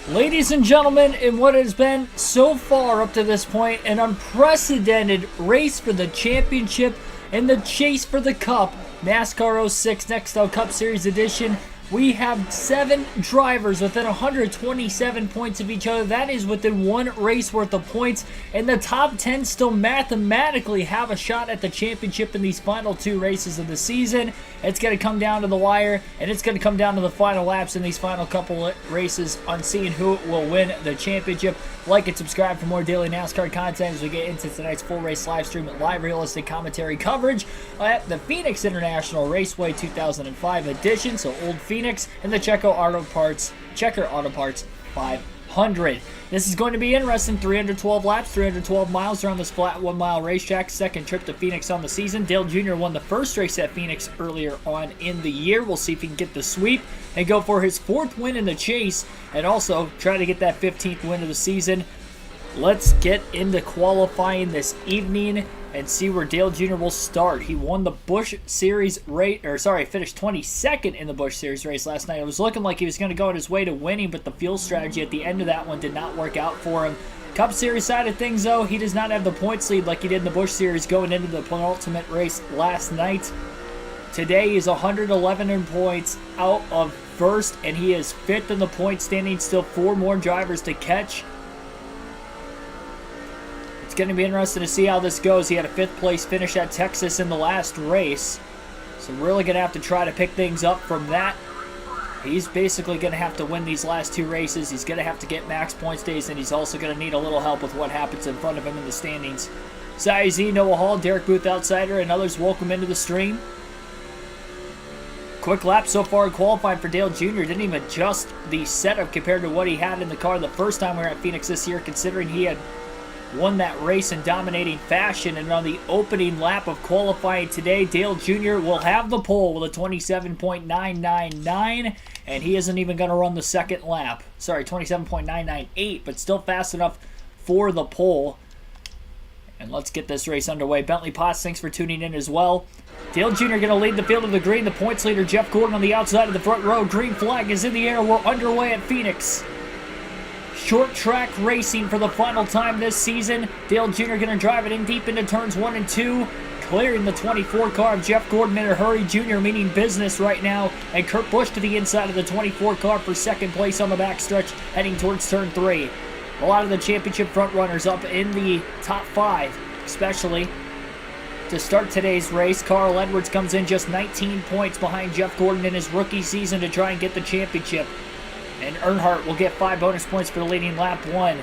Ladies and gentlemen, in what has been so far up to this point an unprecedented race for the championship and the chase for the cup, NASCAR 06 Nextel Cup Series Edition, we have 7 drivers within 127 points of each other. That is within one race worth of points, and the top 10 still mathematically have a shot at the championship in these final 2 races of the season. It's going to come down to the wire, and it's going to come down to the final laps in these final couple races on seeing who will win the championship. Like and subscribe for more daily NASCAR content as we get into tonight's full race live stream and live realistic commentary coverage at the Phoenix International Raceway 2005 edition. So Old Phoenix and the Checker Auto Parts 500. This is going to be interesting. 312 laps, 312 miles around this flat 1 mile racetrack. Second trip to Phoenix on the season. Dale Jr. won the first race at Phoenix earlier on in the year. We'll see if he can get the sweep and go for his 4th win in the chase and also try to get that 15th win of the season. Let's get into qualifying this evening and see where Dale Jr. will start. He won the Busch Series race, finished 22nd in the Busch Series race last night. It was looking like he was going to go on his way to winning, but the fuel strategy at the end of that one did not work out for him. Cup Series side of things, though, he does not have the points lead like he did in the Busch Series going into the penultimate race last night. Today he's 111 in points out of first, and he is 5th in the point standing. Still 4 more drivers to catch. It's going to be interesting to see how this goes. He had a 5th place finish at Texas in the last race. So really going to have to try to pick things up from that. He's basically going to have to win these last 2 races. He's going to have to get max points days, and he's also going to need a little help with what happens in front of him in the standings. Cy Z, Noah Hall, Derek Booth Outsider, and others welcome into the stream. Quick lap so far in qualifying for Dale Jr. Didn't even adjust the setup compared to what he had in the car the first time we were at Phoenix this year, considering he had won that race in dominating fashion. And on the opening lap of qualifying today, Dale Jr. will have the pole with a 27.999, and he isn't even going to run the second lap. Sorry, 27.998, but still fast enough for the pole. And let's get this race underway. Bentley Potts, thanks for tuning in as well. Dale Jr. going to lead the field of the green. The points leader, Jeff Gordon, on the outside of the front row. Green flag is in the air. We're underway at Phoenix. Short track racing for the final time this season. Dale Jr. going to drive it in deep into turns 1 and 2. Clearing the 24 car of Jeff Gordon in a hurry. Jr. meaning business right now. And Kurt Busch to the inside of the 24 car for 2nd place on the backstretch, heading towards turn 3. A lot of the championship front runners up in the top 5, especially to start today's race. Carl Edwards comes in just 19 points behind Jeff Gordon in his rookie season to try and get the championship. And Earnhardt will get 5 bonus points for leading lap 1.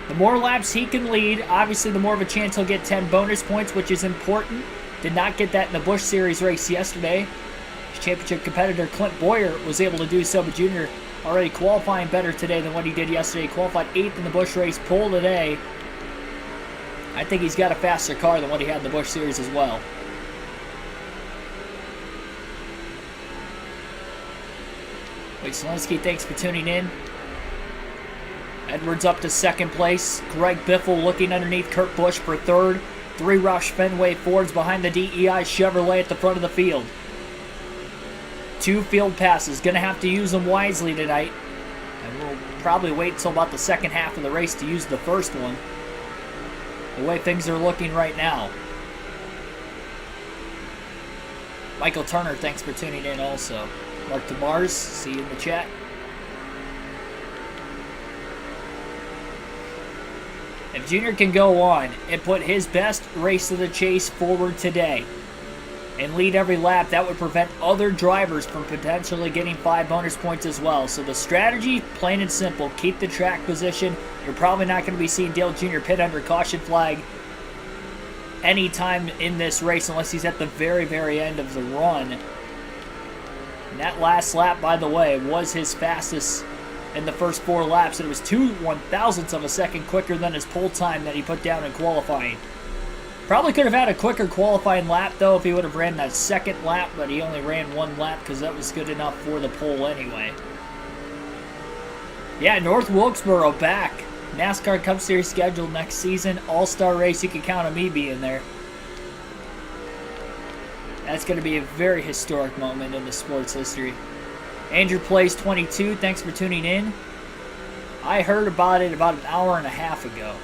The more laps he can lead, obviously the more of a chance he'll get 10 bonus points, which is important. Did not get that in the Busch Series race yesterday. His championship competitor Clint Boyer was able to do so, but Jr. already qualifying better today than what he did yesterday. Qualified 8th in the Busch race, pole today. I think he's got a faster car than what he had in the Busch Series as well. Wait, Zelensky, thanks for tuning in. Edwards up to 2nd place. Greg Biffle looking underneath Kurt Busch for 3rd. 3 Roush Fenway Fords behind the DEI Chevrolet at the front of the field. 2 field passes. Going to have to use them wisely tonight. And we'll probably wait until about the second half of the race to use the first one. The way things are looking right now. Michael Turner, thanks for tuning in also. Mark DeMars, see you in the chat. If Junior can go on and put his best race of the chase forward today and lead every lap, that would prevent other drivers from potentially getting 5 bonus points as well. So the strategy, plain and simple, keep the track position. You're probably not going to be seeing Dale Jr. pit under caution flag anytime in this race unless he's at the very, very end of the run. And that last lap, by the way, was his fastest in the first 4 laps. And it was 2/1000ths of a second quicker than his pole time that he put down in qualifying. Probably could have had a quicker qualifying lap, though, if he would have ran that second lap, but he only ran 1 lap because that was good enough for the pole anyway. Yeah, North Wilkesboro back. NASCAR Cup Series scheduled next season. All-star race, you can count on me being there. That's going to be a very historic moment in the sports history. Andrew Plays 22, thanks for tuning in. I heard about it about an hour and a half ago.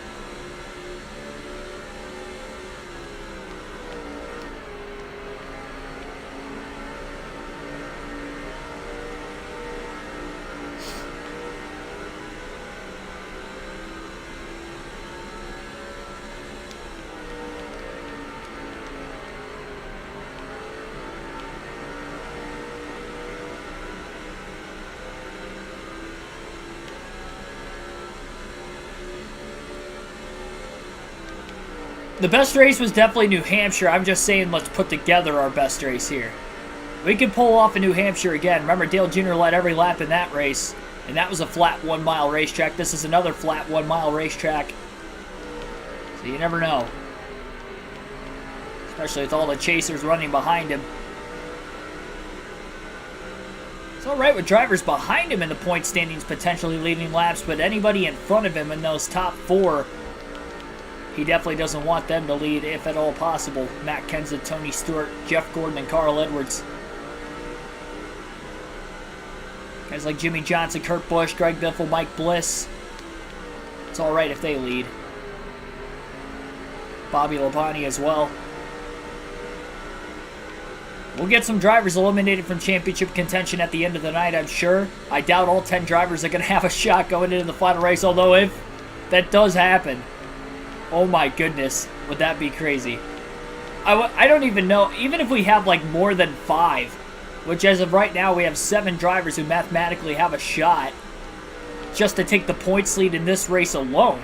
The best race was definitely New Hampshire. I'm just saying let's put together our best race here. We can pull off in New Hampshire again. Remember, Dale Jr. led every lap in that race, and that was a flat 1 mile racetrack. This is another flat 1 mile racetrack. So you never know. Especially with all the chasers running behind him. It's alright with drivers behind him in the point standings potentially leading laps, but anybody in front of him in those top 4, he definitely doesn't want them to lead, if at all possible. Matt Kenseth, Tony Stewart, Jeff Gordon, and Carl Edwards. Guys like Jimmy Johnson, Kurt Busch, Greg Biffle, Mike Bliss. It's alright if they lead. Bobby Labonte as well. We'll get some drivers eliminated from championship contention at the end of the night, I'm sure. I doubt all 10 drivers are going to have a shot going into the final race, although if that does happen, oh my goodness, would that be crazy. I don't even know, even if we have like more than 5, which as of right now we have 7 drivers who mathematically have a shot just to take the points lead in this race alone.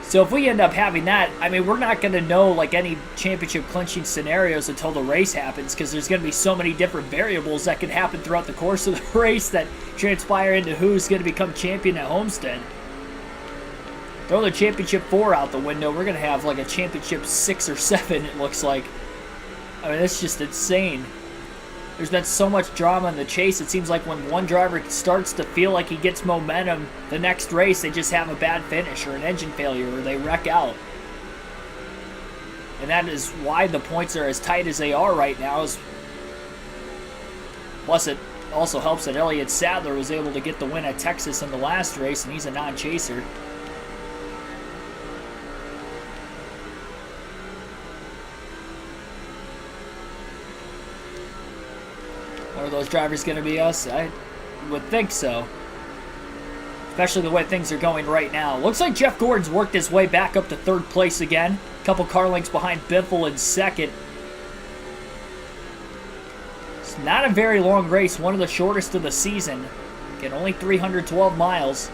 So if we end up having that, I mean, we're not going to know like any championship clinching scenarios until the race happens, because there's going to be so many different variables that can happen throughout the course of the race that transpire into who's going to become champion at Homestead. Throw the championship 4 out the window, we're going to have like a championship 6 or 7, it looks like. I mean, it's just insane. There's been so much drama in the chase. It seems like when one driver starts to feel like he gets momentum, the next race they just have a bad finish or an engine failure or they wreck out. And that is why the points are as tight as they are right now. Plus it also helps that Elliott Sadler was able to get the win at Texas in the last race, and he's a non-chaser. Are those drivers going to be us? I would think so. Especially the way things are going right now. Looks like Jeff Gordon's worked his way back up to 3rd place again. A couple car lengths behind Biffle in 2nd. It's not a very long race. One of the shortest of the season. Again, only 312 miles.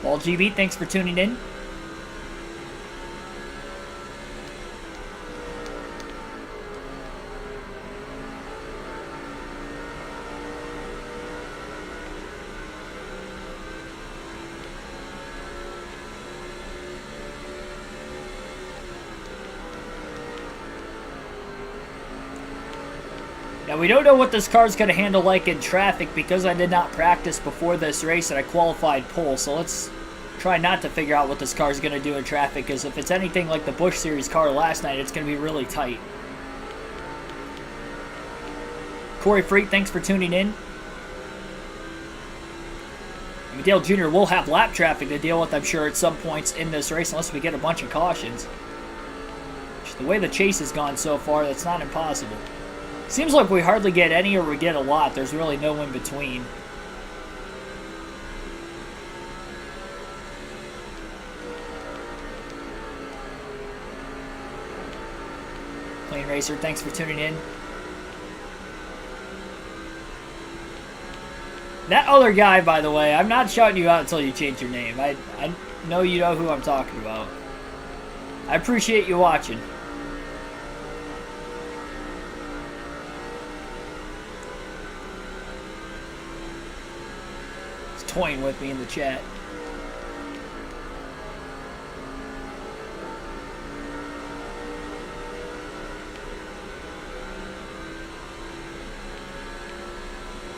Ball GB, thanks for tuning in. Now, we don't know what this car's going to handle like in traffic because I did not practice before this race and I qualified pole. So let's try not to figure out what this car is going to do in traffic, because if it's anything like the Busch Series car last night, it's going to be really tight. Corey Freak, thanks for tuning in. I mean, Dale Jr. will have lap traffic to deal with, I'm sure, at some points in this race, unless we get a bunch of cautions. Which, the way the chase has gone so far, that's not impossible. Seems like we hardly get any or we get a lot. There's really no in between. Plane Racer, thanks for tuning in. That other guy, by the way, I'm not shouting you out until you change your name. I know you know who I'm talking about. I appreciate you watching. Toying with me in the chat.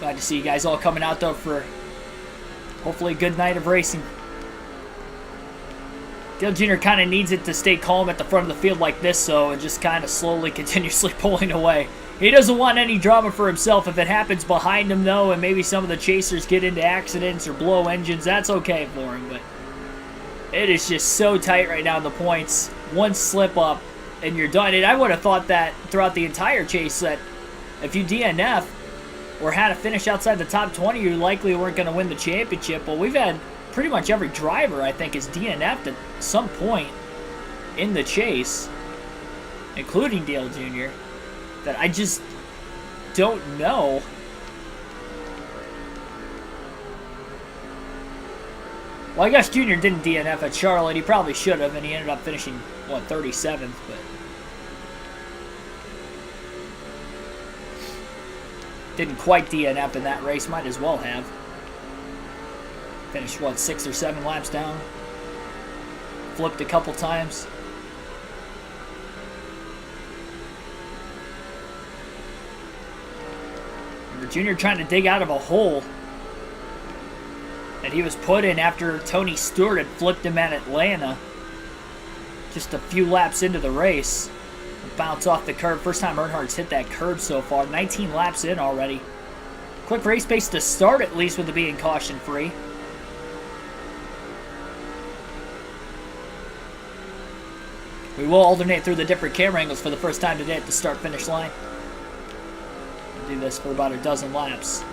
Glad to see you guys all coming out though for hopefully a good night of racing. Dale Jr. kind of needs it to stay calm at the front of the field like this, so, and just kind of slowly, continuously pulling away. He doesn't want any drama for himself. If it happens behind him, though, and maybe some of the chasers get into accidents or blow engines, that's okay for him. But it is just so tight right now in the points. One slip up, and you're done. And I would have thought that throughout the entire chase that if you DNF or had to finish outside the top 20, you likely weren't going to win the championship. Well, we've had pretty much every driver, I think, is DNF'd at some point in the chase, including Dale Jr., that I just don't know. Well, I guess Jr. didn't DNF at Charlotte. He probably should have, and he ended up finishing, what, 37th, but didn't quite DNF in that race. Might as well have. Finished, what, 6 or 7 laps down? Flipped a couple times. Jr. trying to dig out of a hole that he was put in after Tony Stewart had flipped him at Atlanta just a few laps into the race. Bounce off the curb. First time Earnhardt's hit that curb so far. 19 laps in already. Quick race pace to start, at least, with it being caution-free. We will alternate through the different camera angles for the first time today at the start-finish line. Do this for about a dozen laps.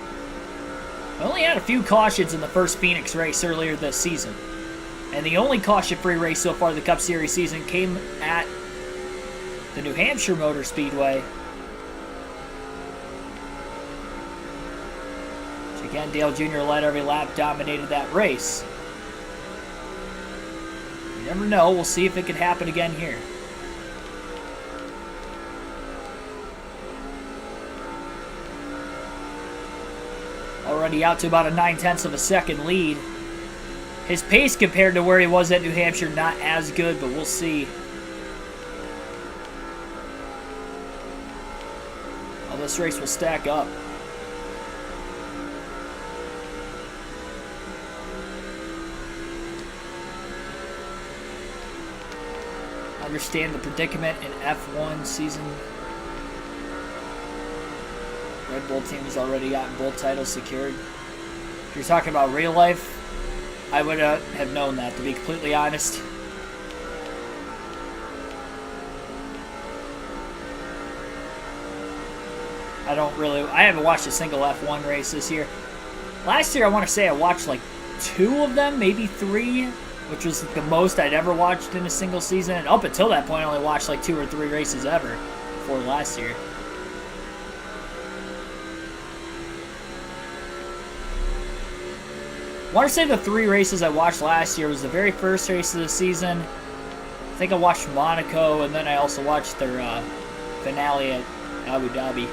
I only had a few cautions in the first Phoenix race earlier this season. And the only caution-free race so far the Cup Series season came at the New Hampshire Motor Speedway. Which again, Dale Jr. led every lap, dominated that race. You never know. We'll see if it can happen again here. Already out to about a 9/10 of a second lead. His pace compared to where he was at New Hampshire, not as good, but we'll see how this race will stack up. Understand the predicament in F1 season. Red Bull team has already gotten both titles secured. If you're talking about real life, I would have known that, to be completely honest. I haven't watched a single F1 race this year. Last year, I want to say I watched like 2 of them, maybe 3, which was the most I'd ever watched in a single season. And up until that point, I only watched like 2 or 3 races ever before last year. I want to say the 3 races I watched last year was the very first race of the season. I think I watched Monaco, and then I also watched their finale at Abu Dhabi.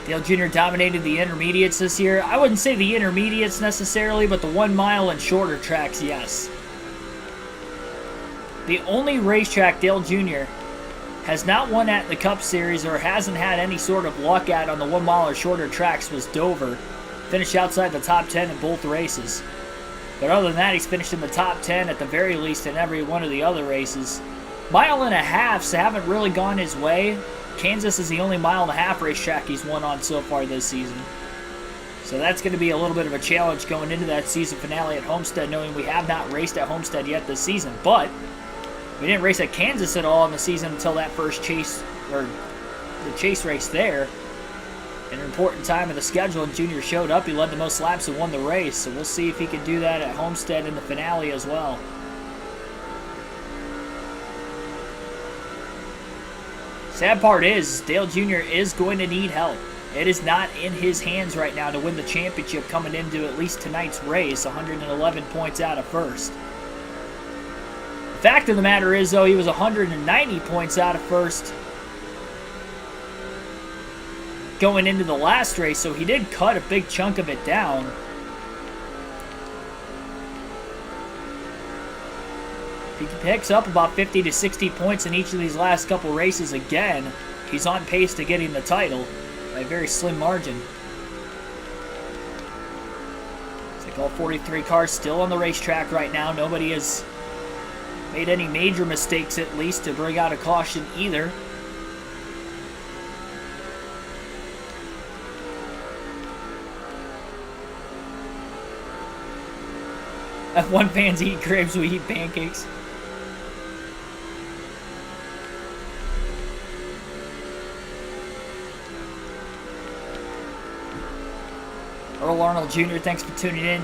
Dale Jr. dominated the intermediates this year. I wouldn't say the intermediates necessarily, but the 1 mile and shorter tracks, yes. The only racetrack Dale Jr. has not won at the Cup Series or hasn't had any sort of luck at on the 1 mile or shorter tracks was Dover. Finished outside the top 10 in both races. But other than that, he's finished in the top 10 at the very least in every one of the other races. 1.5 miles haven't really gone his way. Kansas is the only 1.5 mile racetrack he's won on so far this season. So that's going to be a little bit of a challenge going into that season finale at Homestead, knowing we have not raced at Homestead yet this season. But we didn't race at Kansas at all in the season until that first chase, or the chase race there. At an important time of the schedule, and Junior showed up. He led the most laps and won the race. So we'll see if he can do that at Homestead in the finale as well. Sad part is, Dale Jr. is going to need help. It is not in his hands right now to win the championship coming into at least tonight's race, 111 points out of first. The fact of the matter is, though, he was 190 points out of first going into the last race, so he did cut a big chunk of it down. If he picks up about 50 to 60 points in each of these last couple races again, he's on pace to getting the title by a very slim margin. Like all 43 cars still on the racetrack right now. Nobody has made any major mistakes, at least, to bring out a caution either. F1 fans eat cribs, we eat pancakes. Earl Arnold Jr., thanks for tuning in.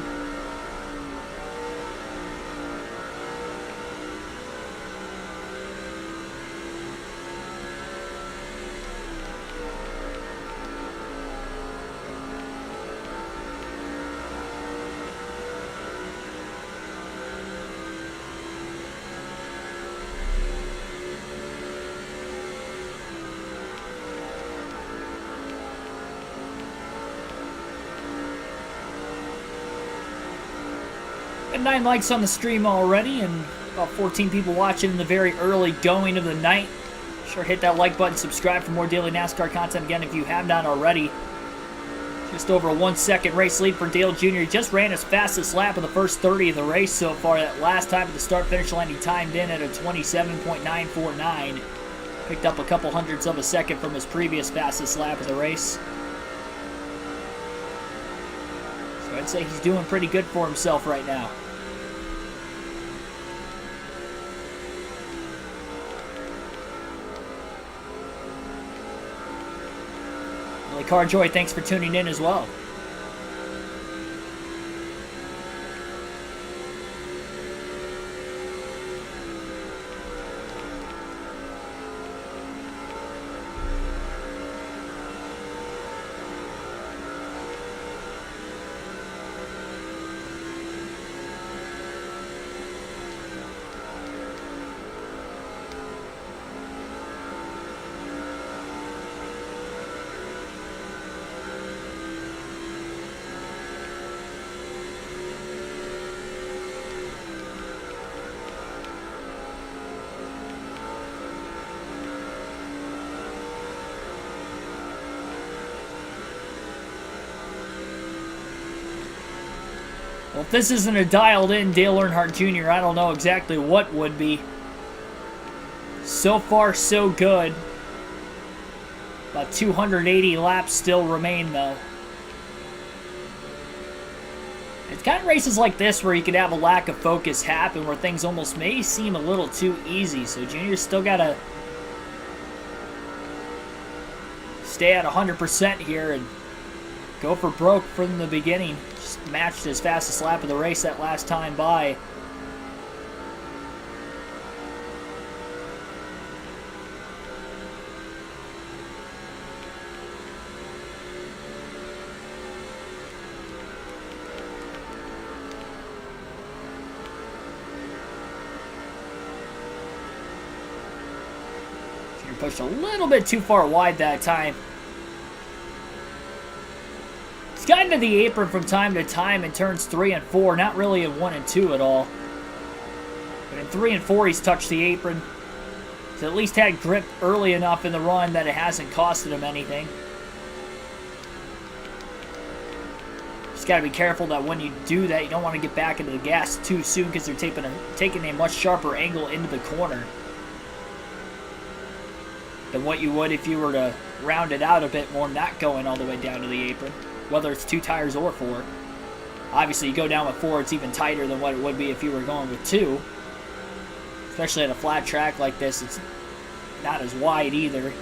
Got 9 likes on the stream already, and about 14 people watching in the very early going of the night. Sure, hit that like button, subscribe for more daily NASCAR content again if you have not already. Just over a 1-second race lead for Dale Jr. He just ran his fastest lap of the first 30 of the race so far. That last time at the start-finish line, he timed in at a 27.949. Picked up a couple hundredths of a second from his previous fastest lap of the race. So I'd say he's doing pretty good for himself right now. Carjoy, thanks for tuning in as well. Well, if this isn't a dialed-in Dale Earnhardt Jr., I don't know exactly what would be. So far, so good. About 280 laps still remain, though. It's kind of races like this where you could have a lack of focus happen, where things almost may seem a little too easy. So Junior's still got to stay at 100% here and go for broke from the beginning. Just matched his fastest lap of the race that last time by. Junior pushed a little bit too far wide that time. Got into the apron from time to time in turns 3 and 4, not really in 1 and 2 at all. But in 3 and 4, he's touched the apron. He's at least had grip early enough in the run that it hasn't costed him anything. Just got to be careful that when you do that, you don't want to get back into the gas too soon because they're taking a much sharper angle into the corner than what you would if you were to round it out a bit more, not going all the way down to the apron. Whether it's 2 tires or 4. Obviously, you go down with 4, it's even tighter than what it would be if you were going with 2. Especially at a flat track like this, it's not as wide either.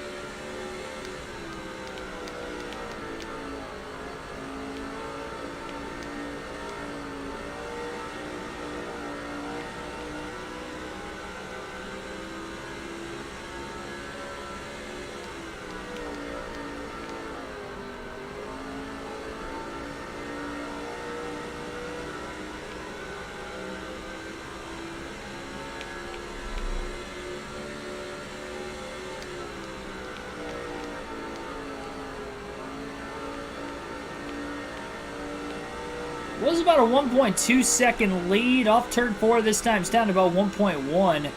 Was about a 1.2 second lead off turn 4 this time. It's down to about 1.1.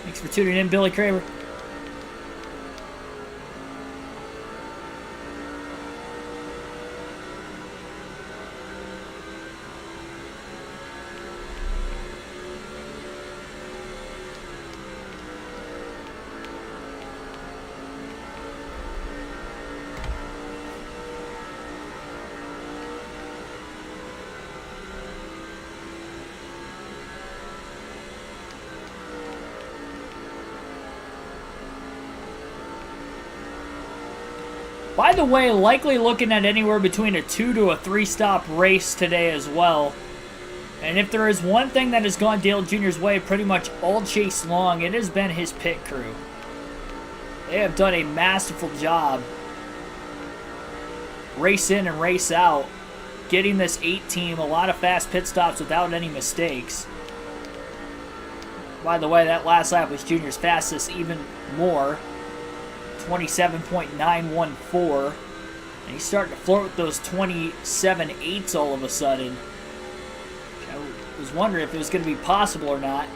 Thanks for tuning in, Billy Kramer. By the way, likely looking at anywhere between a 2 to a 3 stop race today as well. And if there is one thing that has gone Dale Jr.'s way pretty much all chase long, it has been his pit crew. They have done a masterful job race in and race out, getting this 8 team a lot of fast pit stops without any mistakes. By the way, that last lap was Junior's fastest even more. 27.914. And he's starting to flirt with those 27.8s all of a sudden. I was wondering if it was going to be possible or not.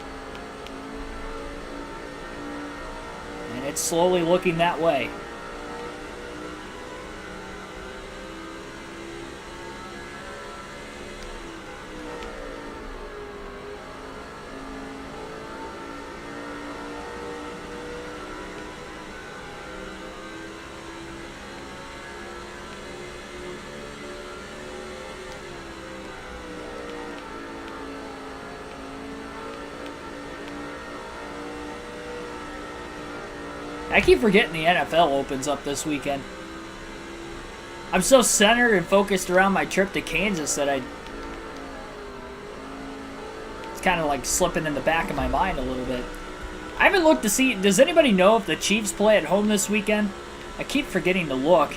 And it's slowly looking that way. I keep forgetting the NFL opens up this weekend. I'm so centered and focused around my trip to Kansas that it's kind of like slipping in the back of my mind a little bit. I haven't looked to see, does anybody know if the Chiefs play at home this weekend? I keep forgetting to look.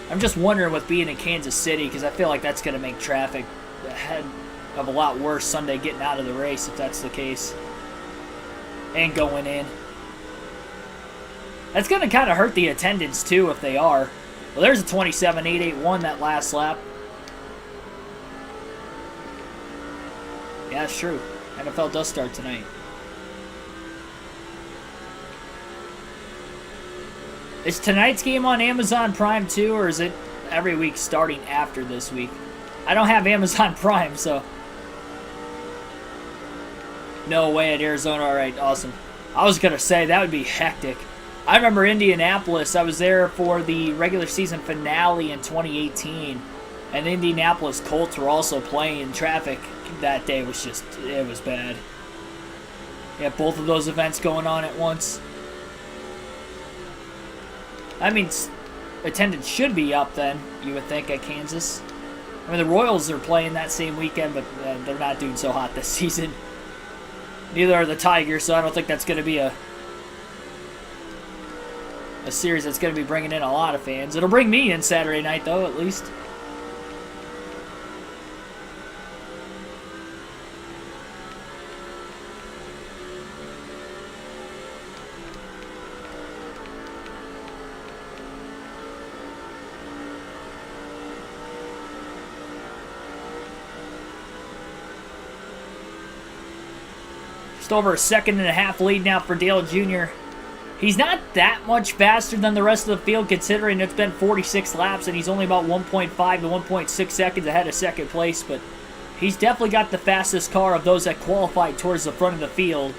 I'm just wondering with being in Kansas City, because I feel like that's going to make traffic ahead of a lot worse Sunday getting out of the race if that's the case. And going in. That's going to kind of hurt the attendance, too, if they are. Well, there's a 27.881 that last lap. Yeah, it's true. NFL does start tonight. Is tonight's game on Amazon Prime, too, or is it every week starting after this week? I don't have Amazon Prime, so... No way at Arizona. All right, awesome. I was going to say, that would be hectic. I remember Indianapolis. I was there for the regular season finale in 2018, and the Indianapolis Colts were also playing. Traffic that day was just, it was bad. Yeah, both of those events going on at once. I mean, attendance should be up then, you would think, at Kansas. I mean, the Royals are playing that same weekend, but they're not doing so hot this season. Neither are the Tigers, so I don't think that's going to be a series that's going to be bringing in a lot of fans. It'll bring me in Saturday night, though, at least. Just over a second and a half lead now for Dale Jr. He's not that much faster than the rest of the field, considering it's been 46 laps and he's only about 1.5 to 1.6 seconds ahead of second place, but he's definitely got the fastest car of those that qualified towards the front of the field.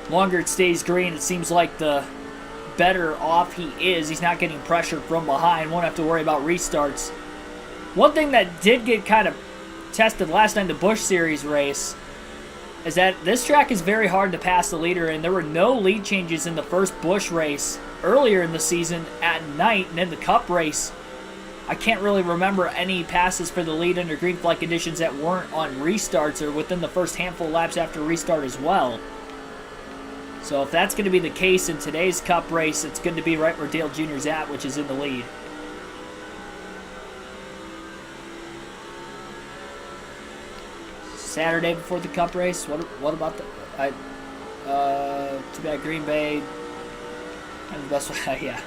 Longer it stays green, it seems like the better off he is. He's not getting pressured from behind, won't have to worry about restarts. One thing that did get kind of tested last night in the Busch Series race is that this track is very hard to pass the leader, and there were no lead changes in the first Busch race earlier in the season at night, and in the Cup race, I can't really remember any passes for the lead under green flag conditions that weren't on restarts or within the first handful of laps after restart as well. So if that's going to be the case in today's Cup race, it's going to be right where Dale Jr.'s at, which is in the lead. Saturday before the Cup race. What about the? Too bad Green Bay. And the best way, yeah.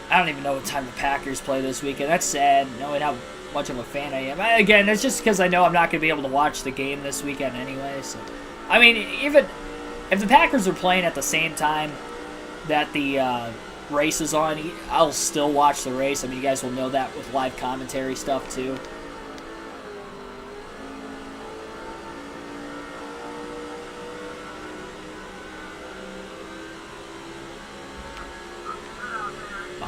I don't even know what time the Packers play this weekend. That's sad, knowing how much of a fan I am. Again, that's just because I know I'm not going to be able to watch the game this weekend anyway. So, I mean, even if the Packers are playing at the same time that the race is on, I'll still watch the race. I mean, you guys will know that with live commentary stuff too.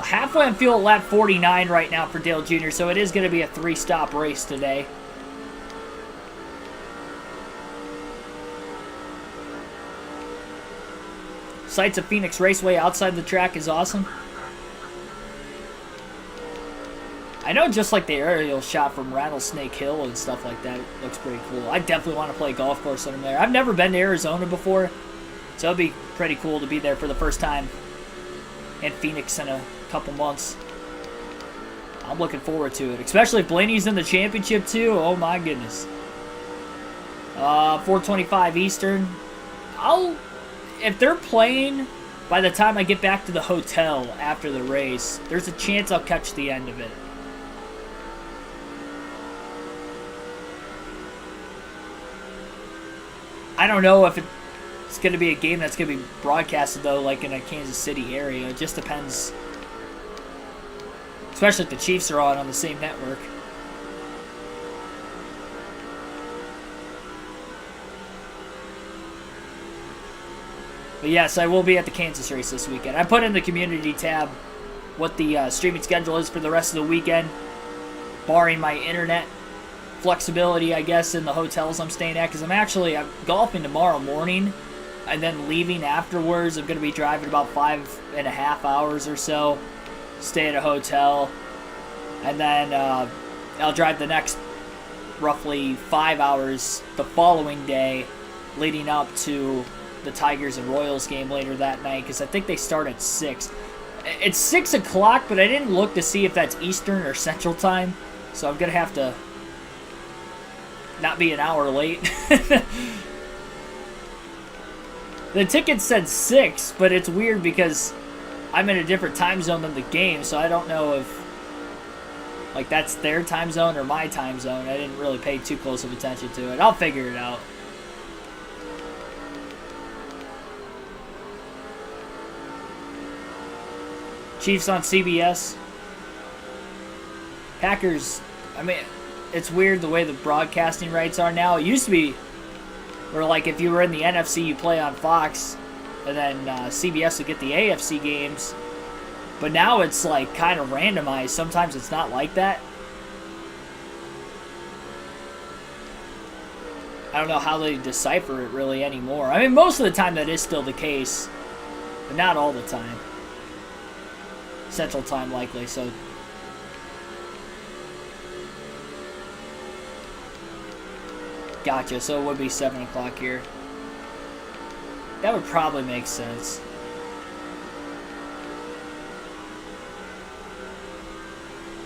Halfway on fuel at lap 49 right now for Dale Jr., so it is going to be a 3-stop race today. Sights of Phoenix Raceway outside the track is awesome. I know just like the aerial shot from Rattlesnake Hill and stuff like that looks pretty cool. I definitely want to play golf course when I'm there. I've never been to Arizona before, so it'd be pretty cool to be there for the first time in Phoenix in a couple months. I'm looking forward to it, especially if Blaney's in the championship too. Oh my goodness. 4:25 Eastern. If they're playing by the time I get back to the hotel after the race, there's a chance I'll catch the end of it. I don't know if it's going to be a game that's going to be broadcasted, though, like in a Kansas City area. It just depends. Especially if the Chiefs are on the same network. But yes, I will be at the Kansas race this weekend. I put in the community tab what the streaming schedule is for the rest of the weekend, barring my internet flexibility, I guess, in the hotels I'm staying at, because I'm golfing tomorrow morning and then leaving afterwards. I'm going to be driving about 5.5 hours or so, stay at a hotel, and then I'll drive the next roughly 5 hours the following day leading up to the Tigers and Royals game later that night, because I think they start at 6. It's 6 o'clock, but I didn't look to see if that's Eastern or Central time, so I'm going to have to not be an hour late. The ticket said 6, but it's weird because I'm in a different time zone than the game, so I don't know if like that's their time zone or my time zone. I didn't really pay too close of attention to it. I'll figure it out. Chiefs on CBS. Packers, I mean, it's weird the way the broadcasting rights are now. It used to be where, like, if you were in the NFC, you play on Fox, and then CBS would get the AFC games. But now it's, like, kind of randomized. Sometimes it's not like that. I don't know how they decipher it really anymore. I mean, most of the time that is still the case, but not all the time. Central time likely, so... Gotcha, so it would be 7 o'clock here. That would probably make sense.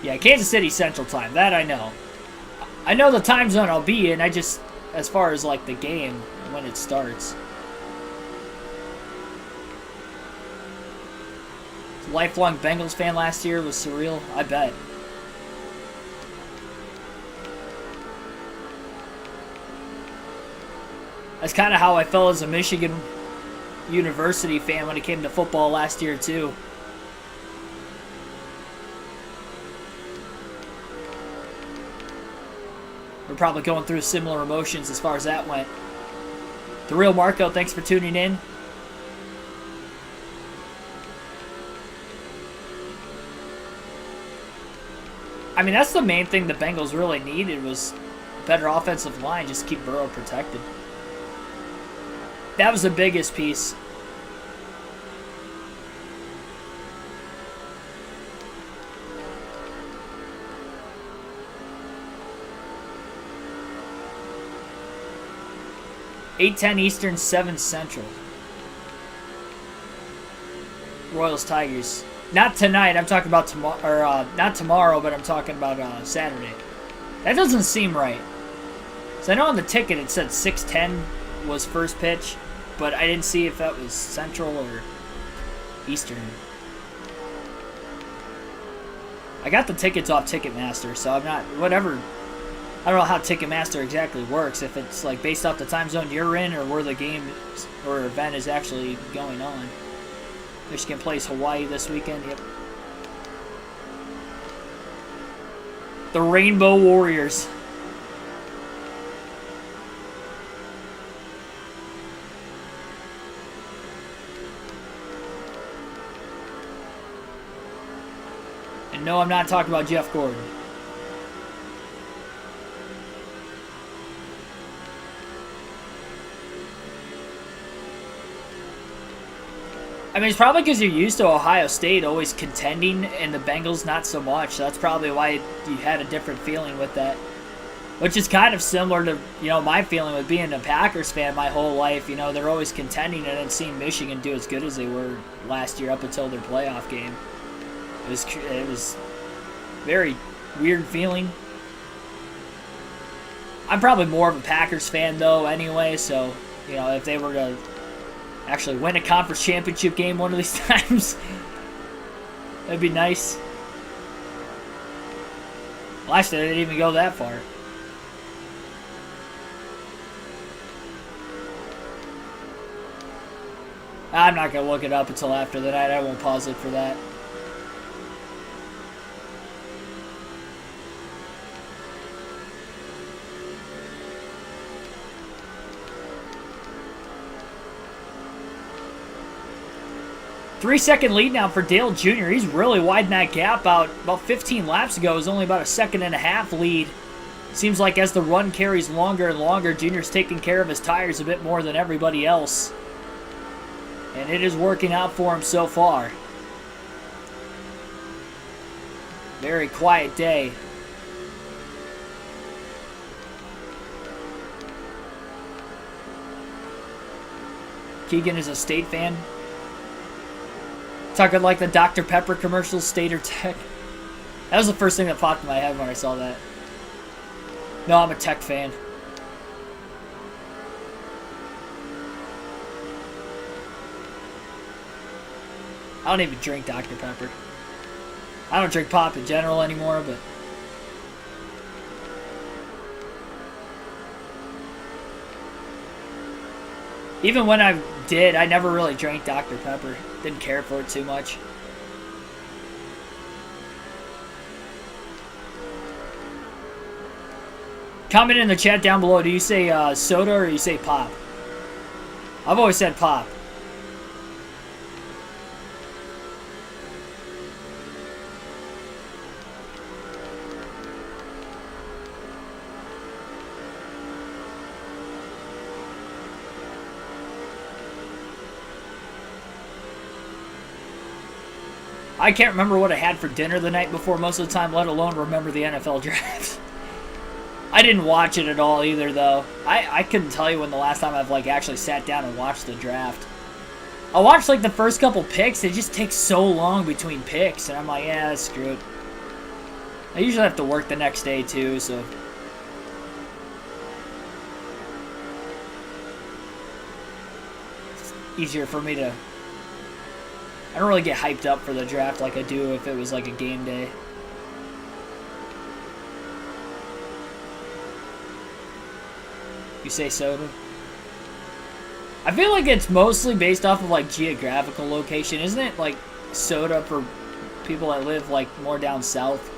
Yeah, Kansas City Central Time, that I know. I know the time zone I'll be in, I just, as far as like the game, when it starts. Lifelong Bengals fan last year was surreal, I bet. That's kind of how I felt as a Michigan University fan when it came to football last year, too. We're probably going through similar emotions as far as that went. The Real Marco, thanks for tuning in. I mean, that's the main thing the Bengals really needed was a better offensive line, just keep Burrow protected. That was the biggest piece. (8:10 Eastern, 7 Central). Royals Tigers. Not tonight. I'm talking about tomorrow, or not tomorrow, but I'm talking about Saturday. That doesn't seem right. So I know on the ticket it said 6:10 was first pitch, but I didn't see if that was Central or Eastern. I got the tickets off Ticketmaster, so I'm not, whatever. I don't know how Ticketmaster exactly works, if it's like based off the time zone you're in or where the game or event is actually going on. Michigan plays Hawaii this weekend, yep. The Rainbow Warriors. And no, I'm not talking about Jeff Gordon. I mean, it's probably because you're used to Ohio State always contending and the Bengals not so much. So that's probably why you had a different feeling with that. Which is kind of similar to, my feeling with being a Packers fan my whole life. They're always contending and then seeing Michigan do as good as they were last year up until their playoff game. It was very weird feeling. I'm probably more of a Packers fan, though, anyway. So, if they were to actually win a conference championship game one of these times, that'd be nice. Last year, they didn't even go that far. I'm not going to look it up until after the night. I won't pause it for that. Three-second lead now for Dale Jr. He's really widened that gap out. About 15 laps ago, it was only about a second-and-a-half lead. Seems like as the run carries longer and longer, Jr.'s taking care of his tires a bit more than everybody else. And it is working out for him so far. Very quiet day. Keegan is a State fan. Talking like the Dr. Pepper commercial, State or Tech. That was the first thing that popped in my head when I saw that. No, I'm a Tech fan. I don't even drink Dr. Pepper. I don't drink pop in general anymore, but... even when I did, I never really drank Dr. Pepper. Didn't care for it too much. Comment in the chat down below. Do you say soda or you say pop? I've always said pop. I can't remember what I had for dinner the night before most of the time, let alone remember the NFL draft. I didn't watch it at all either, though. I couldn't tell you when the last time I've actually sat down and watched the draft. I watched the first couple picks. It just takes so long between picks, and I'm like, yeah, screw it. I usually have to work the next day too, so it's easier for me to... I don't really get hyped up for the draft like I do if it was a game day. You say soda? I feel like it's mostly based off of geographical location, isn't it? Soda for people that live more down south.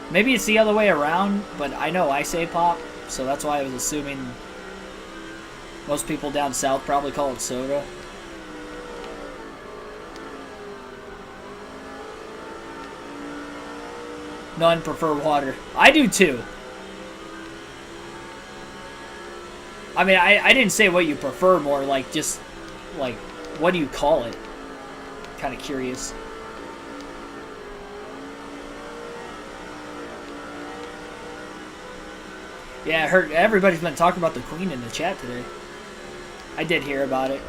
Maybe it's the other way around, but I know I say pop, so that's why I was assuming most people down south probably call it soda. None prefer water. I do too. I mean, I didn't say what you prefer more, just, what do you call it? Kind of curious. Yeah, I heard everybody's been talking about the Queen in the chat today. I did hear about it.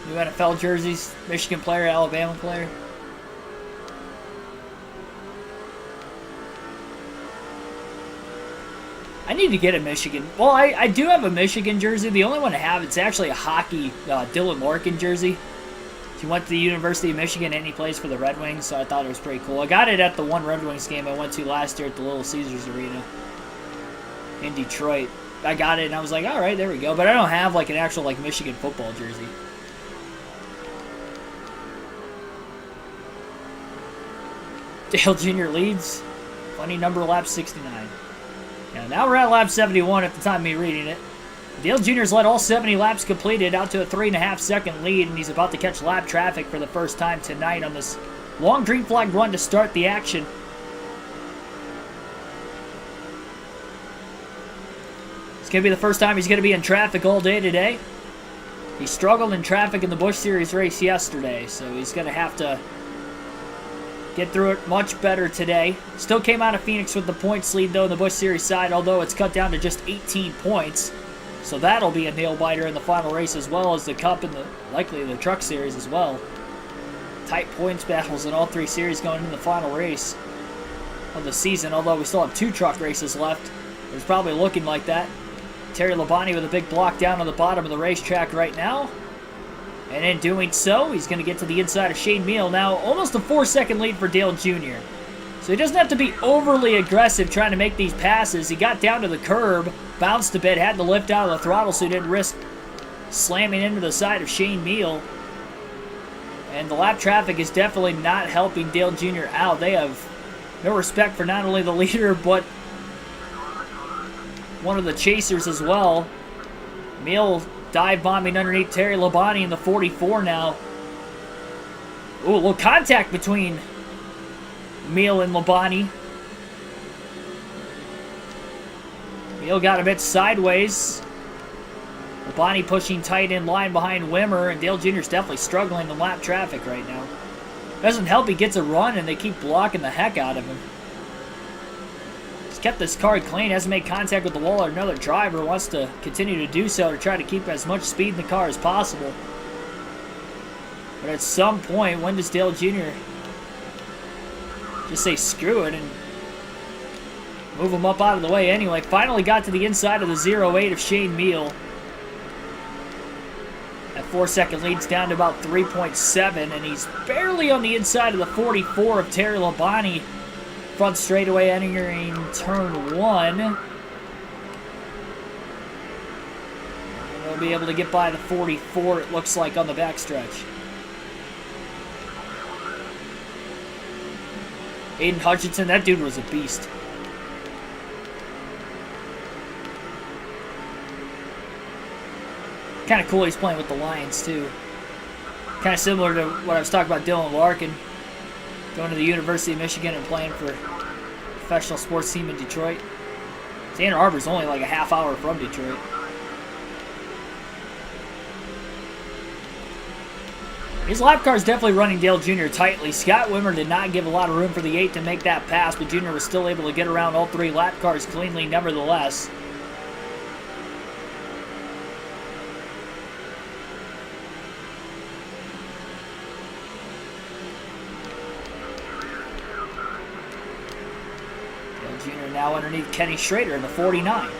New NFL jerseys, Michigan player, Alabama player. I need to get a Michigan. Well, I do have a Michigan jersey. The only one I have, it's actually a hockey Dylan Larkin jersey. He went to the University of Michigan and he plays for the Red Wings, so I thought it was pretty cool. I got it at the one Red Wings game I went to last year at the Little Caesars Arena in Detroit. I got it and I was like, all right, there we go. But I don't have an actual Michigan football jersey. Dale Jr. leads. Funny number, lap 69. Now we're at lap 71 at the time of me reading it. Dale Jr.'s led all 70 laps completed out to a 3.5 second lead, and he's about to catch lap traffic for the first time tonight on this long green flag run to start the action. It's going to be the first time he's going to be in traffic all day today. He struggled in traffic in the Busch Series race yesterday, so he's going to have to get through it much better today. Still came out of Phoenix with the points lead, though, in the Busch Series side, although it's cut down to just 18 points. So that'll be a nail-biter in the final race, as well as the Cup and likely the Truck Series as well. Tight points battles in all three series going into the final race of the season, although we still have 2 truck races left. It's probably looking like that. Terry Labonte with a big block down on the bottom of the racetrack right now. And in doing so, he's going to get to the inside of Shane Meal. Now, almost a 4-second lead for Dale Jr. So he doesn't have to be overly aggressive trying to make these passes. He got down to the curb, bounced a bit, had to lift out of the throttle so he didn't risk slamming into the side of Shane Meal. And the lap traffic is definitely not helping Dale Jr. out. They have no respect for not only the leader, but one of the chasers as well. Meal dive bombing underneath Terry Labonte in the 44 now. Ooh, a little contact between Meal and Labonte. Meal got a bit sideways. Labonte pushing tight in line behind Wimmer, and Dale Jr.'s definitely struggling in lap traffic right now. Doesn't help he gets a run, and they keep blocking the heck out of him. He's kept this car clean, hasn't made contact with the wall, or another driver wants to continue to do so to try to keep as much speed in the car as possible. But at some point, when does Dale Jr. just say screw it and move him up out of the way anyway? Finally got to the inside of the 08 of Shane Meal. That 4-second lead's down to about 3.7, and he's barely on the inside of the 44 of Terry Labonte. Front straightaway entering turn 1. And he'll be able to get by the 44, it looks like, on the backstretch. Aiden Hutchinson, that dude was a beast. Kind of cool he's playing with the Lions, too. Kind of similar to what I was talking about Dylan Larkin. Going to the University of Michigan and playing for a professional sports team in Detroit. Ann Arbor's only like a half hour from Detroit. His lap car is definitely running Dale Jr. tightly. Scott Wimmer did not give a lot of room for the 8 to make that pass, but Jr. was still able to get around all 3 lap cars cleanly nevertheless. Jr. now underneath Kenny Schrader in the 49.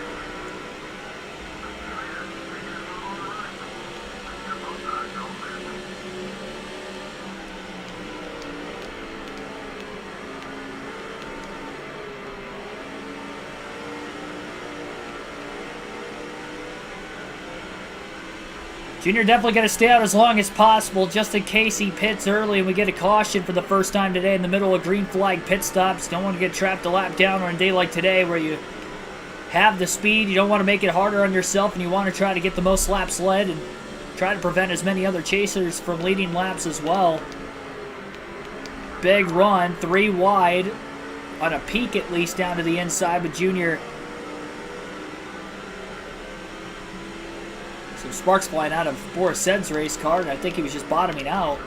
Junior definitely going to stay out as long as possible just in case he pits early and we get a caution for the first time today in the middle of green flag pit stops. Don't want to get trapped a lap down on a day like today where you have the speed. You don't want to make it harder on yourself, and you want to try to get the most laps led and try to prevent as many other chasers from leading laps as well. Big run, 3 wide on a peak at least down to the inside, but Junior... Some sparks flying out of Boris Sed's race car, and I think he was just bottoming out.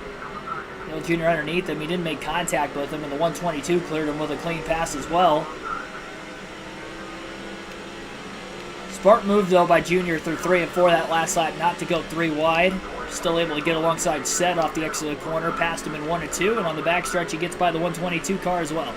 Dale Jr. underneath him. He didn't make contact with him, and the 122 cleared him with a clean pass as well. Smart move, though, by Junior through 3 and 4 that last lap not to go 3 wide. Still able to get alongside Sed off the exit of the corner, passed him in 1 and 2, and on the backstretch he gets by the 122 car as well.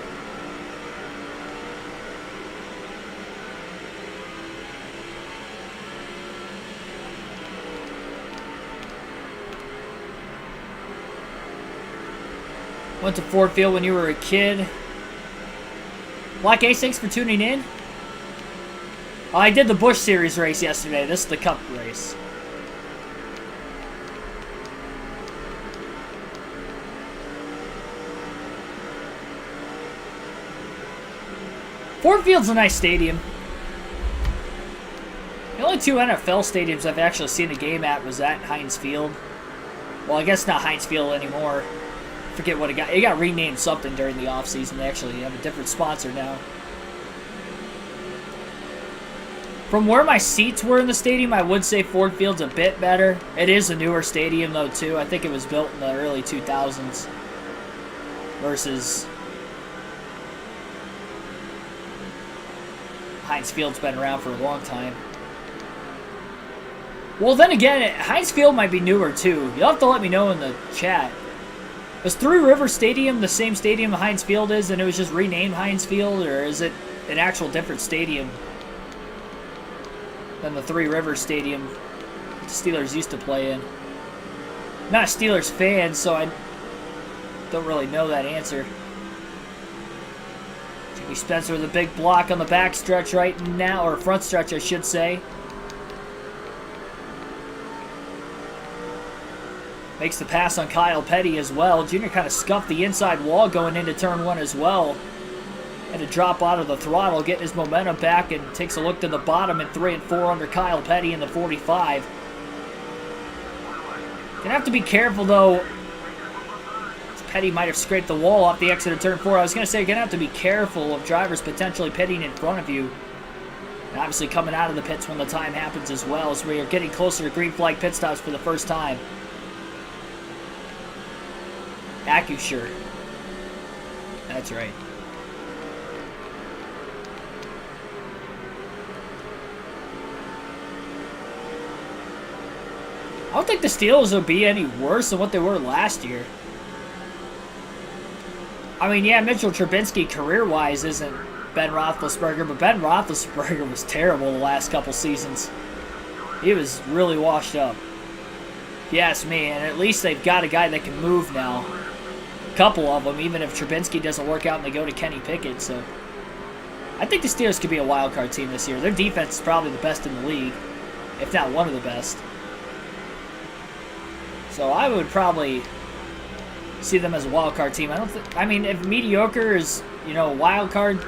Went to Ford Field when you were a kid. Black Ace, thanks for tuning in. I did the Busch Series race yesterday. This is the Cup race. Ford Field's a nice stadium. The only two NFL stadiums I've actually seen a game at was at Heinz Field. Well, I guess not Heinz Field anymore. Forget what it got. It got renamed something during the offseason. They actually have a different sponsor now. From where my seats were in the stadium, I would say Ford Field's a bit better. It is a newer stadium, though, too. I think it was built in the early 2000s versus Heinz Field's been around for a long time. Well, then again, Heinz Field might be newer, too. You'll have to let me know in the chat. Was Three River Stadium the same stadium Heinz Field is, and it was just renamed Heinz Field, or is it an actual different stadium than the Three Rivers Stadium the Steelers used to play in? I'm not a Steelers fan, so I don't really know that answer. Jimmy Spencer with a big block on the back stretch right now, or front stretch, I should say. Makes the pass on Kyle Petty as well. Junior kind of scuffed the inside wall going into turn one as well. Had to drop out of the throttle, getting his momentum back, and takes a look to the bottom in 3 and 4 under Kyle Petty in the 45. Gonna have to be careful though. Petty might have scraped the wall off the exit of turn 4. I was gonna say, you're gonna have to be careful of drivers potentially pitting in front of you. And obviously coming out of the pits when the time happens as well, as we are getting closer to green flag pit stops for the first time. AccuSure. That's right. I don't think the Steelers will be any worse than what they were last year. I mean, yeah, Mitchell Trubisky career-wise isn't Ben Roethlisberger, but Ben Roethlisberger was terrible the last couple seasons. He was really washed up. If you ask me, and at least they've got a guy that can move now. Couple of them, even if Trubisky doesn't work out and they go to Kenny Pickett. So I think the Steelers could be a wild card team this year. Their defense is probably the best in the league, if not one of the best. So I would probably see them as a wild card team. I mean, if mediocre is, you know, a wild card,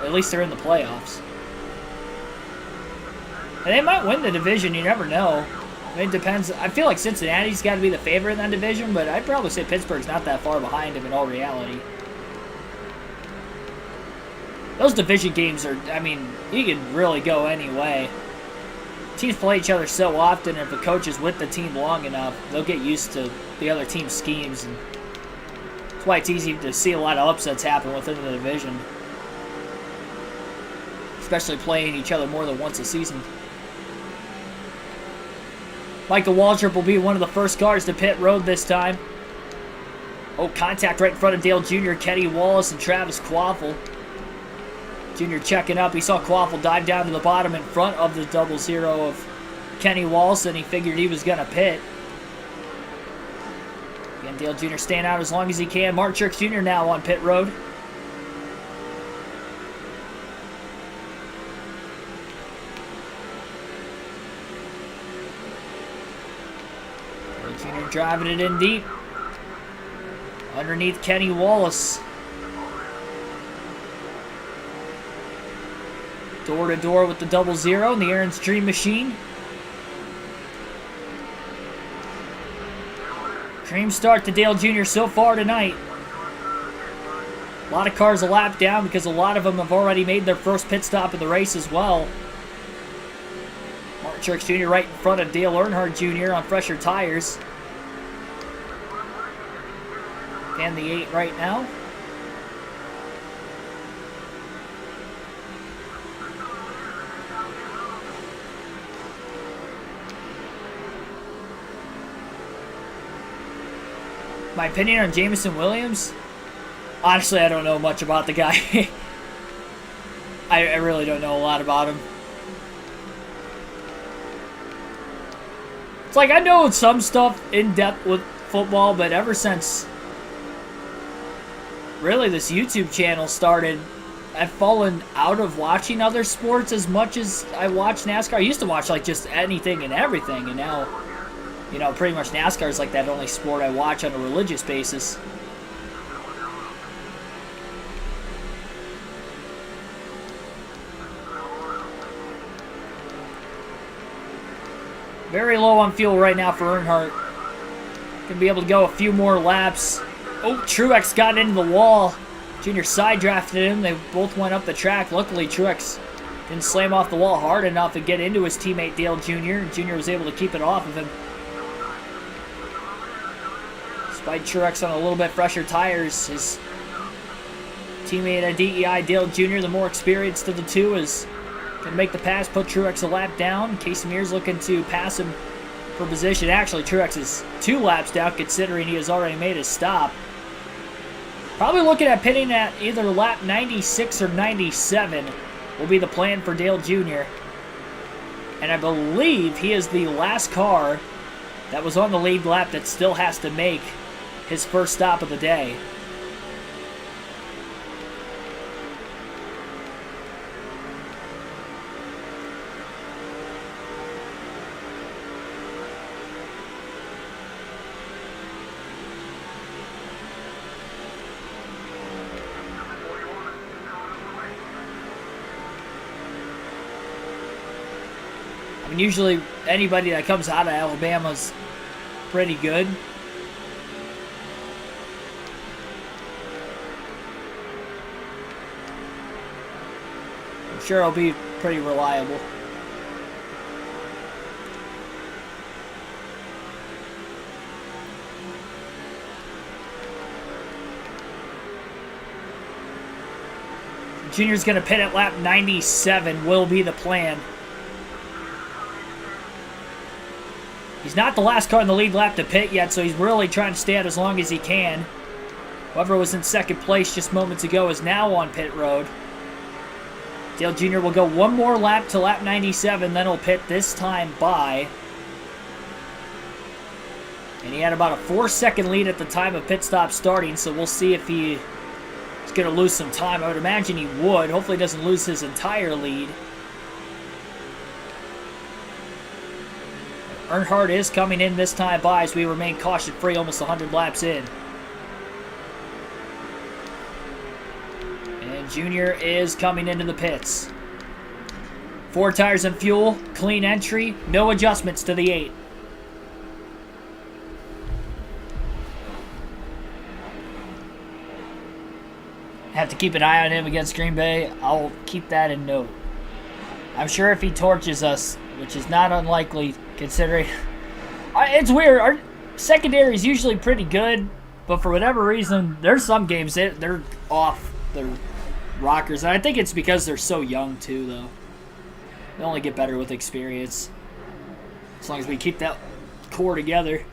at least they're in the playoffs. And they might win the division, you never know. It depends. I feel like Cincinnati's got to be the favorite in that division, but I'd probably say Pittsburgh's not that far behind him in all reality. Those division games are, I mean, you can really go any way. Teams play each other so often, and if a coach is with the team long enough, they'll get used to the other team's schemes. And that's why it's easy to see a lot of upsets happen within the division. Especially playing each other more than once a season. Michael Waltrip will be one of the first cars to pit road this time. Oh, contact right in front of Dale Jr., Kenny Wallace, and Travis Quaffle. Jr. checking up. He saw Quaffle dive down to the bottom in front of the 00 of Kenny Wallace, and he figured he was going to pit. Again, Dale Jr. staying out as long as he can. Mark Truex Jr. now on pit road. Jr. driving it in deep. Underneath Kenny Wallace. Door to door with the 00 in the Aaron's Dream Machine. Dream start to Dale Jr. so far tonight. A lot of cars a lap down because a lot of them have already made their first pit stop in the race as well. Mark Truex Jr. right in front of Dale Earnhardt Jr. on fresher tires. And the 8 right now. My opinion on Jameson Williams? Honestly, I don't know much about the guy. I really don't know a lot about him. It's like I know some stuff in depth with football, but ever since really this YouTube channel started, I've fallen out of watching other sports as much as I watch NASCAR. I used to watch like just anything and everything, and now, you know, pretty much NASCAR is like that only sport I watch on a religious basis. Very low on fuel right now for Earnhardt. Gonna be able to go a few more laps. Oh, Truex got into the wall. Junior side drafted him. They both went up the track. Luckily, Truex didn't slam off the wall hard enough to get into his teammate Dale Jr. And Jr. was able to keep it off of him. Despite Truex on a little bit fresher tires, his teammate at DEI, Dale Jr., the more experienced of the two, is going to make the pass, put Truex a lap down. Casey Mears looking to pass him for position. Actually, Truex is 2 laps down considering he has already made his stop. Probably looking at pitting at either lap 96 or 97 will be the plan for Dale Jr. And I believe he is the last car that was on the lead lap that still has to make his first stop of the day. I mean, usually anybody that comes out of Alabama's pretty good. I'm sure it'll be pretty reliable. Junior's going to pit at lap 97 will be the plan. He's not the last car in the lead lap to pit yet, so he's really trying to stay out as long as he can. Whoever was in second place just moments ago is now on pit road. Dale Jr. will go one more lap to lap 97, then he'll pit this time by. And he had about a 4-second lead at the time of pit stop starting, so we'll see if he is going to lose some time. I would imagine he would. Hopefully he doesn't lose his entire lead. Earnhardt is coming in this time by as we remain caution-free almost 100 laps in. And Junior is coming into the pits. 4 tires and fuel, clean entry, no adjustments to the 8. Have to keep an eye on him against Green Bay. I'll keep that in note. I'm sure if he torches us, which is not unlikely considering... It's weird. Our secondary is usually pretty good, but for whatever reason, there's some games they're off their rockers. And I think it's because they're so young, too, though. They only get better with experience. As long as we keep that core together.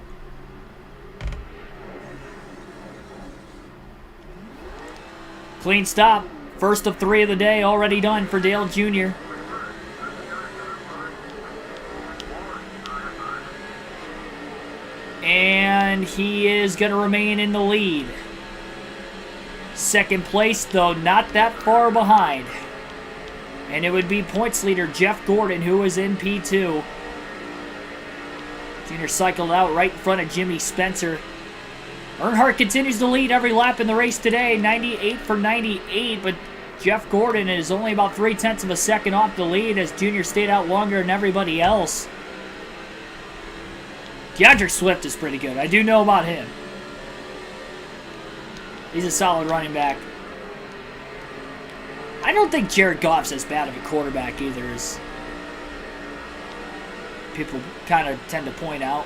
Clean stop. First of 3 of the day already done for Dale Jr. And he is going to remain in the lead. Second place, though, not that far behind. And it would be points leader Jeff Gordon, who is in P2. Junior cycled out right in front of Jimmy Spencer. Earnhardt continues to lead every lap in the race today, 98 for 98, but Jeff Gordon is only about 0.3 of a second off the lead as Junior stayed out longer than everybody else. DeAndre Swift is pretty good. I do know about him. He's a solid running back. I don't think Jared Goff's as bad of a quarterback either, as people kind of tend to point out.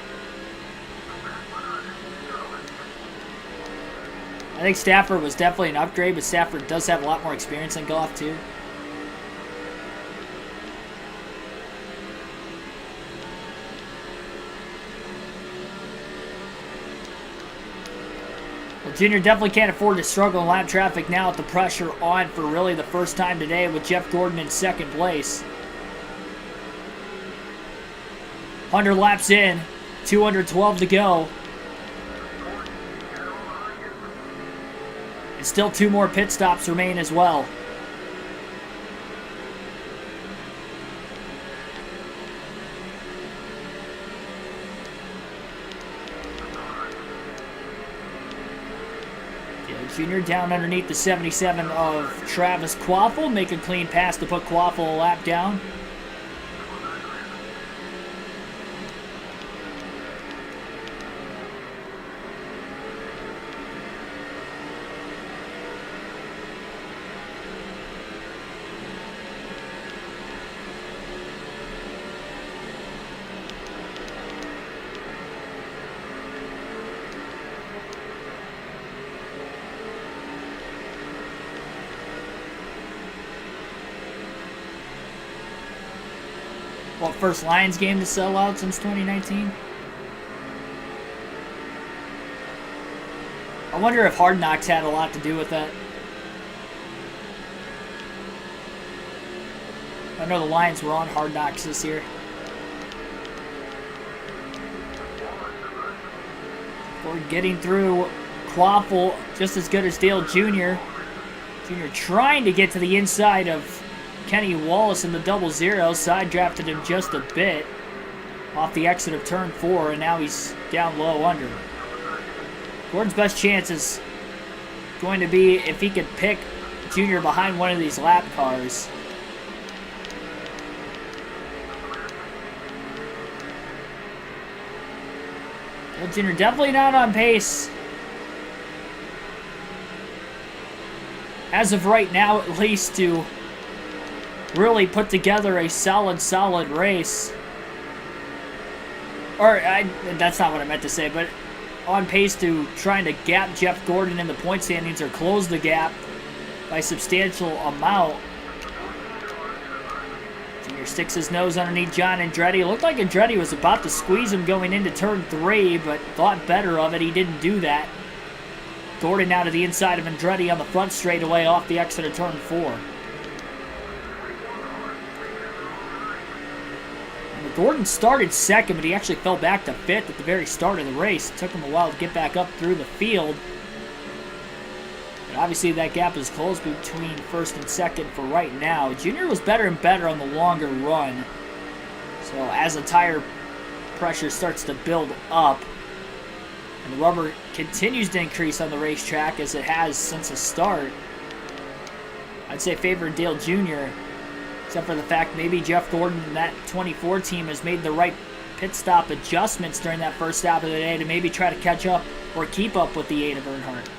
I think Stafford was definitely an upgrade, but Stafford does have a lot more experience than Goff, too. Well, Junior definitely can't afford to struggle in lap traffic now with the pressure on for really the first time today with Jeff Gordon in second place. 100 laps in, 212 to go. And still 2 more pit stops remain as well. Junior down underneath the 77 of Travis Quaffle. Make a clean pass to put Quaffle a lap down. what, first Lions game to sell out since 2019? I wonder if Hard Knocks had a lot to do with that. I know the Lions were on Hard Knocks this year. We're getting through Quaffle, just as good as Dale Jr. Jr. trying to get to the inside of Kenny Wallace in the 0-0. Side drafted him just a bit off the exit of turn 4, and now he's down low under. Gordon's best chance is going to be if he could pick Jr. behind one of these lap cars. Dale Jr. definitely not on pace. As of right now, at least, to really put together a solid race. Or, that's not what I meant to say, but on pace to trying to gap Jeff Gordon in the point standings or close the gap by a substantial amount. Junior sticks his nose underneath John Andretti. It looked like Andretti was about to squeeze him going into turn 3, but thought better of it. He didn't do that. Gordon now to the inside of Andretti on the front straightaway off the exit of turn 4. And Gordon started second, but he actually fell back to 5th at the very start of the race. It took him a while to get back up through the field. And obviously that gap is closed between first and second for right now. Junior was better and better on the longer run. So as the tire pressure starts to build up, and the rubber continues to increase on the racetrack as it has since the start, I'd say favor Dale Jr., except for the fact maybe Jeff Gordon and that 24 team has made the right pit stop adjustments during that first stop of the day to maybe try to catch up or keep up with the 8 of Earnhardt.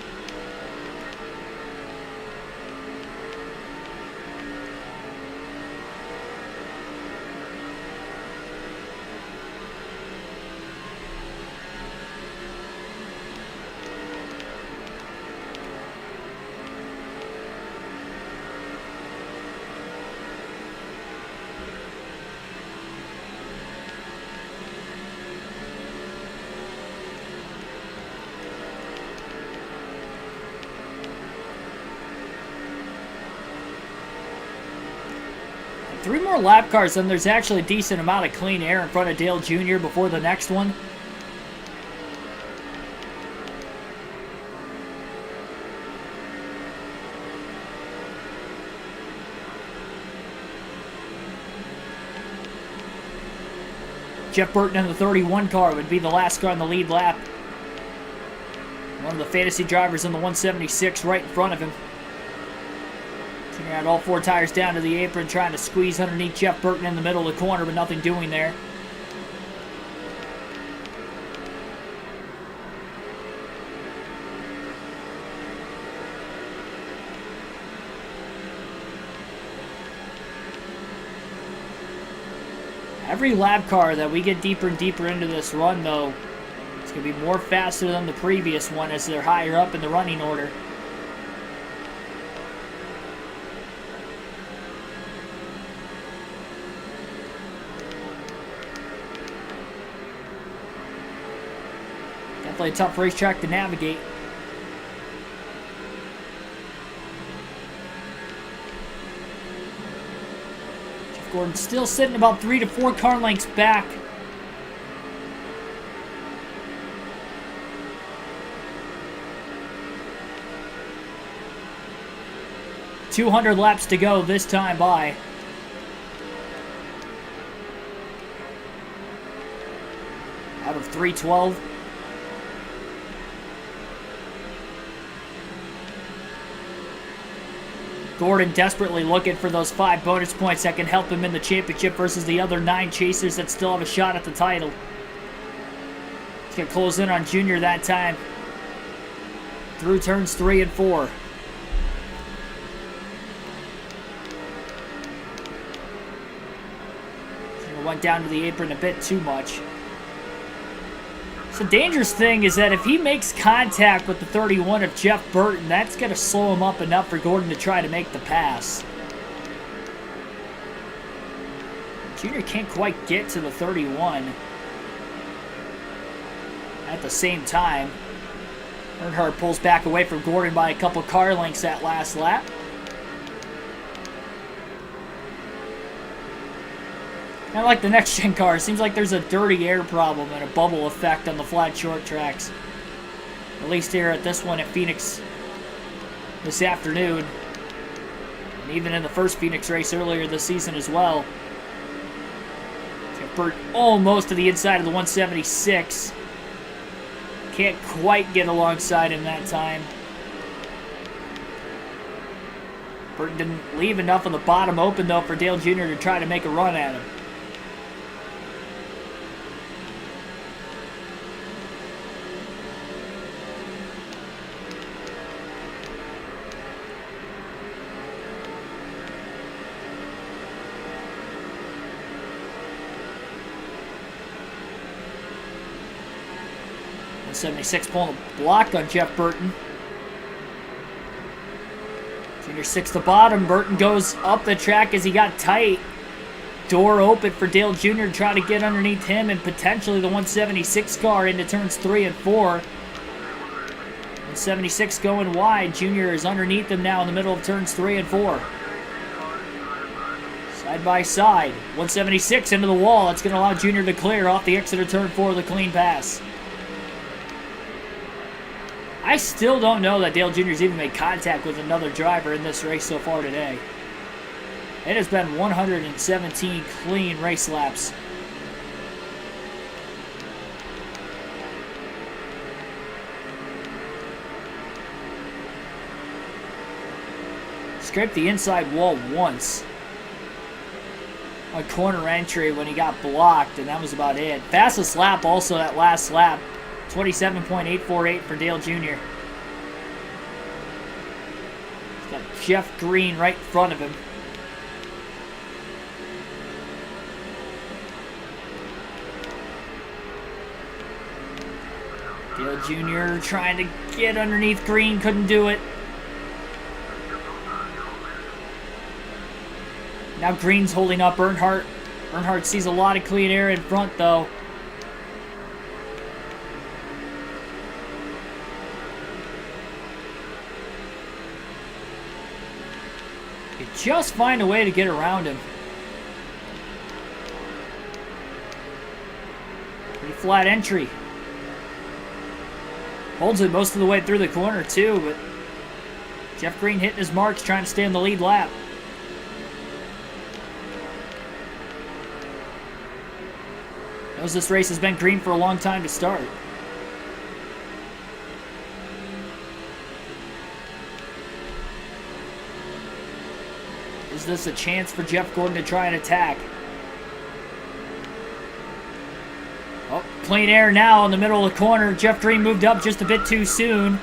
Three more lap cars, and there's actually a decent amount of clean air in front of Dale Jr. before the next one. Jeff Burton in the 31 car would be the last car on the lead lap. One of the fantasy drivers in the 176 right in front of him. Junior had all 4 tires down to the apron, trying to squeeze underneath Jeff Burton in the middle of the corner, but nothing doing there. Every lap car that we get deeper and deeper into this run, though, it's going to be more faster than the previous one as they're higher up in the running order. Definitely a tough racetrack to navigate. Jeff Gordon still sitting about 3 to 4 car lengths back. .200 laps to go this time by. Out of 312. Gordon desperately looking for those 5 bonus points that can help him in the championship versus the other 9 chasers that still have a shot at the title. He's going to close in on Junior that time. Through turns 3 and 4. Junior went down to the apron a bit too much. The dangerous thing is that if he makes contact with the 31 of Jeff Burton, that's going to slow him up enough for Gordon to try to make the pass. Junior can't quite get to the 31 at the same time. Earnhardt pulls back away from Gordon by a couple car lengths that last lap. Kind of like the next gen car, it seems like there's a dirty air problem and a bubble effect on the flat short tracks. At least here at this one at Phoenix this afternoon. And even in the first Phoenix race earlier this season as well. Jeff Burton almost to the inside of the 176. Can't quite get alongside him that time. Burton didn't leave enough on the bottom open though for Dale Jr. to try to make a run at him. .76 pulling a block on Jeff Burton. Junior 6 to bottom. Burton goes up the track as he got tight. Door open for Dale Jr. to try to get underneath him and potentially the 176 car into turns 3 and 4. 176 going wide. Junior is underneath him now in the middle of turns 3 and 4. Side by side. 176 into the wall. That's going to allow Junior to clear off the exit of turn 4 with a clean pass. I still don't know that Dale Jr.'s even made contact with another driver in this race so far today. It has been 117 clean race laps. Scraped the inside wall once on corner entry when he got blocked, and that was about it. Fastest lap also that last lap. 27.848 for Dale Jr. He's got Jeff Green right in front of him. Dale Jr. trying to get underneath Green, couldn't do it. Now Green's holding up Earnhardt. Earnhardt sees a lot of clean air in front though. Just find a way to get around him. Pretty flat entry. Holds it most of the way through the corner too, but Jeff Green hitting his marks trying to stay in the lead lap. Knows this race has been green for a long time to start. Is this a chance for Jeff Gordon to try and attack? Oh, clean air now in the middle of the corner. Jeff Green moved up just a bit too soon.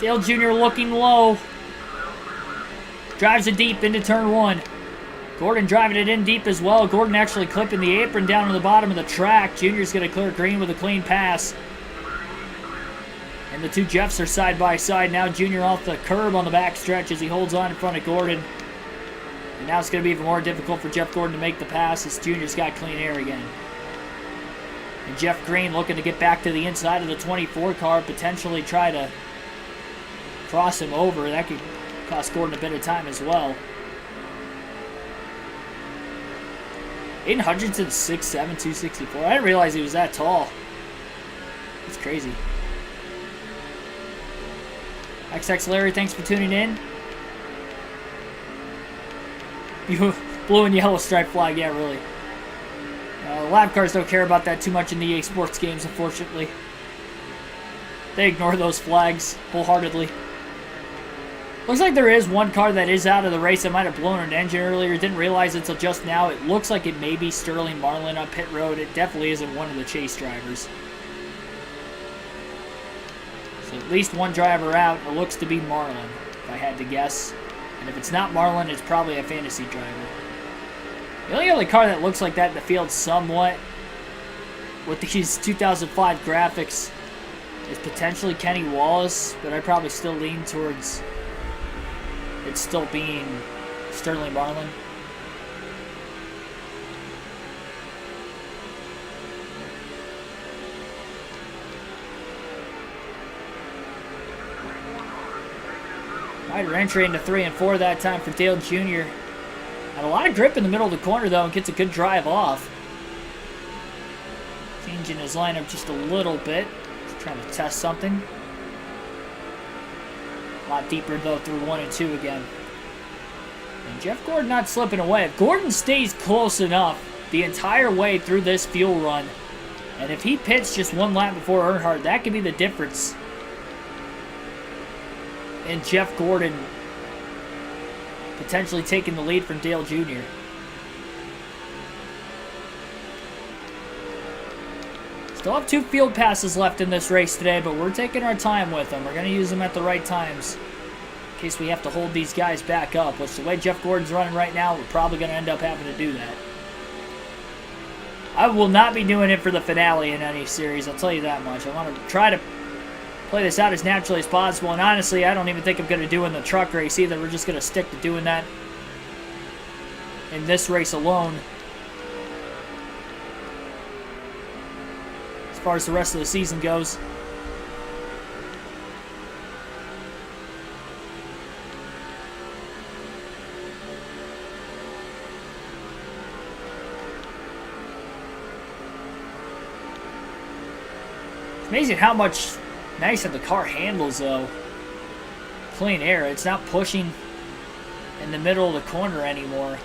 Dale Jr. looking low. Drives it deep into turn 1. Gordon driving it in deep as well. Gordon actually clipping the apron down to the bottom of the track. Junior's going to clear Green with a clean pass. And the two Jeffs are side by side now. Junior off the curb on the back stretch as he holds on in front of Gordon. And now it's going to be even more difficult for Jeff Gordon to make the pass as Junior's got clean air again. And Jeff Green looking to get back to the inside of the 24 car, potentially try to cross him over. That could cost Gordon a bit of time as well. Aiden Hutchinson, 6'7", 264. I didn't realize he was that tall. That's crazy. XX Larry, thanks for tuning in. Blue and yellow stripe flag, yeah, really. Lab cars don't care about that too much in the EA Sports games, unfortunately. They ignore those flags wholeheartedly. Looks like there is one car that is out of the race that might have blown an engine earlier. Didn't realize it until just now. It looks like it may be Sterling Marlin on pit road. It definitely isn't one of the chase drivers. So at least one driver out. It looks to be Marlin, if I had to guess. And if it's not Marlin, it's probably a fantasy driver. The only other car that looks like that in the field somewhat with these 2005 graphics is potentially Kenny Wallace, but I'd probably still lean towards it still being Sterling Marlin. Wider entry into 3 and 4 that time for Dale Jr. Had a lot of grip in the middle of the corner, though, and gets a good drive off. Changing his lineup just a little bit. He's trying to test something. A lot deeper, though, through 1 and 2 again. And Jeff Gordon not slipping away. If Gordon stays close enough the entire way through this fuel run, and if he pits just 1 lap before Earnhardt, that could be the difference in Jeff Gordon potentially taking the lead from Dale Jr. Still have 2 field passes left in this race today, but we're taking our time with them. We're going to use them at the right times in case we have to hold these guys back up, which the way Jeff Gordon's running right now, we're probably going to end up having to do that. I will not be doing it for the finale in any series, I'll tell you that much. I want to try to play this out as naturally as possible, and honestly, I don't even think I'm going to do in the truck race either. We're just going to stick to doing that in this race alone. As far as the rest of the season goes. It's amazing how much nicer the car handles, though. Clean air. It's not pushing in the middle of the corner anymore.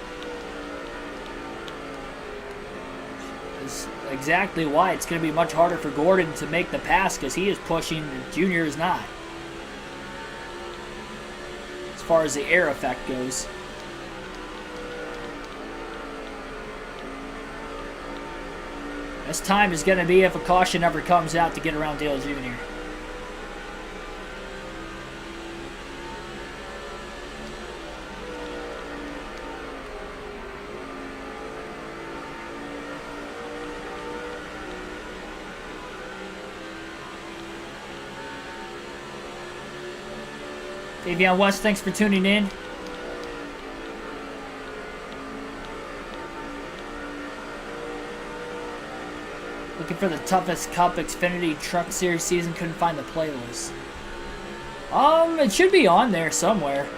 It's exactly why it's going to be much harder for Gordon to make the pass, because he is pushing and Junior is not. As far as the air effect goes. This time is going to be if a caution ever comes out to get around Dale Jr. Davion West, thanks for tuning in. Looking for the toughest Cup Xfinity Truck Series season, couldn't find the playlist. It should be on there somewhere.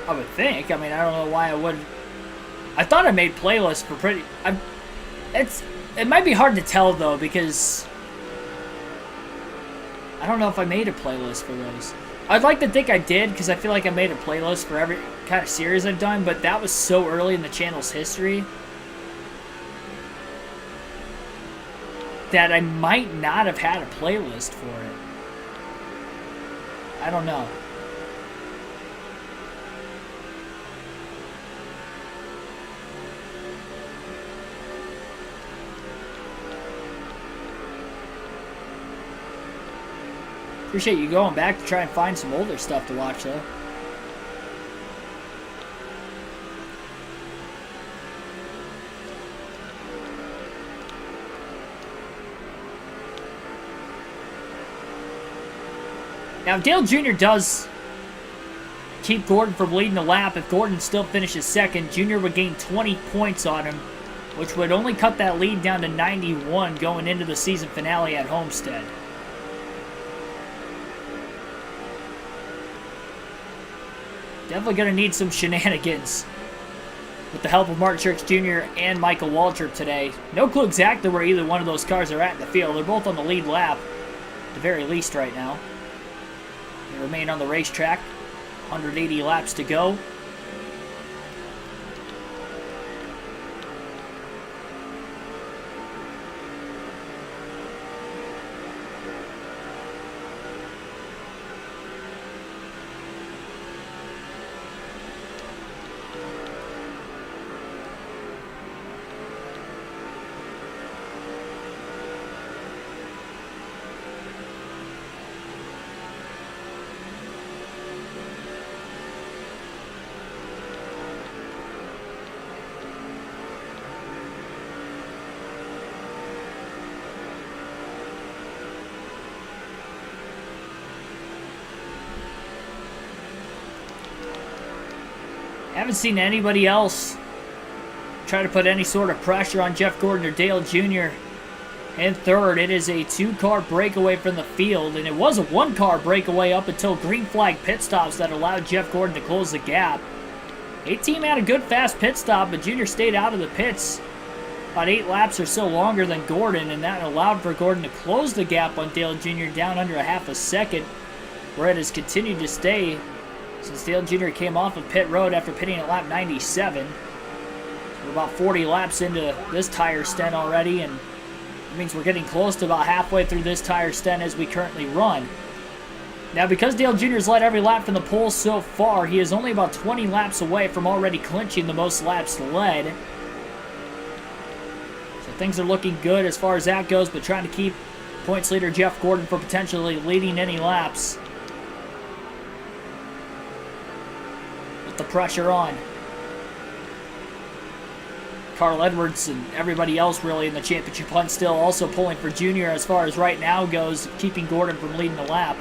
I would think. I mean, I don't know why I wouldn't. I thought I made playlists for pretty. It might be hard to tell though, because I don't know if I made a playlist for those. I'd like to think I did, because I feel like I made a playlist for every kind of series I've done, but that was so early in the channel's history that I might not have had a playlist for it. I don't know. Appreciate you going back to try and find some older stuff to watch, though. Now, if Dale Jr. does keep Gordon from leading the lap, if Gordon still finishes second, Jr. would gain 20 points on him, which would only cut that lead down to 91 going into the season finale at Homestead. Definitely going to need some shenanigans with the help of Mark Truex Jr. and Michael Waltrip today. No clue exactly where either one of those cars are at in the field. They're both on the lead lap, at the very least right now. They remain on the racetrack. 180 laps to go. Haven't seen anybody else try to put any sort of pressure on Jeff Gordon or Dale Jr. in third. It is a 2-car breakaway from the field, and it was a 1-car breakaway up until green flag pit stops that allowed Jeff Gordon to close the gap. 8-team had a good fast pit stop, but Junior stayed out of the pits about 8 laps or so longer than Gordon, and that allowed for Gordon to close the gap on Dale Jr. down under a half a second, where it has continued to stay since Dale Jr. came off of pit road after pitting at lap 97. We're about 40 laps into this tire stint already, and it means we're getting close to about halfway through this tire stint as we currently run. Now, because Dale Jr. has led every lap from the pole so far, he is only about 20 laps away from already clinching the most laps led. So things are looking good as far as that goes, but trying to keep points leader Jeff Gordon from potentially leading any laps. With the pressure on. Carl Edwards and everybody else really in the championship hunt still also pulling for Junior as far as right now goes, keeping Gordon from leading the lap.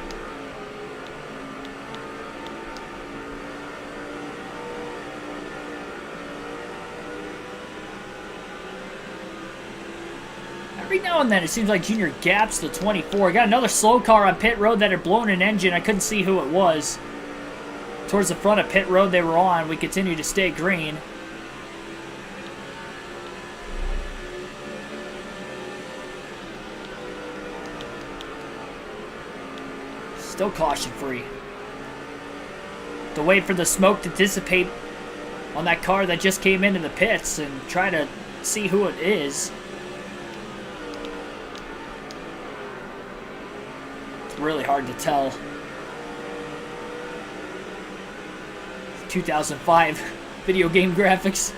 Every now and then it seems like Junior gaps the 24. Got another slow car on pit road that had blown an engine. I couldn't see who it was. Towards the front of pit road they were on. We continue to stay green. Still caution free. To wait for the smoke to dissipate on that car that just came into the pits and try to see who it is. It's really hard to tell. 2005 video game graphics.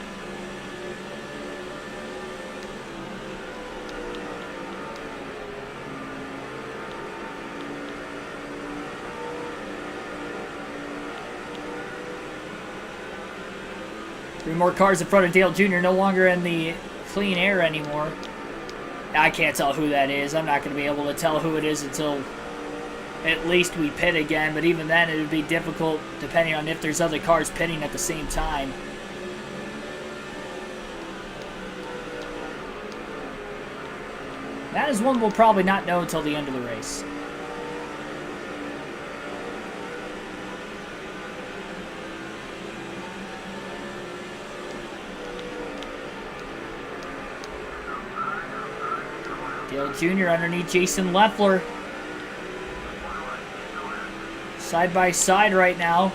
Three more cars in front of Dale Jr. No longer in the clean air anymore. I can't tell who that is. I'm not going to be able to tell who it is until at least we pit again. But even then, it would be difficult depending on if there's other cars pitting at the same time. That is one we'll probably not know until the end of the race. Dale Jr. underneath Jason Leffler. Side by side right now.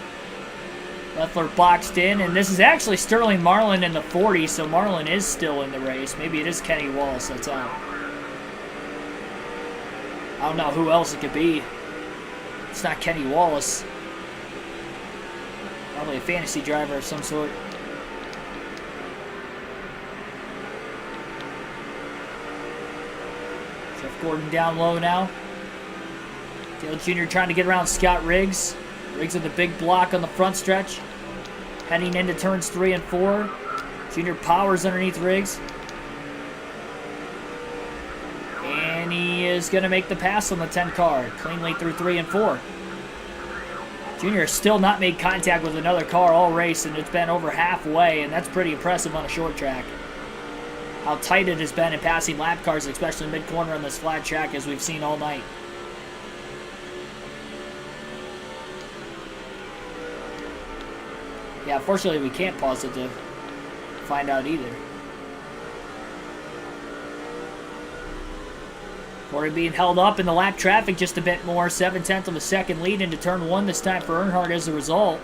Leffler boxed in, and this is actually Sterling Marlin in the 40, so Marlin is still in the race. Maybe it is Kenny Wallace that's out. I don't know who else it could be. It's not Kenny Wallace. Probably a fantasy driver of some sort. Jeff Gordon down low now. Dale Jr. trying to get around Scott Riggs. Riggs with a big block on the front stretch. Heading into turns 3 and 4. Jr. powers underneath Riggs. And he is going to make the pass on the 10 car. Cleanly through 3 and 4. Jr. has still not made contact with another car all race, and it's been over halfway, and that's pretty impressive on a short track. How tight it has been in passing lap cars, especially mid-corner on this flat track, as we've seen all night. Yeah, unfortunately we can't pause it to find out either. Gordon being held up in the lap traffic just a bit more. 7/10 of a second lead into turn 1 this time for Earnhardt as a result.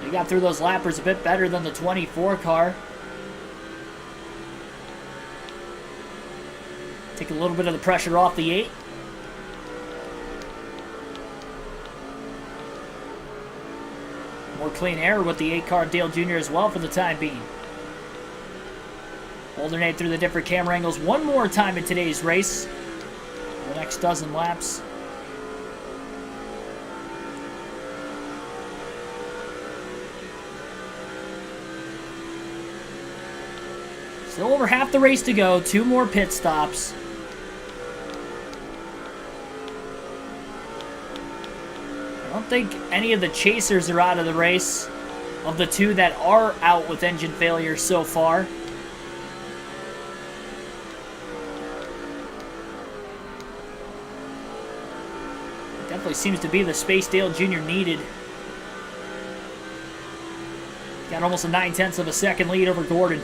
He got through those lappers a bit better than the 24 car. Take a little bit of the pressure off the 8. More clean air with the 8 car Dale Jr. as well for the time being. Alternate through the different camera angles one more time in today's race. The next dozen laps. Still over half the race to go. 2 more pit stops. I don't think any of the chasers are out of the race, of the 2 that are out with engine failure so far. Definitely seems to be the space Dale Jr. needed. Got almost a 9/10 of a second lead over Gordon.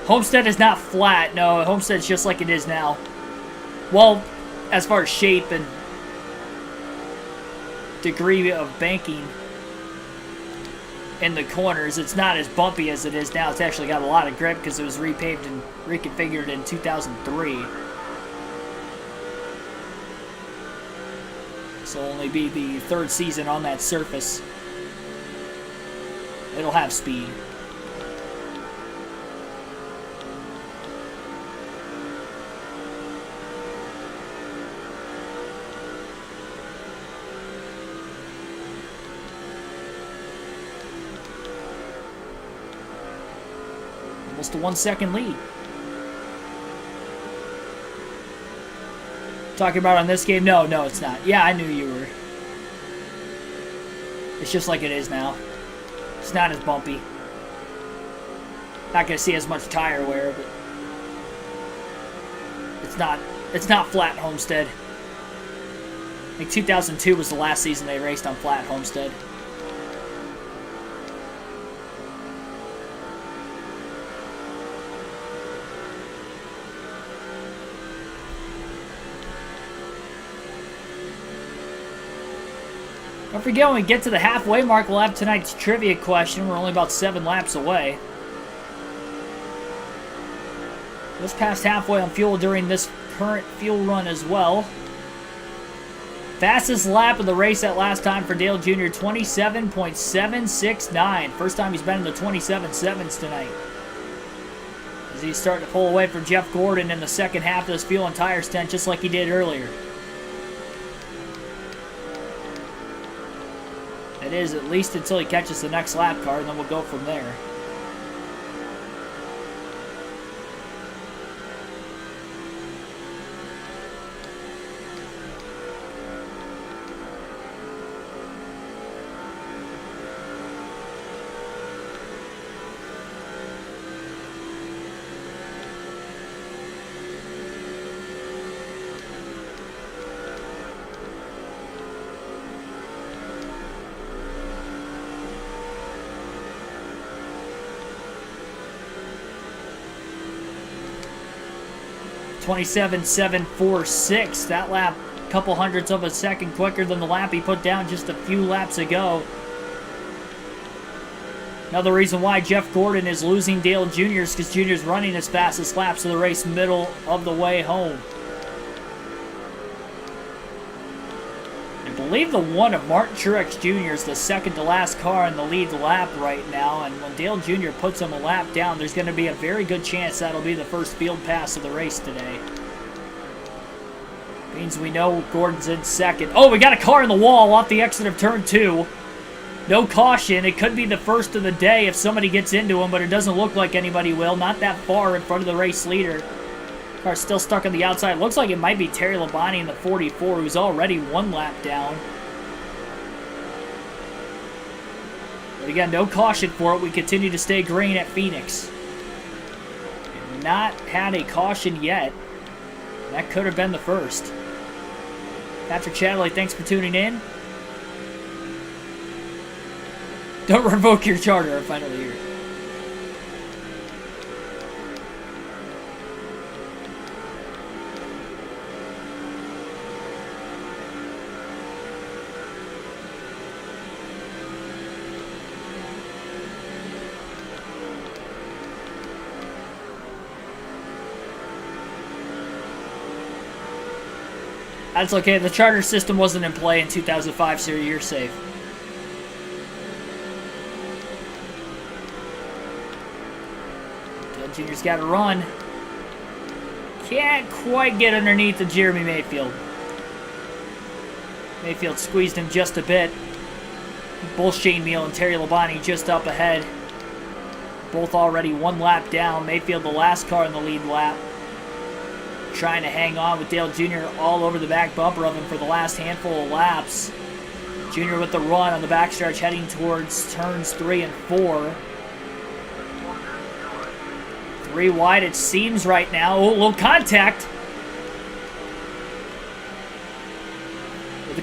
Homestead is not flat. No, Homestead's just like it is now. Well, as far as shape and degree of banking in the corners, it's not as bumpy as it is now. It's actually got a lot of grip because it was repaved and reconfigured in 2003. This will only be the third season on that surface. It'll have speed. Almost a 1 second lead. Talking about on this game? No, it's not. Yeah, I knew you were. It's just like it is now. It's not as bumpy. Not gonna see as much tire wear, but it's not flat Homestead. I think 2002 was the last season they raced on flat Homestead. Don't forget, when we get to the halfway mark, we'll have tonight's trivia question. We're only about 7 laps away. Just past halfway on fuel during this current fuel run as well. Fastest lap of the race that last time for Dale Jr., 27.769. First time he's been in the 27.7s tonight. As he's starting to pull away from Jeff Gordon in the second half of this fuel and tire stint, just like he did earlier. It is at least until he catches the next lap car, and then we'll go from there. .27.746. That lap, a couple hundredths of a second quicker than the lap he put down just a few laps ago. Another reason why Jeff Gordon is losing Dale Jr. is because Jr.'s running his fastest laps of the race middle of the way home. I believe the one of Martin Truex Jr. is the second to last car in the lead lap right now, and when Dale Jr. puts him a lap down, there's going to be a very good chance that'll be the first field pass of the race today. Means we know Gordon's in second. Oh, we got a car in the wall off the exit of turn 2. No caution. It could be the first of the day if somebody gets into him, but it doesn't look like anybody will. Not that far in front of the race leader. Car's still stuck on the outside. Looks like it might be Terry Labonte in the 44, who's already 1 lap down. But again, no caution for it. We continue to stay green at Phoenix. We've not had a caution yet. That could have been the first. Patrick Chatterley, thanks for tuning in. Don't revoke your charter, I finally hear it. That's okay. The charter system wasn't in play in 2005, so you're safe. Dale Jr.'s got to run. Can't quite get underneath the Jeremy Mayfield. Mayfield squeezed him just a bit. Both Shane Meal and Terry Labonte just up ahead. Both already 1 lap down. Mayfield the last car in the lead lap. Trying to hang on with Dale Jr. all over the back bumper of him for the last handful of laps. Jr. with the run on the backstretch heading towards turns 3 and 4. 3 wide it seems right now. Oh, a little contact.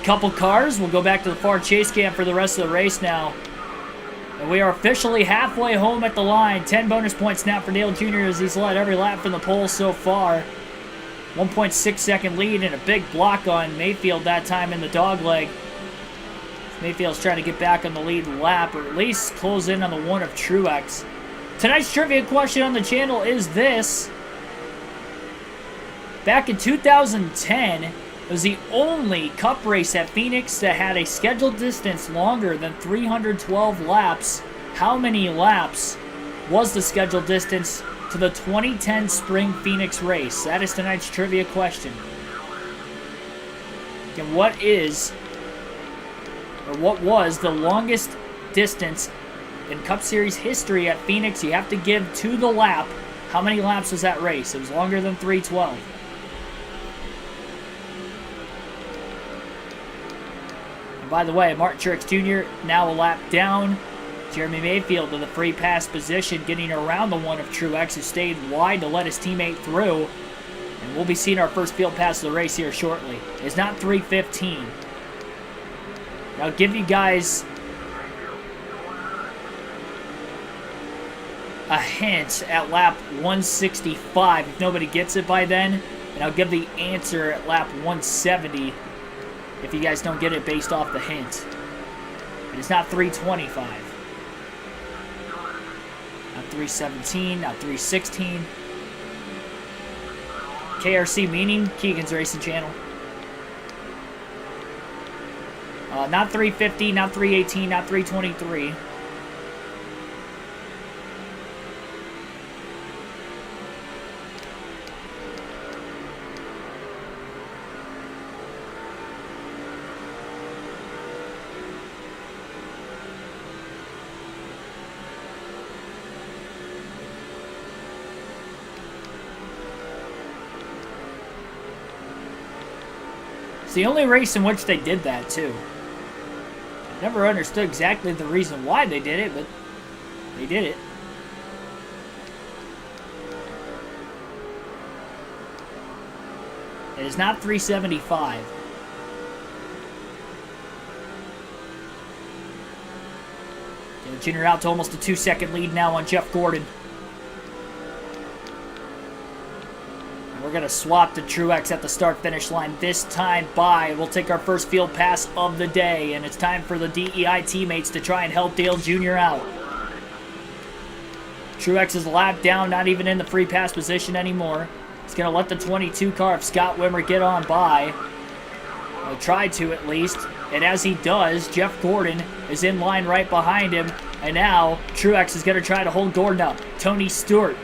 couple cars. We'll go back to the far chase cam for the rest of the race now. And we are officially halfway home at the line. 10 bonus points now for Dale Jr. as he's led every lap from the pole so far. 1.6 second lead and a big block on Mayfield that time in the dog leg. Mayfield's trying to get back on the lead lap, or at least close in on the one of Truex. Tonight's trivia question on the channel is this. Back in 2010, it was the only Cup race at Phoenix that had a scheduled distance longer than 312 laps. How many laps was the scheduled distance to the 2010 Spring Phoenix race? That is tonight's trivia question. And what was the longest distance in Cup Series history at Phoenix? You have to give to the lap. How many laps was that race? It was longer than 312. And by the way, Martin Truex Jr. now a lap down. Jeremy Mayfield to the free pass position, getting around the one of Truex, who stayed wide to let his teammate through. And we'll be seeing our first field pass of the race here shortly. It's not 3:15. I'll give you guys a hint at lap 165 if nobody gets it by then. And I'll give the answer at lap 170 if you guys don't get it based off the hint. But it's not 325. Not 317, not 316. KRC meaning Keegan's Racing Channel. Not 350, not 318, not 323. It's the only race in which they did that, too. Never understood exactly the reason why they did it, but they did it. It is not 375. Dale Jr. out to almost a 2-second lead now on Jeff Gordon. We're going to swap to Truex at the start-finish line. This time by, we'll take our first field pass of the day, and it's time for the DEI teammates to try and help Dale Jr. out. Truex is lapped down, not even in the free pass position anymore. He's going to let the 22 car of Scott Wimmer get on by. Or try to, at least. And as he does, Jeff Gordon is in line right behind him. And now, Truex is going to try to hold Gordon up. Tony Stewart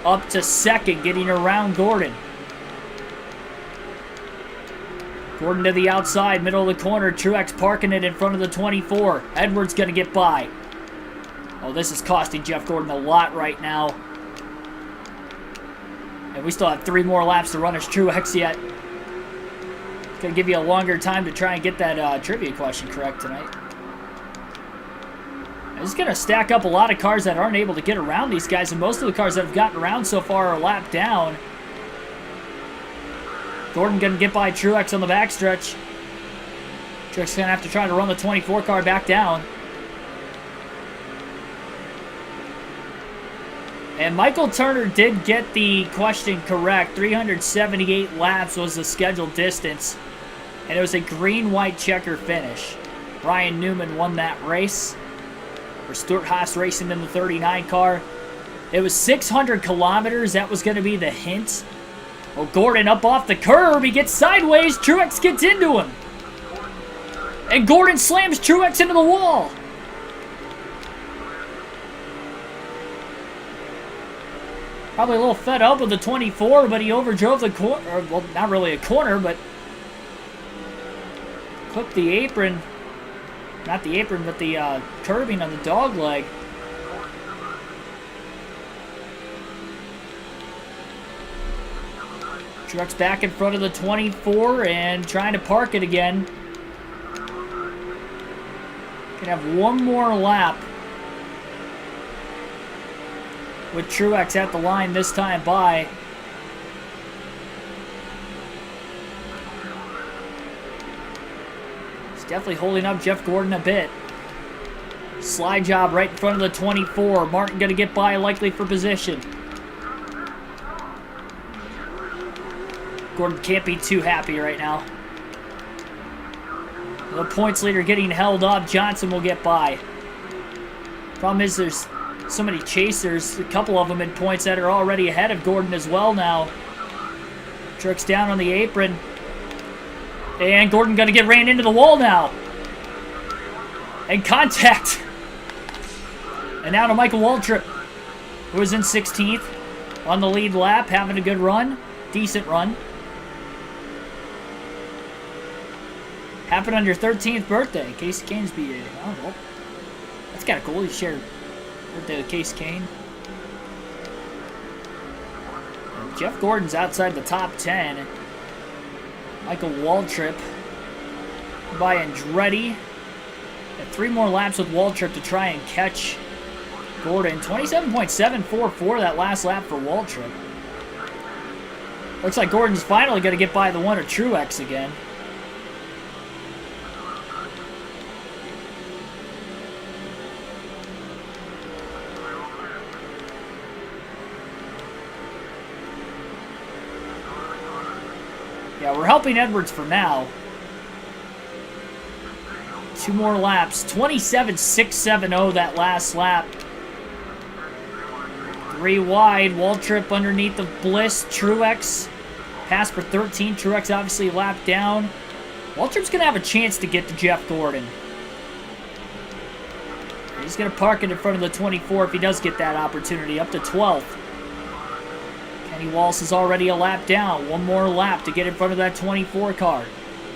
up to second, getting around Gordon. Gordon to the outside, middle of the corner. Truex parking it in front of the 24. Edwards going to get by. Oh, this is costing Jeff Gordon a lot right now. And we still have 3 more laps to run as Truex yet. It's going to give you a longer time to try and get that trivia question correct tonight. This is going to stack up a lot of cars that aren't able to get around these guys, and most of the cars that have gotten around so far are lapped down. Gordon going to get by Truex on the backstretch. Truex going to have to try to run the 24 car back down. And Michael Turner did get the question correct. 378 laps was the scheduled distance, and it was a green-white checker finish. Ryan Newman won that race for Stuart Haas Racing in the 39 car. It was 600 kilometers. That was going to be the hint. Well, Gordon up off the curb. He gets sideways. Truex gets into him. And Gordon slams Truex into the wall. Probably a little fed up with the 24, but he overdrove the corner. Well, not really a corner, but clipped the apron. Not the apron, but the curbing on the dog leg. Truex back in front of the 24 and trying to park it again. Can have one more lap with Truex at the line this time by. definitely holding up Jeff Gordon a bit. Slide job right in front of the 24. Martin going to get by, likely for position. Gordon can't be too happy right now. The points leader getting held up. Johnson will get by. Problem is there's so many chasers. A couple of them in points that are already ahead of Gordon as well now. Truex down on the apron. And Gordon going to get ran into the wall now. And contact. And now to Michael Waltrip, who was in 16th on the lead lap, having a good run. Decent run. Happened on your 13th birthday. Casey Kane's BA. Oh, well. That's kind of cool. You shared birthday with Casey Kane. And Jeff Gordon's outside the top 10. Michael Waltrip by Andretti. Got 3 more laps with Waltrip to try and catch Gordon. 27.744 that last lap for Waltrip. Looks like Gordon's finally going to get by the one of Truex again. Yeah, we're helping Edwards for now. 2 more laps. 27.670 that last lap. 3 wide. Waltrip underneath the Bliss. Truex passed for 13. Truex obviously lapped down. Waltrip's going to have a chance to get to Jeff Gordon. He's going to park it in front of the 24 if he does get that opportunity. Up to 12th. Kenny Wallace is already a lap down. 1 more lap to get in front of that 24 car.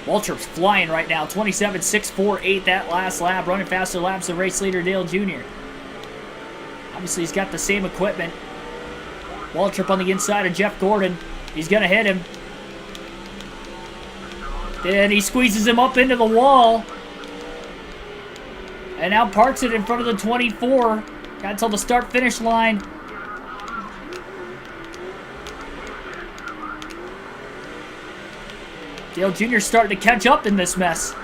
Waltrip's flying right now. 27.648 that last lap. Running faster laps than race leader Dale Jr. Obviously, he's got the same equipment. Waltrip on the inside of Jeff Gordon. He's going to hit him. And he squeezes him up into the wall. And now parks it in front of the 24. Got until the start-finish line. Dale Jr. starting to catch up in this mess.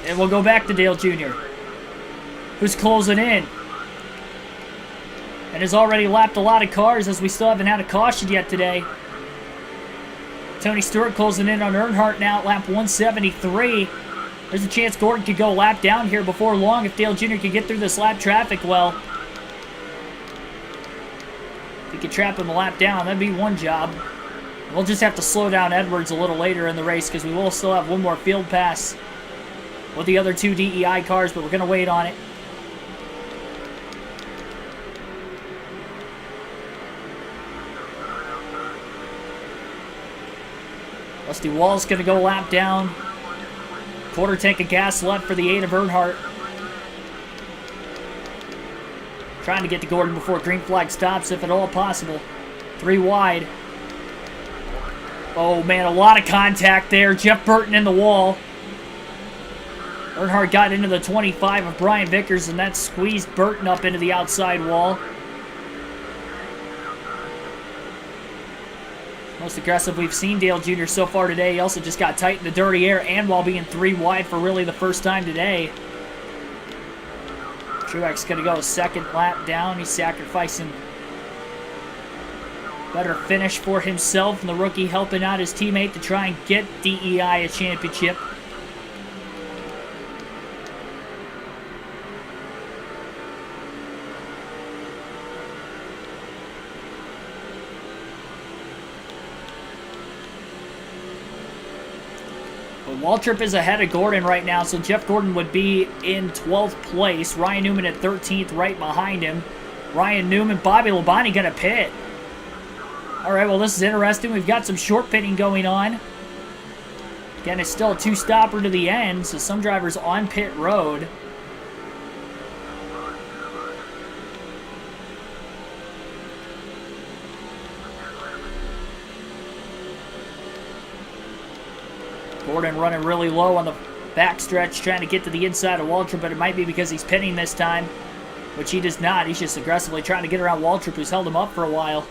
And we'll go back to Dale Jr., who's closing in. And has already lapped a lot of cars, as we still haven't had a caution yet today. Tony Stewart closing in on Earnhardt now at lap 173. There's a chance Gordon could go lap down here before long if Dale Jr. could get through this lap traffic well. If he could trap him a lap down, that'd be one job. We'll just have to slow down Edwards a little later in the race because we will still have one more field pass with the other 2 DEI cars, but we're going to wait on it. Rusty Wall's going to go lap down. Quarter tank of gas left for the 8 of Earnhardt. Trying to get to Gordon before green flag stops, if at all possible. 3 wide. Oh, man, a lot of contact there. Jeff Burton in the wall. Earnhardt got into the 25 of Brian Vickers, and that squeezed Burton up into the outside wall. Most aggressive we've seen Dale Jr. so far today. He also just got tight in the dirty air, and while being 3 wide for really the first time today. Truex going to go a second lap down. He's sacrificing better finish for himself, and the rookie helping out his teammate to try and get DEI a championship. Waltrip is ahead of Gordon right now, so Jeff Gordon would be in 12th place. Ryan Newman at 13th right behind him. Ryan Newman, Bobby Labonte going to pit. All right, well, this is interesting. We've got some short pitting going on. Again, it's still a 2-stopper to the end, so some drivers on pit road. Gordon running really low on the backstretch, trying to get to the inside of Waltrip, but it might be because he's pitting this time, which he does not. He's just aggressively trying to get around Waltrip, who's held him up for a while.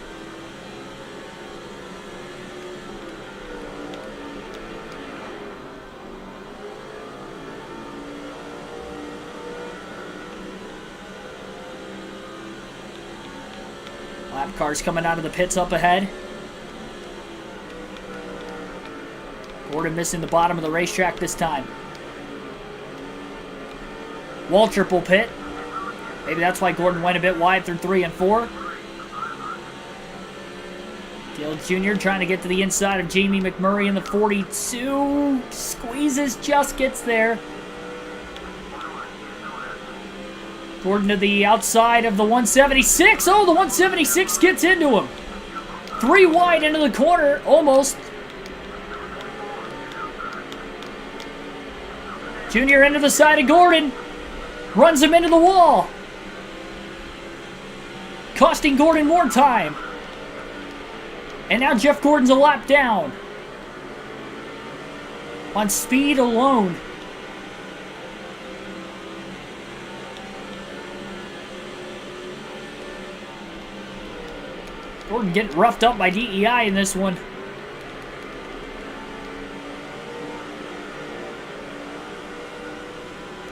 Lap cars coming out of the pits up ahead. Gordon missing the bottom of the racetrack this time. Waltrip will pit. Maybe that's why Gordon went a bit wide through 3 and 4. Dale Jr. trying to get to the inside of Jamie McMurray in the 42. Squeezes, just gets there. Gordon to the outside of the 176. Oh, the 176 gets into him. 3 wide into the corner, almost. Junior into the side of Gordon. Runs him into the wall. Costing Gordon more time. And now Jeff Gordon's a lap down. On speed alone. Gordon getting roughed up by DEI in this one.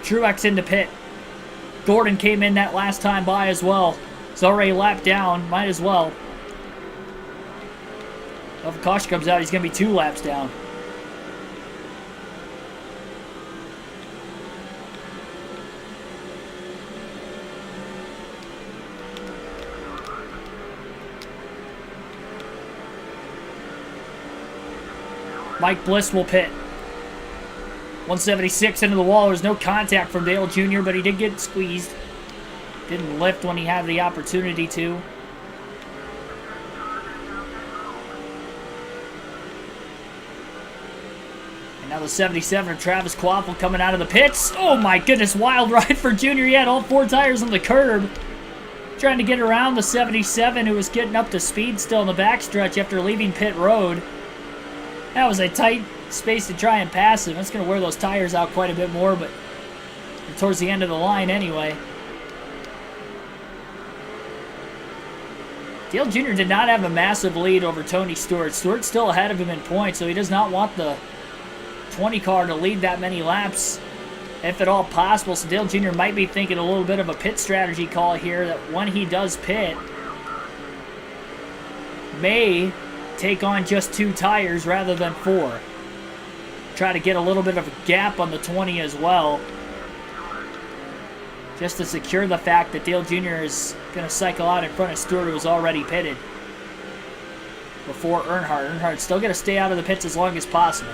Truex into pit. Gordon came in that last time by as well. He's already lapped down. Might as well. If a caution comes out, he's going to be 2 laps down. Mike Bliss will pit. 176 into the wall. There's no contact from Dale Jr., but he did get squeezed. Didn't lift when he had the opportunity to. And now the 77 of Travis Quaffle coming out of the pits. Oh my goodness, wild ride for Jr. He had all 4 tires on the curb. Trying to get around the 77 who was getting up to speed still in the backstretch after leaving pit road. That was a tight space to try and pass him. That's going to wear those tires out quite a bit more, but towards the end of the line anyway. Dale Jr. did not have a massive lead over Tony Stewart. Stewart's still ahead of him in points, so he does not want the 20 car to lead that many laps, if at all possible. So Dale Jr. might be thinking a little bit of a pit strategy call here, that when he does pit, may take on just 2 tires rather than 4. Try to get a little bit of a gap on the 20 as well, just to secure the fact that Dale Jr. is going to cycle out in front of Stewart, who was already pitted before Earnhardt. Earnhardt's still going to stay out of the pits as long as possible.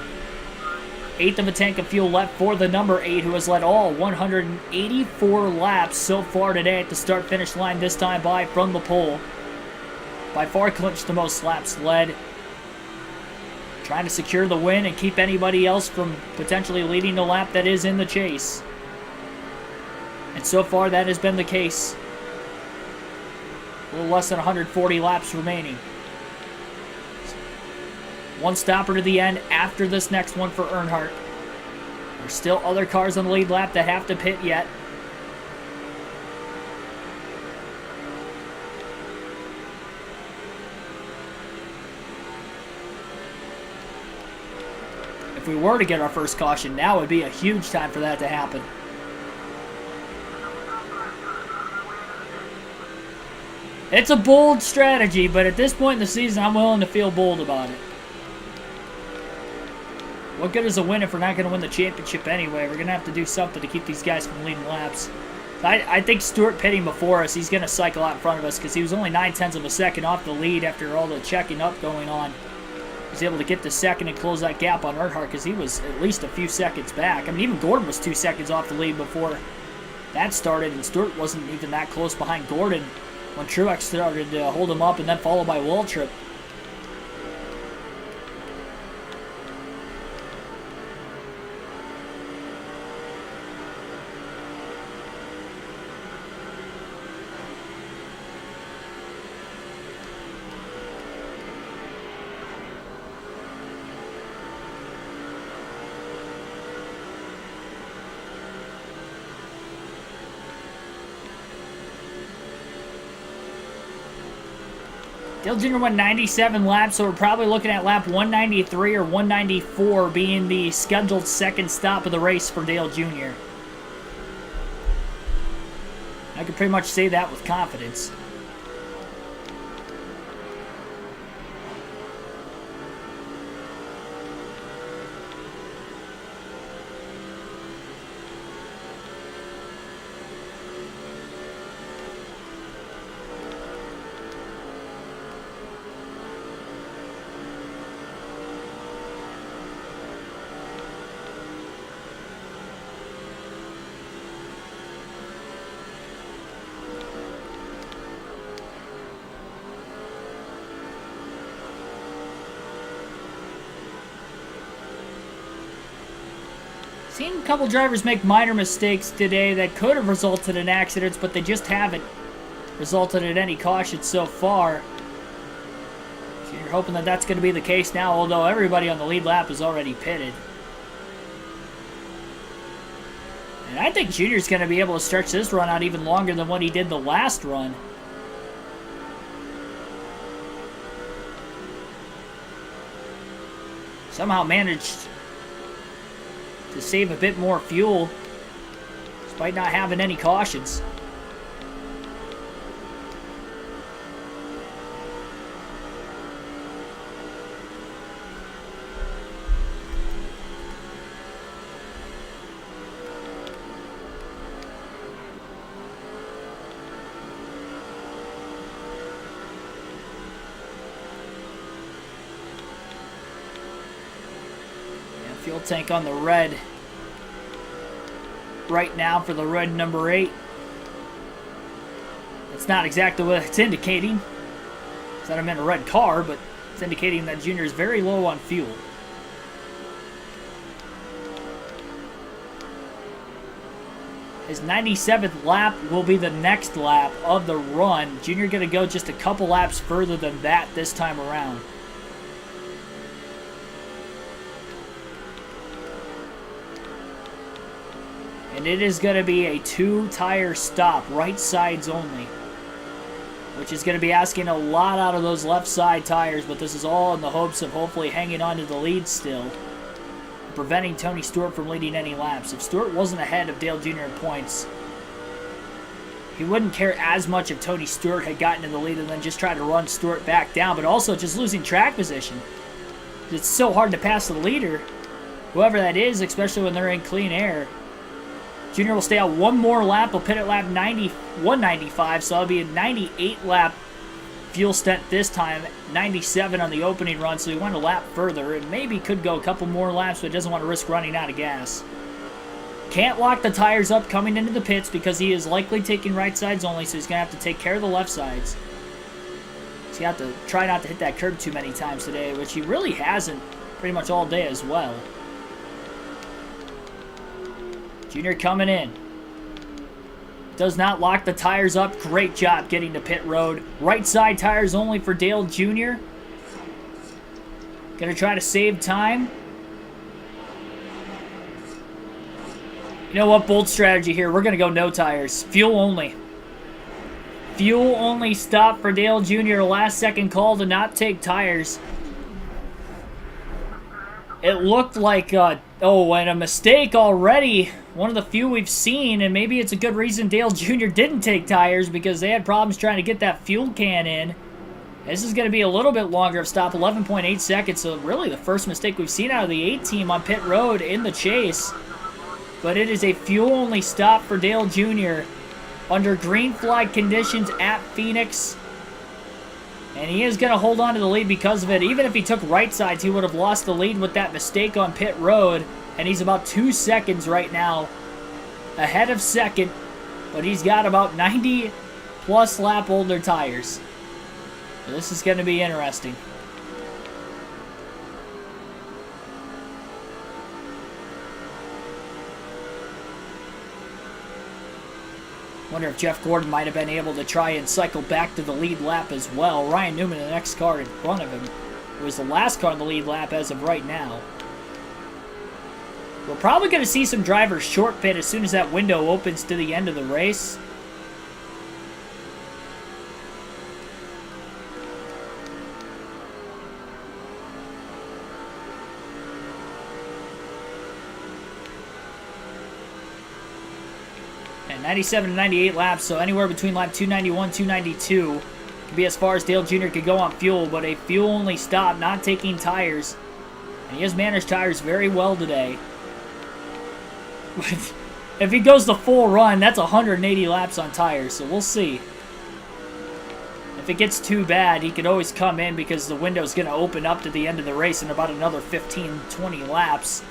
1/8 of a tank of fuel left for the number 8, who has led all 184 laps so far today at the start-finish line, this time by from the pole. By far clinched the most laps led. Trying to secure the win and keep anybody else from potentially leading the lap that is in the chase. And so far that has been the case. A little less than 140 laps remaining. 1 stopper to the end after this next one for Earnhardt. There's still other cars on the lead lap that have to pit yet. If we were to get our first caution, now would be a huge time for that to happen. It's a bold strategy, but at this point in the season, I'm willing to feel bold about it. What good is a win if we're not going to win the championship anyway? We're going to have to do something to keep these guys from leading laps. I think Stewart pitting before us, he's going to cycle out in front of us because he was only 9/10 of a second off the lead after all the checking up going on. He was able to get to second and close that gap on Earnhardt because he was at least a few seconds back. I mean, even Gordon was 2 seconds off the lead before that started, and Stewart wasn't even that close behind Gordon when Truex started to hold him up, and then followed by Waltrip. Dale Jr. went 97 laps, so we're probably looking at lap 193 or 194 being the scheduled second stop of the race for Dale Jr. I could pretty much say that with confidence. Seen a couple drivers make minor mistakes today that could have resulted in accidents, but they just haven't resulted in any cautions so far. So you're hoping that that's going to be the case now, although everybody on the lead lap is already pitted. And I think Junior's going to be able to stretch this run out even longer than what he did the last run. Somehow managed to save a bit more fuel despite not having any cautions. Fuel tank on the red right now for the red number 8. That's not exactly what it's indicating. It's not I'm in a red car, but it's indicating that Junior is very low on fuel. His 97th lap will be the next lap of the run. Junior going to go just a couple laps further than that this time around. And it is going to be a 2-tire stop, right sides only. Which is going to be asking a lot out of those left side tires, but this is all in the hopes of hopefully hanging on to the lead still. Preventing Tony Stewart from leading any laps. If Stewart wasn't ahead of Dale Jr. in points, he wouldn't care as much if Tony Stewart had gotten in the lead and then just tried to run Stewart back down, but also just losing track position. It's so hard to pass the leader, whoever that is, especially when they're in clean air. Junior will stay out one more lap. Will pit at lap 195, so that'll be a 98 lap fuel stint this time. 97 on the opening run, so he went a lap further and maybe could go a couple more laps, but doesn't want to risk running out of gas. Can't lock the tires up coming into the pits because he is likely taking right sides only, so he's going to have to take care of the left sides. So you have to try not to hit that curb too many times today, which he really hasn't pretty much all day as well. Junior coming in. Does not lock the tires up. Great job getting to pit road. Right side tires only for Dale Jr. Gonna try to save time. You know what? Bold strategy here. We're gonna go no tires. Fuel only. Fuel only stop for Dale Jr. Last second call to not take tires. It looked like, and a mistake already. One of the few we've seen, and maybe it's a good reason Dale Jr. didn't take tires because they had problems trying to get that fuel can in. This is going to be a little bit longer of stop, 11.8 seconds, so really the first mistake we've seen out of the 8 team on pit road in the chase. But it is a fuel-only stop for Dale Jr. under green flag conditions at Phoenix. And he is going to hold on to the lead because of it. Even if he took right sides, he would have lost the lead with that mistake on pit road. And he's about 2 seconds right now ahead of second. But he's got about 90-plus lap older tires. So this is going to be interesting. Wonder if Jeff Gordon might have been able to try and cycle back to the lead lap as well. Ryan Newman, the next car in front of him, was the last car in the lead lap as of right now. We're probably going to see some drivers short pit as soon as that window opens to the end of the race. And 97 to 98 laps, so anywhere between lap 291 292 could be as far as Dale Jr. could go on fuel, but a fuel-only stop, not taking tires. And he has managed tires very well today. If he goes the full run, that's 180 laps on tires, so we'll see. If it gets too bad, he could always come in because the window's going to open up to the end of the race in about another 15-20 laps.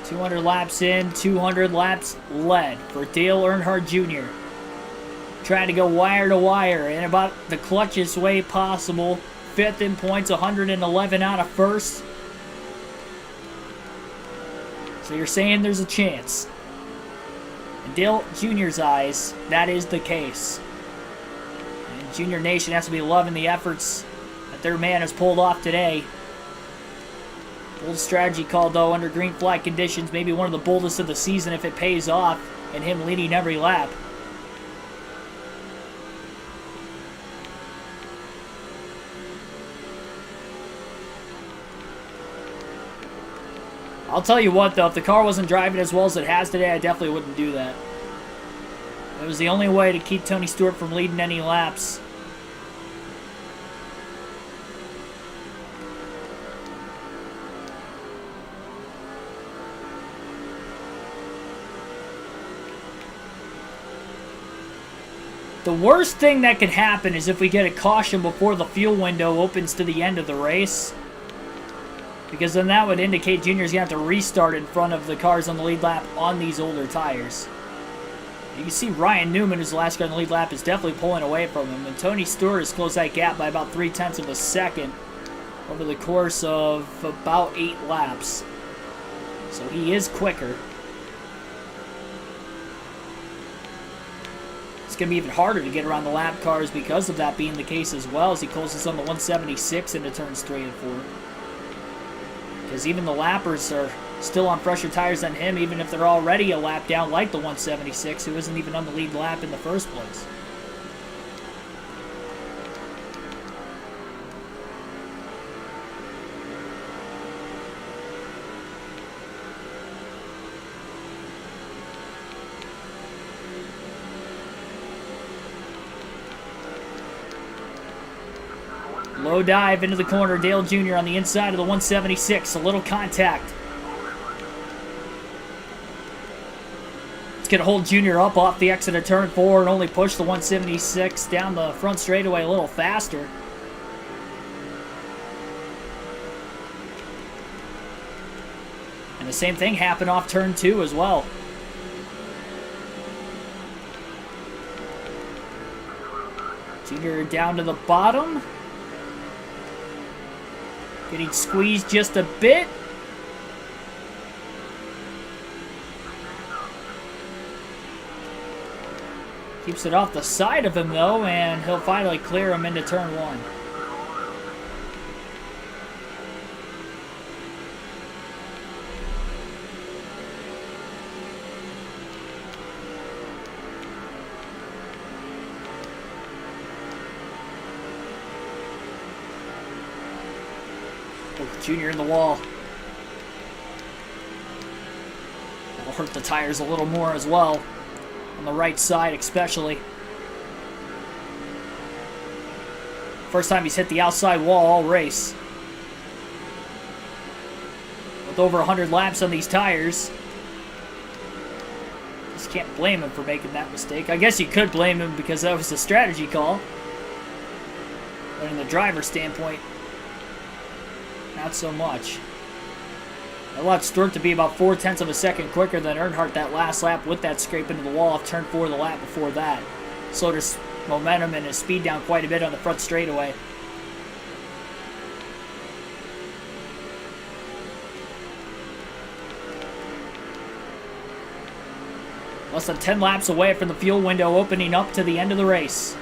200 laps in, 200 laps led for Dale Earnhardt Jr. Trying to go wire to wire in about the clutchest way possible. 5th in points, 111 out of 1st. So you're saying there's a chance. In Dale Jr.'s eyes, that is the case. And Junior Nation has to be loving the efforts that their man has pulled off today. Bold strategy call, though, under green flag conditions. Maybe one of the boldest of the season if it pays off, and him leading every lap. I'll tell you what, though, if the car wasn't driving as well as it has today, I definitely wouldn't do that. It was the only way to keep Tony Stewart from leading any laps. The worst thing that could happen is if we get a caution before the fuel window opens to the end of the race. Because then that would indicate Junior's going to have to restart in front of the cars on the lead lap on these older tires. You can see Ryan Newman, who's the last car on the lead lap, is definitely pulling away from him. And Tony Stewart has closed that gap by about 0.3 of a second over the course of about 8 laps. So he is quicker. It's going to be even harder to get around the lap cars because of that being the case as well, as he closes on the 176 into turns 3 and 4. Because even the lappers are still on fresher tires than him, even if they're already a lap down like the 176, who isn't even on the lead lap in the first place. Low dive into the corner. Dale Jr. on the inside of the 176. A little contact. It's going to hold Jr. up off the exit of turn 4 and only push the 176 down the front straightaway a little faster. And the same thing happened off turn 2 as well. Jr. down to the bottom. Getting squeezed just a bit. Keeps it off the side of him, though, and he'll finally clear him into turn 1. Junior in the wall. That'll hurt the tires a little more as well. On the right side especially. First time he's hit the outside wall all race. With over 100 laps on these tires. Just can't blame him for making that mistake. I guess you could blame him because that was a strategy call. But in the driver's standpoint, not so much. I allowed Stewart to be about 0.4 of a second quicker than Earnhardt that last lap with that scrape into the wall off turn 4 the lap before that. Slowed his momentum and his speed down quite a bit on the front straightaway. Less than 10 laps away from the fuel window opening up to the end of the race.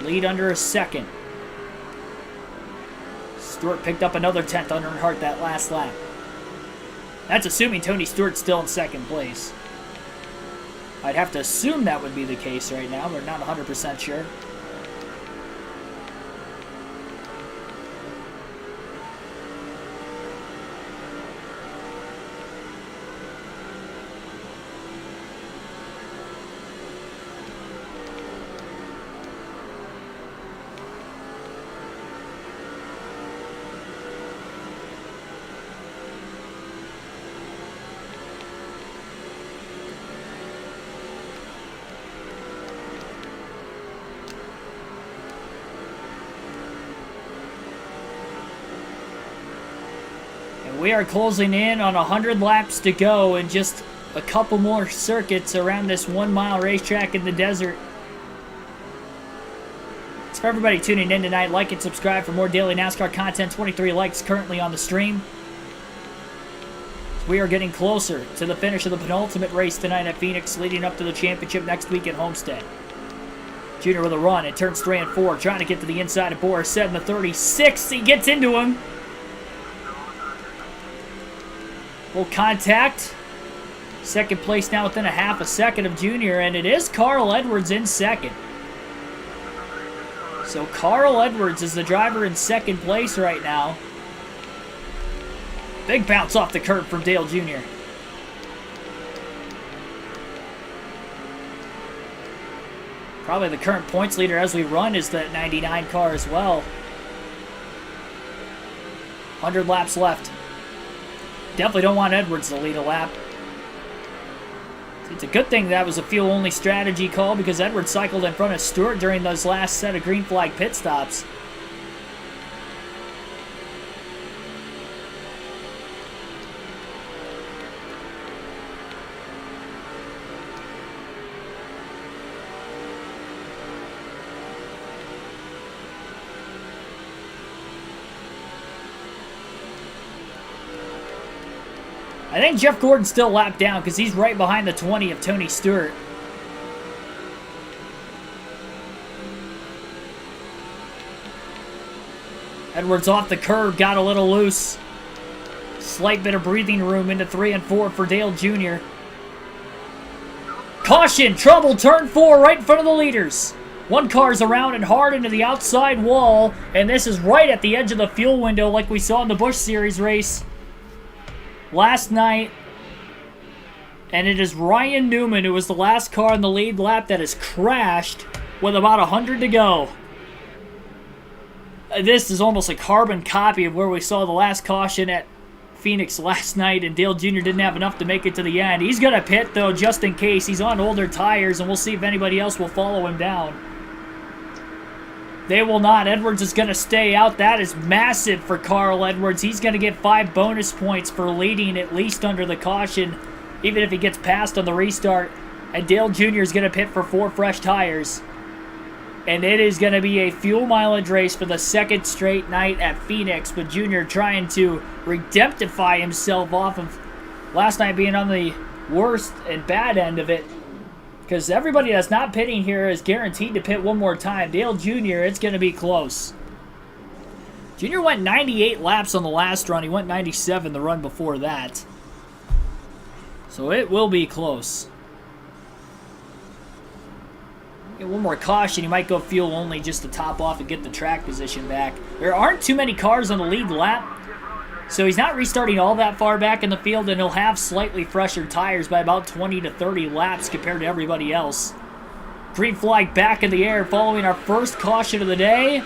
Lead under a second. Stewart picked up another 10th on Earnhardt that last lap. That's assuming Tony Stewart's still in second place. I'd have to assume that would be the case right now, but not 100% sure. We are closing in on 100 laps to go and just a couple more circuits around this 1 mile racetrack in the desert. It's for everybody tuning in tonight. Like and subscribe for more daily NASCAR content. 23 likes currently on the stream. We are getting closer to the finish of the penultimate race tonight at Phoenix, leading up to the championship next week at Homestead. Junior with a run at turns 3 and 4, trying to get to the inside of Boris, set in the 36. He gets into him. Little contact. Second place now within a half a second of Junior, and it is Carl Edwards in second. So Carl Edwards is the driver in second place right now. Big bounce off the curb from Dale Jr. Probably the current points leader as we run is that 99 car as well. 100 laps left. Definitely don't want Edwards to lead a lap. It's a good thing that was a fuel-only strategy call because Edwards cycled in front of Stewart during those last set of green flag pit stops. I think Jeff Gordon's still lapped down because he's right behind the 20 of Tony Stewart. Edwards off the curb, got a little loose. Slight bit of breathing room into 3 and 4 for Dale Jr. Caution, trouble, turn 4 right in front of the leaders. One car's around and hard into the outside wall, and this is right at the edge of the fuel window like we saw in the Busch Series race last night. And it is Ryan Newman, who was the last car in the lead lap, that has crashed with about 100 to go. This is almost a carbon copy of where we saw the last caution at Phoenix last night, and Dale Jr. didn't have enough to make it to the end. He's going to pit, though, just in case. He's on older tires, and we'll see if anybody else will follow him down. They will not. Edwards is going to stay out. That is massive for Carl Edwards. He's going to get 5 bonus points for leading at least under the caution, even if he gets passed on the restart. And Dale Jr. is going to pit for 4 fresh tires. And it is going to be a fuel mileage race for the second straight night at Phoenix, with Jr. trying to redemptify himself off of last night being on the worst and bad end of it. Because everybody that's not pitting here is guaranteed to pit one more time. Dale Jr., it's going to be close. Jr. went 98 laps on the last run. He went 97 the run before that. So it will be close. Get one more caution. He might go fuel only just to top off and get the track position back. There aren't too many cars on the lead lap, so he's not restarting all that far back in the field, and he'll have slightly fresher tires by about 20 to 30 laps compared to everybody else. Green flag back in the air following our first caution of the day.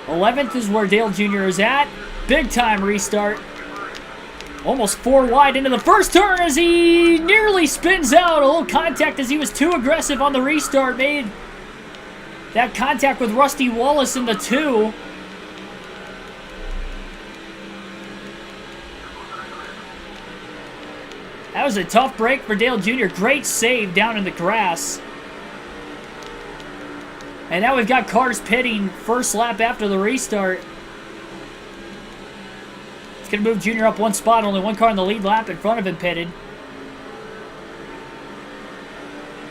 11th is where Dale Jr. is at. Big time restart. Almost 4 wide into the first turn as he nearly spins out. A little contact as he was too aggressive on the restart. Made that contact with Rusty Wallace in the 2. That was a tough break for Dale Jr. Great save down in the grass. And now we've got cars pitting first lap after the restart. It's going to move Jr. up 1 spot. Only 1 car in the lead lap in front of him pitted.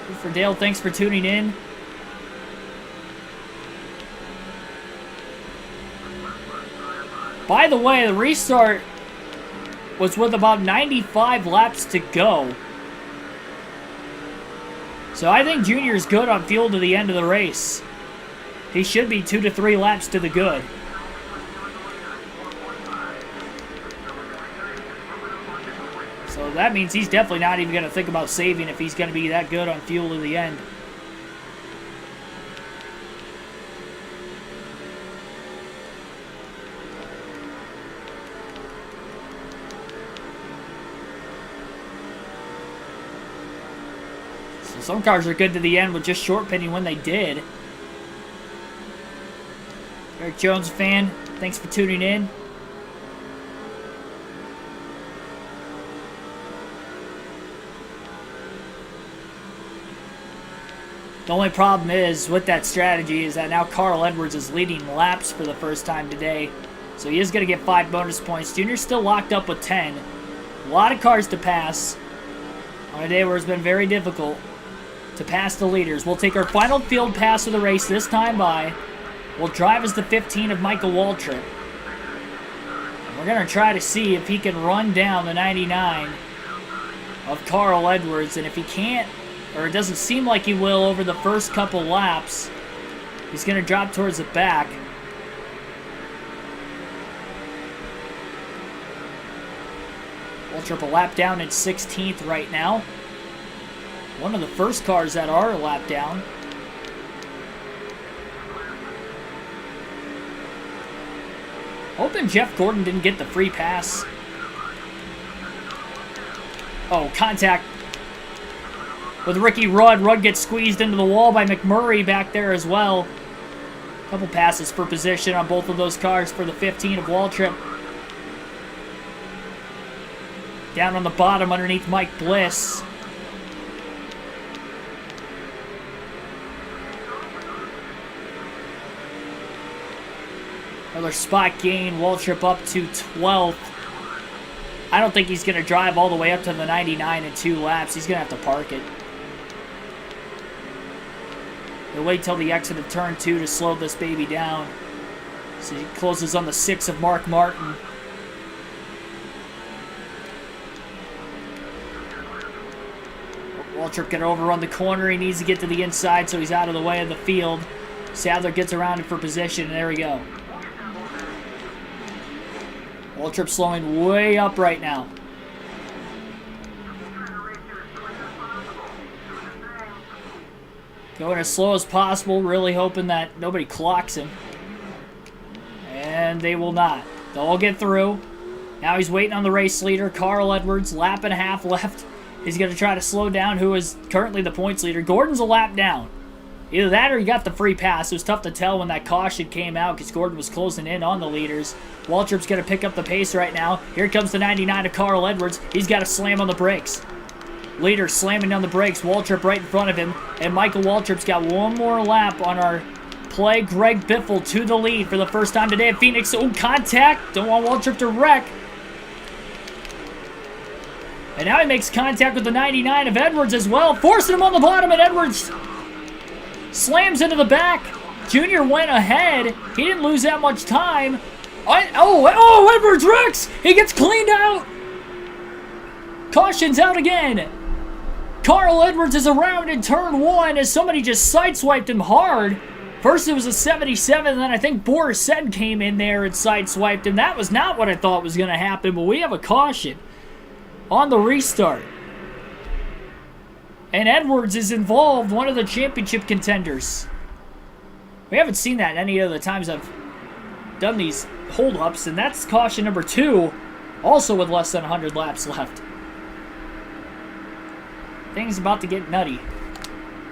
Good for Dale. Thanks for tuning in. By the way, the restart was with about 95 laps to go. So I think Junior is good on fuel to the end of the race. He should be 2 to 3 laps to the good. So that means he's definitely not even going to think about saving if he's going to be that good on fuel to the end. Some cars are good to the end with just short pitting when they did. Eric Jones fan, thanks for tuning in. The only problem is with that strategy is that now Carl Edwards is leading laps for the first time today. So he is going to get 5 bonus points. Junior's still locked up with 10. A lot of cars to pass on a day where it's been very difficult to pass the leaders. We'll take our final field pass of the race this time by. We'll drive as the 15 of Michael Waltrip. We're going to try to see if he can run down the 99 of Carl Edwards. And if he can't, or it doesn't seem like he will over the first couple laps, he's going to drop towards the back. Waltrip a lap down in 16th right now. One of the first cars that are a lap down. Hoping Jeff Gordon didn't get the free pass. Oh, contact with Ricky Rudd. Rudd gets squeezed into the wall by McMurray back there as well. Couple passes for position on both of those cars for the 15 of Waltrip. Down on the bottom underneath Mike Bliss. Another spot gain. Waltrip up to 12th. I don't think he's going to drive all the way up to the 99 in 2 laps. He's going to have to park it. He'll wait till the exit of turn 2 to slow this baby down. So he closes on the 6 of Mark Martin. Waltrip can overrun the corner. He needs to get to the inside, so he's out of the way of the field. Sadler gets around it for position, and there we go. Waltrip slowing way up right now. Going as slow as possible, really hoping that nobody clocks him. And they will not. They'll all get through. Now he's waiting on the race leader, Carl Edwards, lap and a half left. He's going to try to slow down who is currently the points leader. Gordon's a lap down. Either that or he got the free pass. It was tough to tell when that caution came out because Gordon was closing in on the leaders. Waltrip's going to pick up the pace right now. Here comes the 99 of Carl Edwards. He's got to slam on the brakes. Leader slamming on the brakes. Waltrip right in front of him. And Michael Waltrip's got one more lap on our play. Greg Biffle to the lead for the first time today at Phoenix. Oh, contact. Don't want Waltrip to wreck. And now he makes contact with the 99 of Edwards as well, forcing him on the bottom, and Edwards slams into the back. Junior went ahead. He didn't lose that much time. Oh, Edwards wrecks. He gets cleaned out. Caution's out again. Carl Edwards is around in turn 1 as somebody just sideswiped him hard. First it was a 77, and then I think Boris Sen came in there and sideswiped him. That was not what I thought was going to happen, but we have a caution on the restart. And Edwards is involved, one of the championship contenders. We haven't seen that any of the times I've done these hold-ups, and that's caution number 2, also with less than 100 laps left. Things about to get nutty.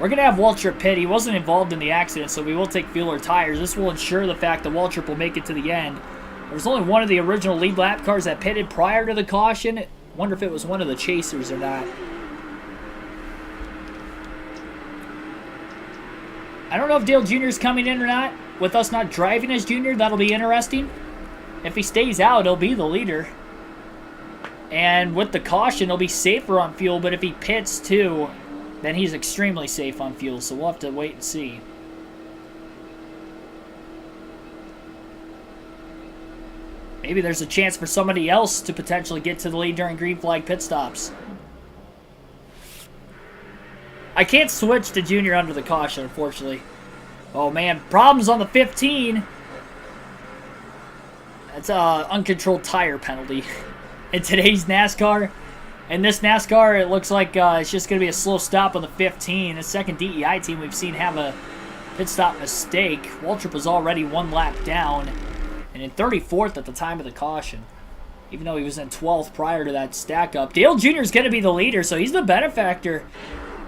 We're going to have Waltrip pit. He wasn't involved in the accident, so we will take Feeler tires. This will ensure the fact that Waltrip will make it to the end. There was only one of the original lead lap cars that pitted prior to the caution. Wonder if it was one of the chasers or not. I don't know if Dale Jr. is coming in or not. With us not driving as Junior, that'll be interesting. If he stays out, he'll be the leader. And with the caution, he'll be safer on fuel. But if he pits too, then he's extremely safe on fuel. So we'll have to wait and see. Maybe there's a chance for somebody else to potentially get to the lead during green flag pit stops. I can't switch to Junior under the caution, unfortunately. Oh, man. Problems on the 15. That's an uncontrolled tire penalty in today's NASCAR. In this NASCAR, it looks like it's just going to be a slow stop on the 15. The second DEI team we've seen have a pit stop mistake. Waltrip was already 1 lap down. And in 34th at the time of the caution. Even though he was in 12th prior to that stack up. Dale Jr. is going to be the leader, so he's the benefactor.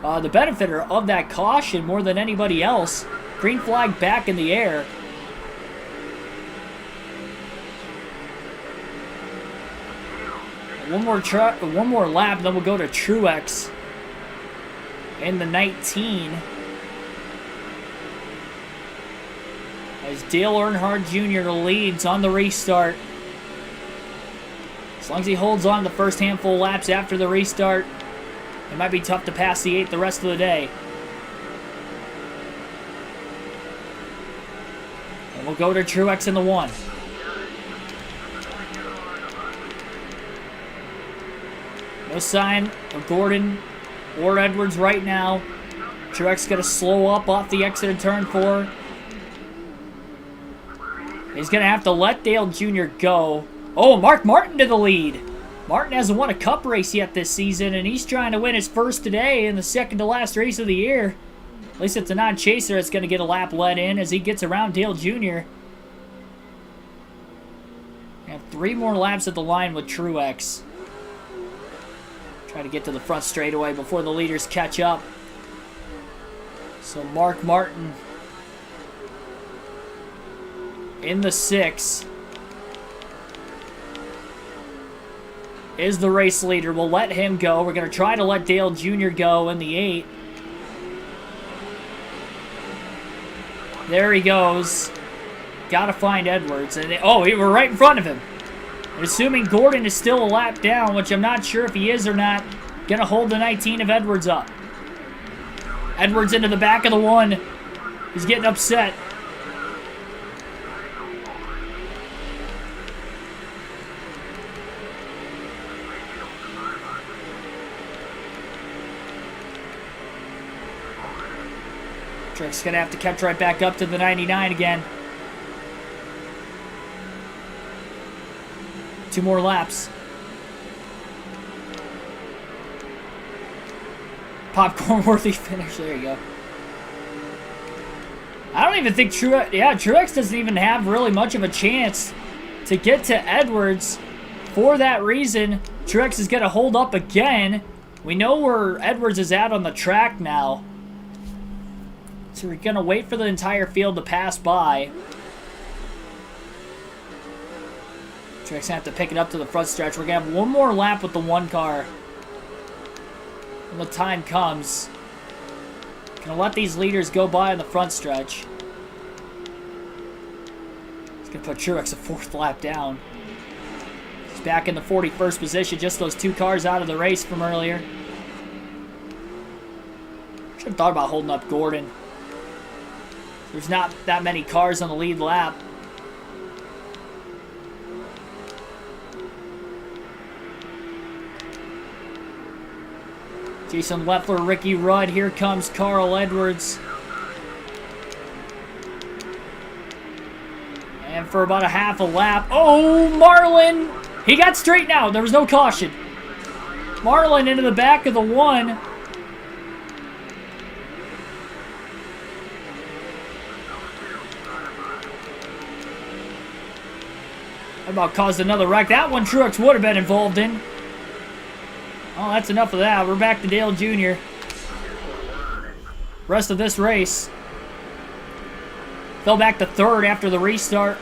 The benefiter of that caution more than anybody else. Green flag back in the air. One more lap, then we'll go to Truex in the 19. As Dale Earnhardt Jr. leads on the restart. As long as he holds on the first handful of laps after the restart, it might be tough to pass the 8 the rest of the day. And we'll go to Truex in the 1. No sign of Gordon or Edwards right now. Truex going to slow up off the exit of turn 4. He's going to have to let Dale Jr. go. Oh, Mark Martin to the lead. Martin hasn't won a cup race yet this season, and he's trying to win his first today in the second to last race of the year. At least it's a non-chaser that's going to get a lap let in as he gets around Dale Jr. And 3 more laps at the line with Truex. Try to get to the front straightaway before the leaders catch up. So Mark Martin in the 6 is the race leader. We'll let him go. We're going to try to let Dale Jr. go in the 8. There he goes. Got to find Edwards. And we're right in front of him. And assuming Gordon is still a lap down, which I'm not sure if he is or not, going to hold the 19 of Edwards up. Edwards into the back of the 1. He's getting upset. Truex going to have to catch right back up to the 99 again. 2 more laps. Popcorn-worthy finish. There you go. I don't even think Truex... Yeah, Truex doesn't even have really much of a chance to get to Edwards. For that reason, Truex is going to hold up again. We know where Edwards is at on the track now. So we're going to wait for the entire field to pass by. Truex going to have to pick it up to the front stretch. We're going to have 1 more lap with the 1 car when the time comes. Going to let these leaders go by on the front stretch. It's going to put Truex a 4th lap down. He's back in the 41st position. Just those 2 cars out of the race from earlier. Should have thought about holding up Gordon. There's not that many cars on the lead lap. Jason Leffler, Ricky Rudd. Here comes Carl Edwards. And for about a half a lap. Oh, Marlin! He got straightened out. There was no caution. Marlin into the back of the 1. That about caused another wreck. That one Truex would have been involved in. Oh, that's enough of that. We're back to Dale Jr. Rest of this race. Fell back to 3rd after the restart.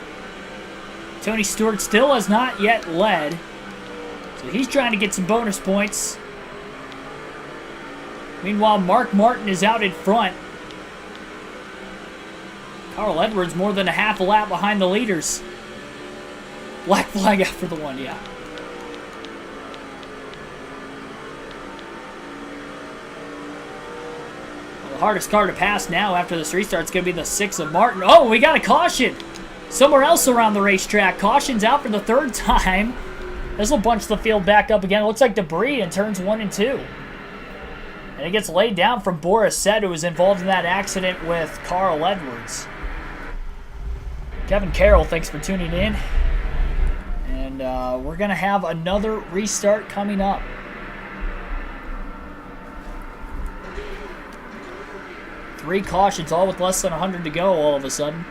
Tony Stewart still has not yet led. So he's trying to get some bonus points. Meanwhile, Mark Martin is out in front. Carl Edwards more than a half a lap behind the leaders. Black flag after the 1, yeah. Well, the hardest car to pass now after this restart is going to be the 6 of Martin. Oh, we got a caution somewhere else around the racetrack. Caution's out for the 3rd time. This will bunch the field back up again. It looks like debris in turns 1 and 2. And it gets laid down from Boris Said, who was involved in that accident with Carl Edwards. Kevin Carroll, thanks for tuning in. And we're going to have another restart coming up. Three cautions, all with less than 100 to go all of a sudden.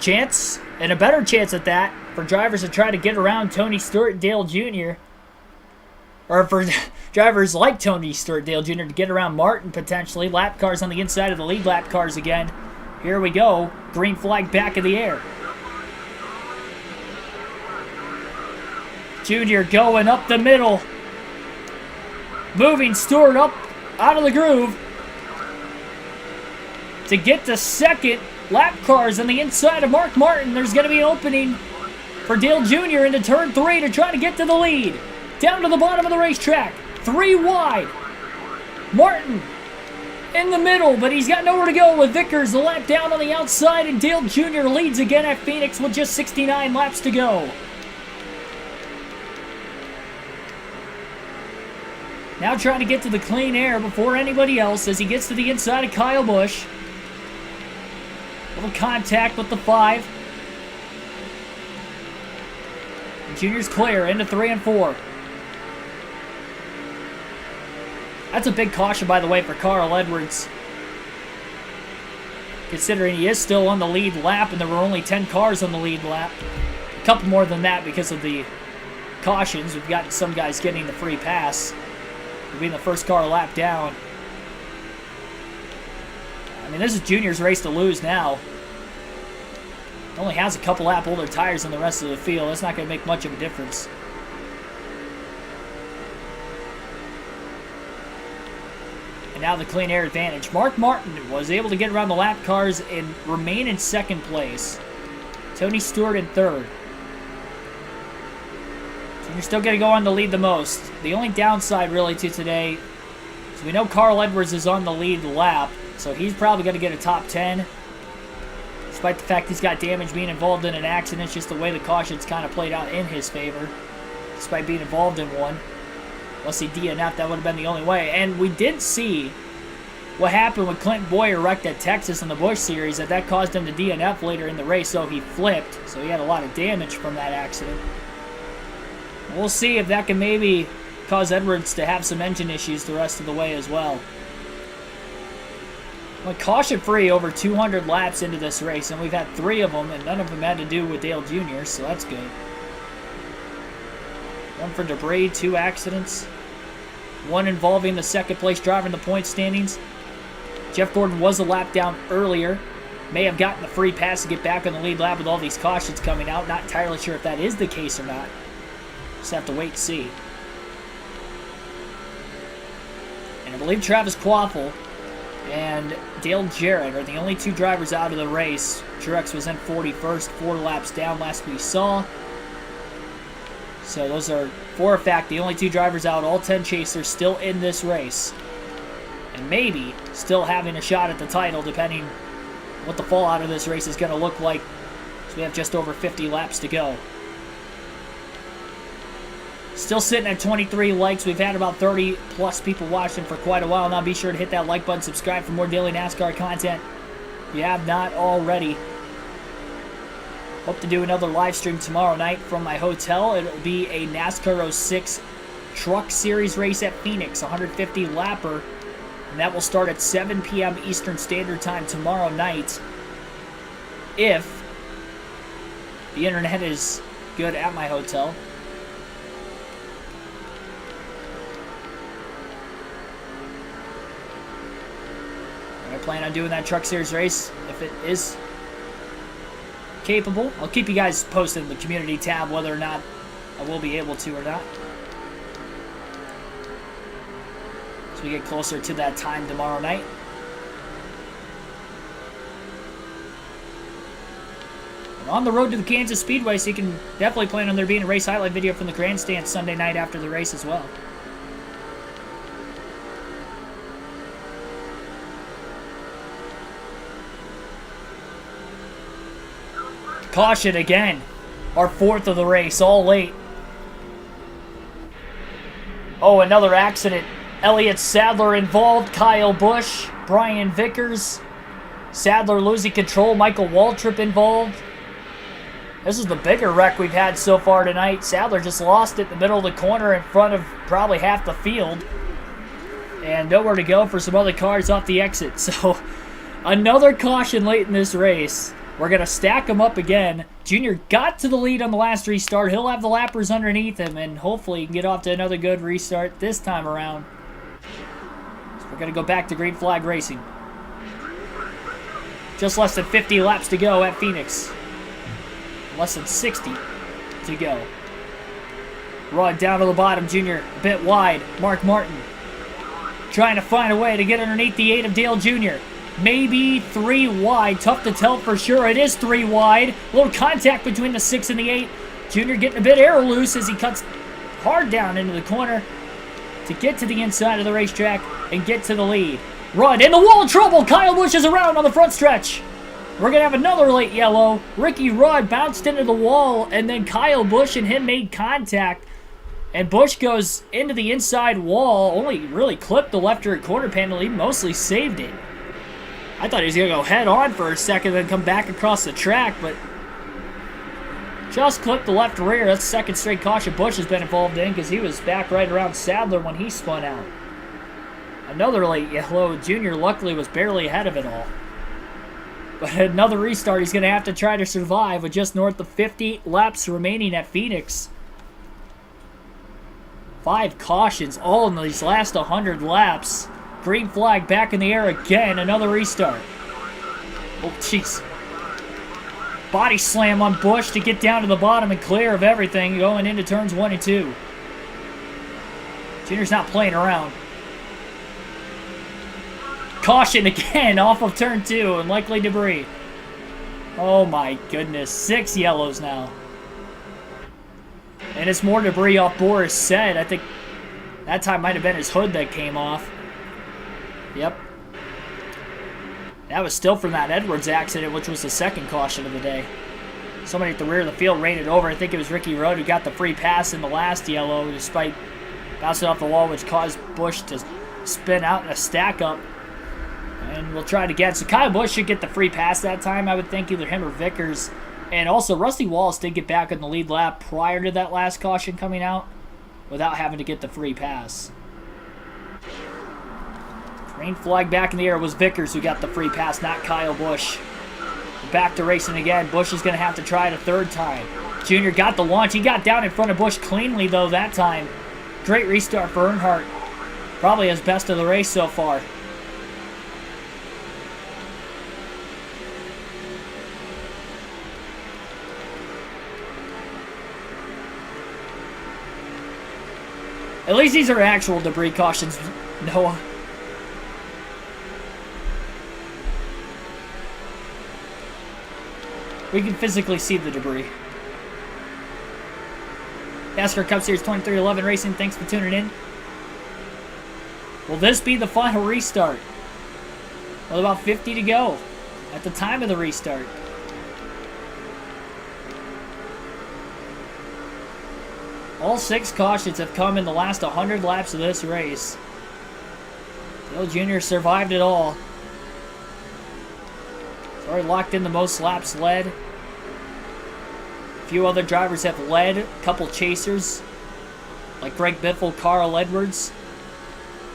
Chance, and a better chance at that, for drivers to try to get around Tony Stewart and Dale Jr. Or for drivers like Tony Stewart and Dale Jr. to get around Martin potentially. Lap cars on the inside of the lead lap cars again. Here we go. Green flag back in the air. Jr. going up the middle. Moving Stewart up out of the groove. To get to second lap cars on the inside of Mark Martin. There's going to be an opening for Dale Jr. into turn 3 to try to get to the lead. Down to the bottom of the racetrack. 3 wide. Martin in the middle, but he's got nowhere to go with Vickers a lap down on the outside, and Dale Jr. leads again at Phoenix with just 69 laps to go. Now trying to get to the clean air before anybody else as he gets to the inside of Kyle Busch. Little contact with the 5. And Junior's clear into 3 and 4. That's a big caution, by the way, for Carl Edwards. Considering he is still on the lead lap and there were only 10 cars on the lead lap. A couple more than that because of the cautions. We've got some guys getting the free pass. Being the first car lap down. I mean, this is Junior's race to lose now. Only has a couple lap older tires than the rest of the field. That's not going to make much of a difference. And now the clean air advantage. Mark Martin was able to get around the lap cars and remain in second place. Tony Stewart in third. You're still going to go on to lead the most. The only downside really to today is we know Carl Edwards is on the lead lap, so he's probably going to get a top 10. Despite the fact he's got damage being involved in an accident, it's just the way the cautions kind of played out in his favor. Despite being involved in one. Unless he DNF'd, that would have been the only way. And we did see what happened when Clinton Boyer wrecked at Texas in the Busch Series, that caused him to DNF later in the race, so he flipped. So he had a lot of damage from that accident. We'll see if that can maybe cause Edwards to have some engine issues the rest of the way as well. Went caution-free over 200 laps into this race, and we've had 3 of them, and none of them had to do with Dale Jr., so that's good. 1 for debris, 2 accidents. 1 involving the second-place driver in the point standings. Jeff Gordon was a lap down earlier. May have gotten the free pass to get back on the lead lap with all these cautions coming out. Not entirely sure if that is the case or not. Just have to wait and see. And I believe Travis Quaffle and Dale Jarrett are the only 2 drivers out of the race. Truex was in 41st, 4 laps down last we saw. So those are, for a fact, the only 2 drivers out. All 10 chasers still in this race. And maybe still having a shot at the title, depending what the fallout of this race is going to look like. So we have just over 50 laps to go. Still sitting at 23 likes. We've had about 30 plus people watching for quite a while now. Be sure to hit that like button, subscribe for more daily NASCAR content if you have not already. Hope to do another live stream tomorrow night from my hotel. It'll be a NASCAR 06 Truck Series race at Phoenix, 150 lapper. And that will start at 7 p.m. Eastern Standard Time tomorrow night. If the internet is good at my hotel. I plan on doing that Truck Series race if it is capable. I'll keep you guys posted in the community tab whether or not I will be able to or not. As we get closer to that time tomorrow night. We're on the road to the Kansas Speedway, so you can definitely plan on there being a race highlight video from the grandstand Sunday night after the race as well. Caution again. Our 4th of the race, all late. Oh, another accident. Elliott Sadler involved. Kyle Busch. Brian Vickers. Sadler losing control. Michael Waltrip involved. This is the bigger wreck we've had so far tonight. Sadler just lost it in the middle of the corner in front of probably half the field. And nowhere to go for some other cars off the exit. So, another caution late in this race. We're going to stack them up again. Junior got to the lead on the last restart. He'll have the lappers underneath him, and hopefully he can get off to another good restart this time around. So we're going to go back to green flag racing. Just less than 50 laps to go at Phoenix. Less than 60 to go. Rod down to the bottom. Junior a bit wide. Mark Martin trying to find a way to get underneath the 8 of Dale Jr. maybe 3 wide. Tough to tell for sure. It is 3 wide. A little contact between the 6 and the 8. Junior getting a bit air loose as he cuts hard down into the corner to get to the inside of the racetrack and get to the lead. Rudd in the wall, trouble. Kyle Busch is around on the front stretch. We're going to have another late yellow. Ricky Rudd bounced into the wall, and then Kyle Busch and him made contact. And Busch goes into the inside wall, only really clipped the left rear quarter panel. He mostly saved it. I thought he was going to go head on for a second, then come back across the track, but just clipped the left rear. That's the second straight caution Busch has been involved in because he was back right around Sadler when he spun out. Another late yellow. Junior luckily was barely ahead of it all. But another restart he's going to have to try to survive with just north of 50 laps remaining at Phoenix. 5 cautions all in these last 100 laps. Green flag back in the air again. Another restart. Oh, jeez. Body slam on Busch to get down to the bottom and clear of everything going into turns 1 and 2. Junior's not playing around. Caution again off of turn 2 and likely debris. Oh my goodness. 6 yellows now. And it's more debris off Boris said. I think that time might have been his hood that came off. Yep. That was still from that Edwards accident, which was the second caution of the day. Somebody at the rear of the field ran it over. I think it was Ricky Rudd who got the free pass in the last yellow, despite bouncing off the wall, which caused Busch to spin out in a stack up. And we'll try it again. So Kyle Busch should get the free pass that time, I would think, either him or Vickers. And also, Rusty Wallace did get back in the lead lap prior to that last caution coming out without having to get the free pass. Green flag back in the air was Vickers who got the free pass, not Kyle Busch. Back to racing again. Busch is going to have to try it a third time. Junior got the launch. He got down in front of Busch cleanly, though, that time. Great restart for Earnhardt. Probably his best of the race so far. At least these are actual debris cautions, Noah. We can physically see the debris. NASCAR Cup Series 2311 Racing, thanks for tuning in. Will this be the final restart? With about 50 to go at the time of the restart. All 6 cautions have come in the last 100 laps of this race. Dale Jr. survived it all. He's already locked in the most laps led. A few other drivers have led. A couple chasers, like Greg Biffle, Carl Edwards,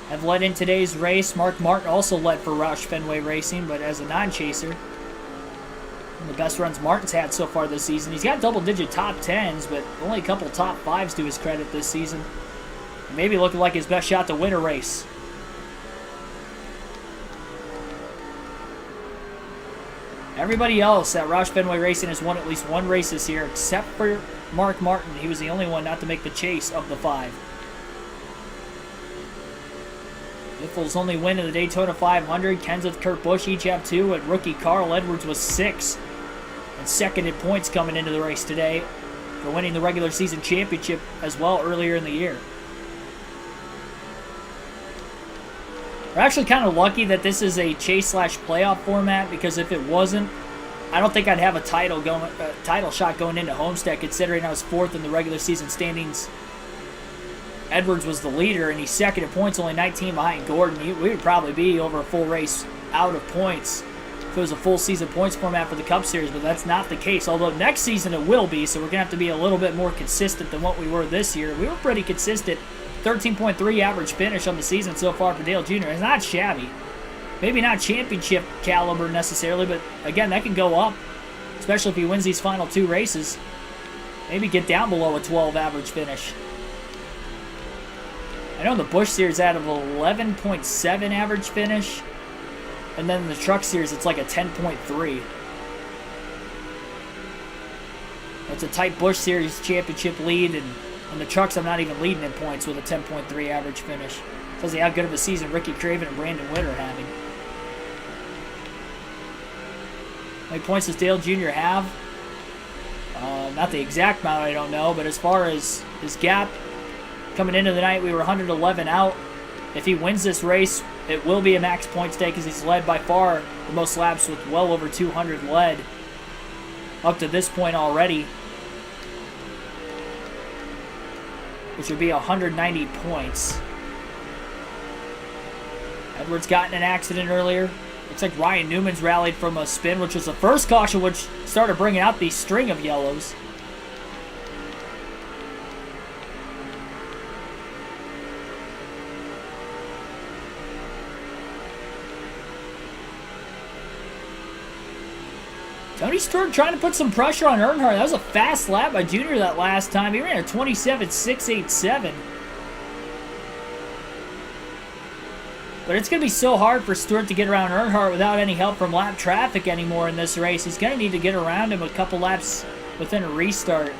have led in today's race. Mark Martin also led for Roush Fenway Racing, but as a non-chaser. One of the best runs Martin's had so far this season. He's got double-digit top 10s, but only a couple top 5s to his credit this season. Maybe looking like his best shot to win a race. Everybody else at Roush Fenway Racing has won at least one race this year, except for Mark Martin. He was the only one not to make the chase of the 5. Biffle's only win in the Daytona 500. Kenseth, Kurt Busch each have 2, and rookie Carl Edwards was 6. And second in points coming into the race today for winning the regular season championship as well earlier in the year. We're actually kind of lucky that this is a chase/playoff format, because if it wasn't, I don't think I'd have a title shot going into Homestead, considering I was 4th in the regular season standings. Edwards was the leader, and he's second in points, only 19 behind Gordon. We would probably be over a full race out of points if it was a full season points format for the Cup Series, but that's not the case. Although next season it will be, so we're going to have to be a little bit more consistent than what we were this year. We were pretty consistent. 13.3 average finish on the season so far for Dale Jr. It's not shabby. Maybe not championship caliber necessarily, but again, that can go up, especially if he wins these final 2 races. Maybe get down below a 12 average finish. I know in the Busch Series out of 11.7 average finish, and then in the Truck Series it's like a 10.3. It's a tight Busch Series championship lead, and in the Trucks I'm not even leading in points with a 10.3 average finish. Tells you how good of a season Ricky Craven and Brandon Witt are having. How many points does Dale Jr. have? Not the exact amount, I don't know, but as far as his gap coming into the night, we were 111 out. If he wins this race, it will be a max points day because he's led by far the most laps with well over 200 led up to this point already, which would be 190 points. Edwards got in an accident earlier. Looks like Ryan Newman's rallied from a spin, which was the first caution, which started bringing out the string of yellows. Tony Stewart trying to put some pressure on Earnhardt. That was a fast lap by Junior that last time. He ran a 27.687. But it's going to be so hard for Stewart to get around Earnhardt without any help from lap traffic anymore in this race. He's going to need to get around him a couple laps within a restart.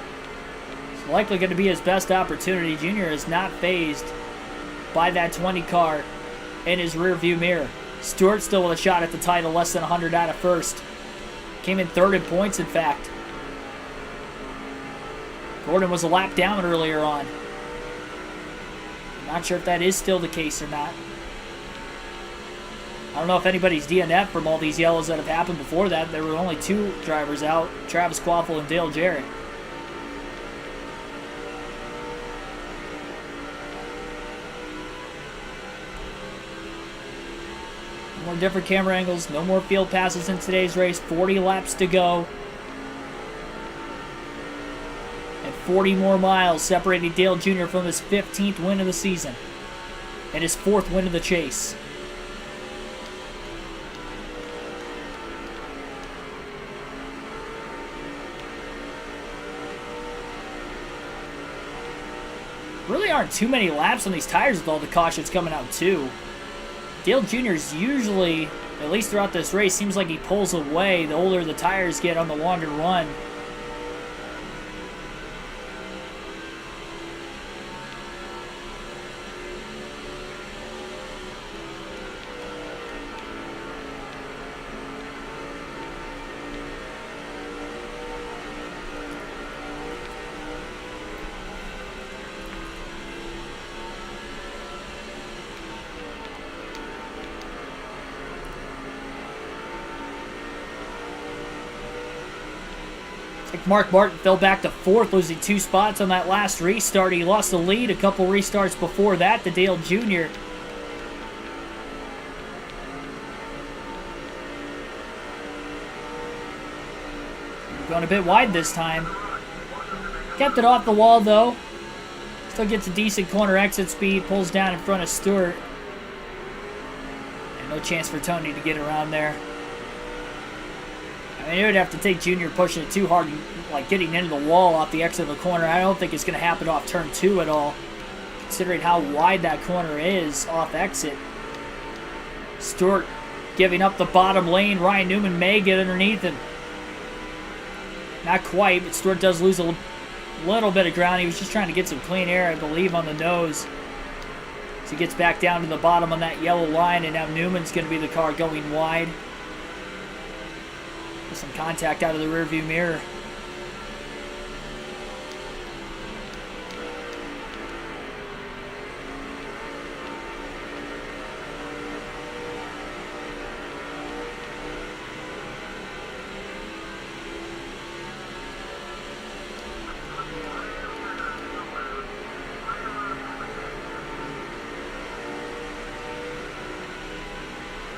It's likely going to be his best opportunity. Junior is not fazed by that 20 car in his rearview mirror. Stewart still with a shot at the title, less than 100 out of first. Came in third in points, in fact. Gordon was a lap down earlier on. Not sure if that is still the case or not. I don't know if anybody's DNF from all these yellows that have happened before that. There were only two drivers out, Travis Quaffle and Dale Jarrett. No more different camera angles, no more field passes in today's race. 40 laps to go. And 40 more miles separating Dale Jr. from his 15th win of the season. And his 4th win of the chase. Really aren't too many laps on these tires with all the cautions coming out too. Dale Jr.'s usually, at least throughout this race, seems like he pulls away the older the tires get on the longer run. Mark Martin fell back to 4th, losing 2 spots on that last restart. He lost the lead a couple restarts before that to Dale Jr. Going a bit wide this time. Kept it off the wall though. Still gets a decent corner exit speed. Pulls down in front of Stewart. And no chance for Tony to get around there. I mean, it would have to take Junior pushing it too hard, like getting into the wall off the exit of the corner. I don't think it's going to happen off turn 2 at all, considering how wide that corner is off exit. Stewart giving up the bottom lane. Ryan Newman may get underneath him. Not quite, but Stewart does lose a little bit of ground. He was just trying to get some clean air, I believe, on the nose. So he gets back down to the bottom on that yellow line, and now Newman's going to be the car going wide. Some contact out of the rearview mirror.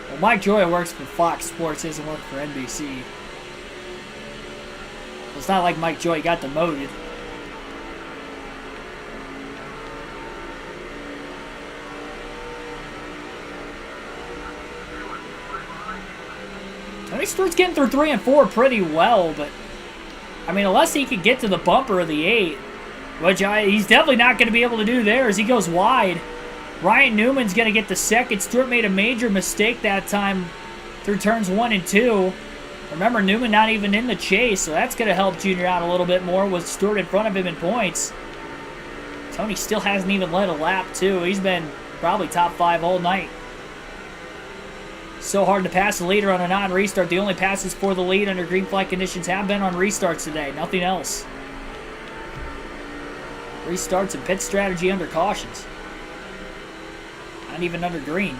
Well, Mike Joy works for Fox Sports, he doesn't work for NBC. It's not like Mike Joy got demoted. Tony Stewart's getting through 3 and 4 pretty well, but I mean, unless he could get to the bumper of the 8, which he's definitely not going to be able to do there as he goes wide. Ryan Newman's going to get the second. Stewart made a major mistake that time through turns 1 and 2. Remember, Newman not even in the chase, so that's going to help Junior out a little bit more with Stewart in front of him in points. Tony still hasn't even led a lap, too. He's been probably top 5 all night. So hard to pass the leader on a non-restart. The only passes for the lead under green flag conditions have been on restarts today. Nothing else. Restarts and pit strategy under cautions. Not even under green.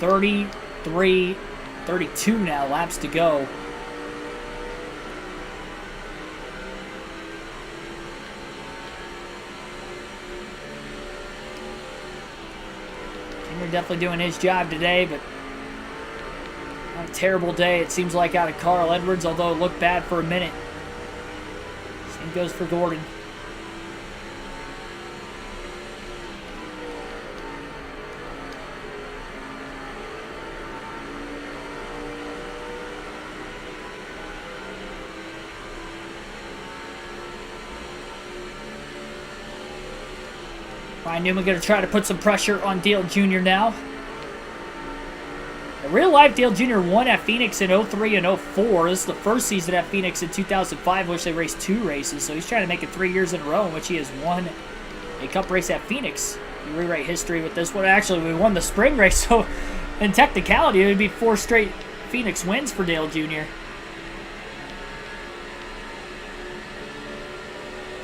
(33, 32 now laps to go. We're definitely doing his job today, but not a terrible day, it seems like, out of Carl Edwards, although it looked bad for a minute. Same goes for Gordon. Ryan Newman going to try to put some pressure on Dale Jr. now. In real life, Dale Jr. won at Phoenix in 03 and 04. This is the first season at Phoenix in 2005, in which they raced 2 races. So he's trying to make it 3 years in a row in which he has won a cup race at Phoenix. You rewrite history with this one. Actually, we won the spring race, so in technicality, it would be 4 straight Phoenix wins for Dale Jr.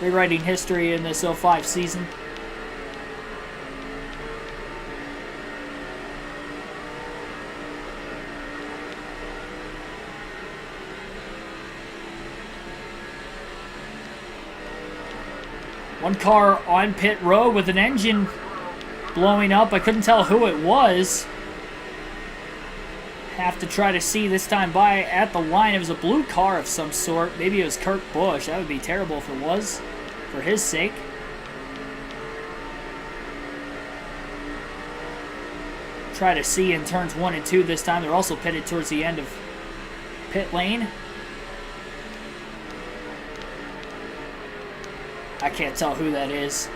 Rewriting history in this 05 season. One car on pit road with an engine blowing up. I couldn't tell who it was. Have to try to see this time by at the line. It was a blue car of some sort. Maybe it was Kurt Busch. That would be terrible if it was, for his sake. Try to see in turns 1 and 2 this time. They're also pitted towards the end of pit lane. I can't tell who that is.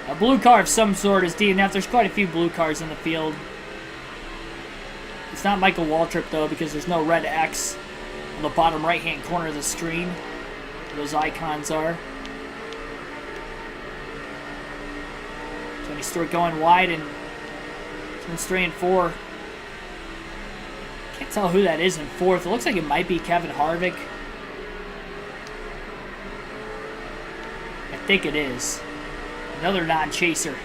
A blue car of some sort is DNF. There's quite a few blue cars in the field. It's not Michael Waltrip, though, because there's no red X on the bottom right-hand corner of the screen where those icons are. Tony Stewart going wide in turns 3 and 4. Can't tell who that is in 4th. It looks like it might be Kevin Harvick. I think it is. Another non-chaser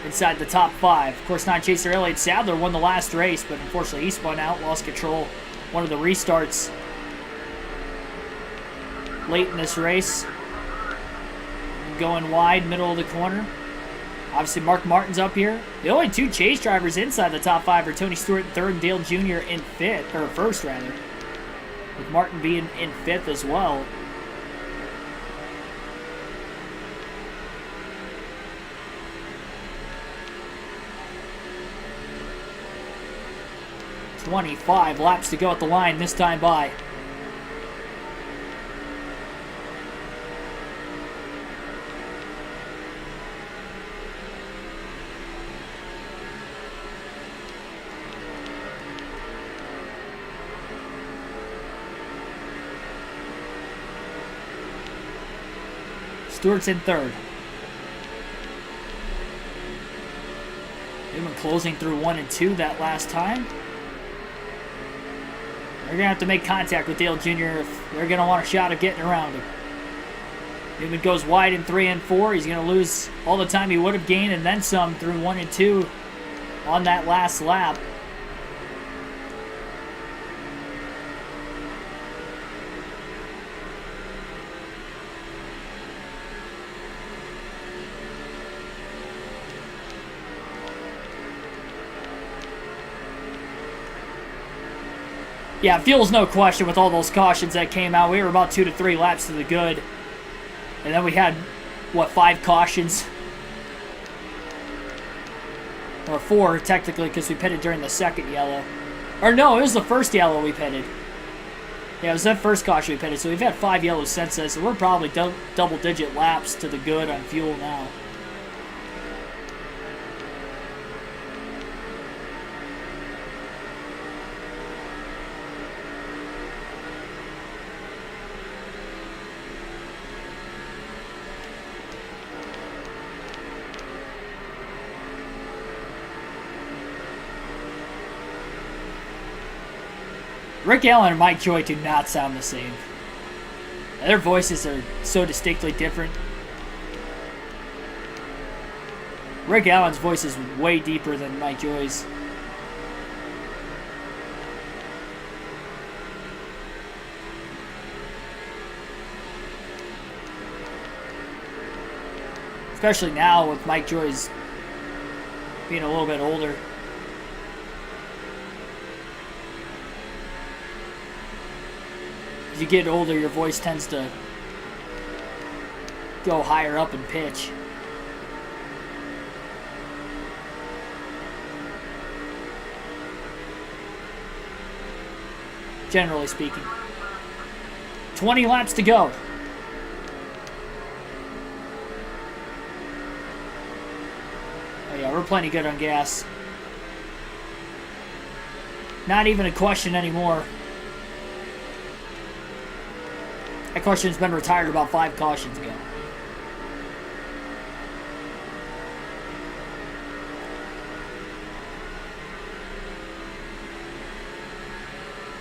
inside the top 5. Of course, non-chaser Elliott Sadler won the last race, but unfortunately he spun out, lost control. One of the restarts late in this race. Going wide, middle of the corner. Obviously, Mark Martin's up here. The only 2 chase drivers inside the top 5 are Tony Stewart in 3rd and Dale Jr. in 5th, or 1st rather. With Martin being in 5th as well. .25 laps to go at the line this time by. Stewart's in 3rd. Newman closing through 1 and 2 that last time. They're going to have to make contact with Dale Jr. if they're going to want a shot of getting around him. Newman goes wide in 3 and 4. He's going to lose all the time he would have gained and then some through 1 and 2 on that last lap. Yeah, fuel's no question with all those cautions that came out. We were about 2 to 3 laps to the good. And then we had, what, 5 cautions? Or 4, technically, because we pitted during the second yellow. Or no, it was the first yellow we pitted. Yeah, it was that first caution we pitted. So we've had 5 yellows since then. So we're probably double-digit laps to the good on fuel now. Rick Allen and Mike Joy do not sound the same. Their voices are so distinctly different. Rick Allen's voice is way deeper than Mike Joy's. Especially now with Mike Joy's being a little bit older. As you get older, your voice tends to go higher up in pitch. Generally speaking. 20 laps to go. Oh yeah, we're plenty good on gas. Not even a question anymore. That question's been retired about 5 cautions ago.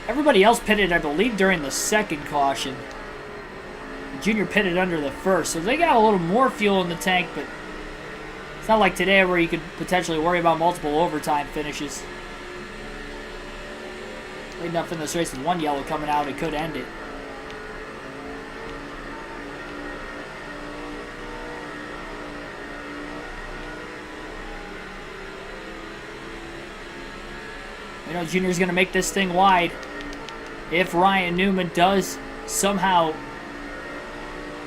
Everybody else pitted, I believe, during the second caution. Junior pitted under the first, so they got a little more fuel in the tank, but it's not like today where you could potentially worry about multiple overtime finishes. Leading up in this race with 1 yellow coming out, it could end it. You know, Junior's going to make this thing wide. If Ryan Newman does somehow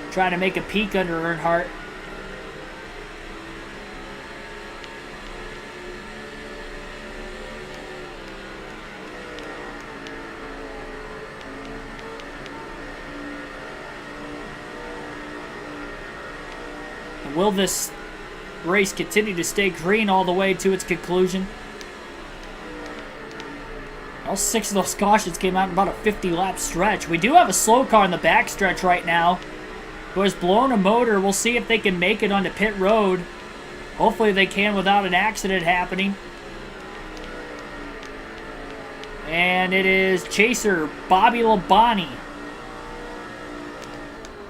try to make a peek under Earnhardt. And will this race continue to stay green all the way to its conclusion? All 6 of those cautions came out in about a 50-lap stretch. We do have a slow car in the backstretch right now who has blown a motor. We'll see if they can make it onto pit road. Hopefully they can without an accident happening. And it is chaser Bobby Labonte.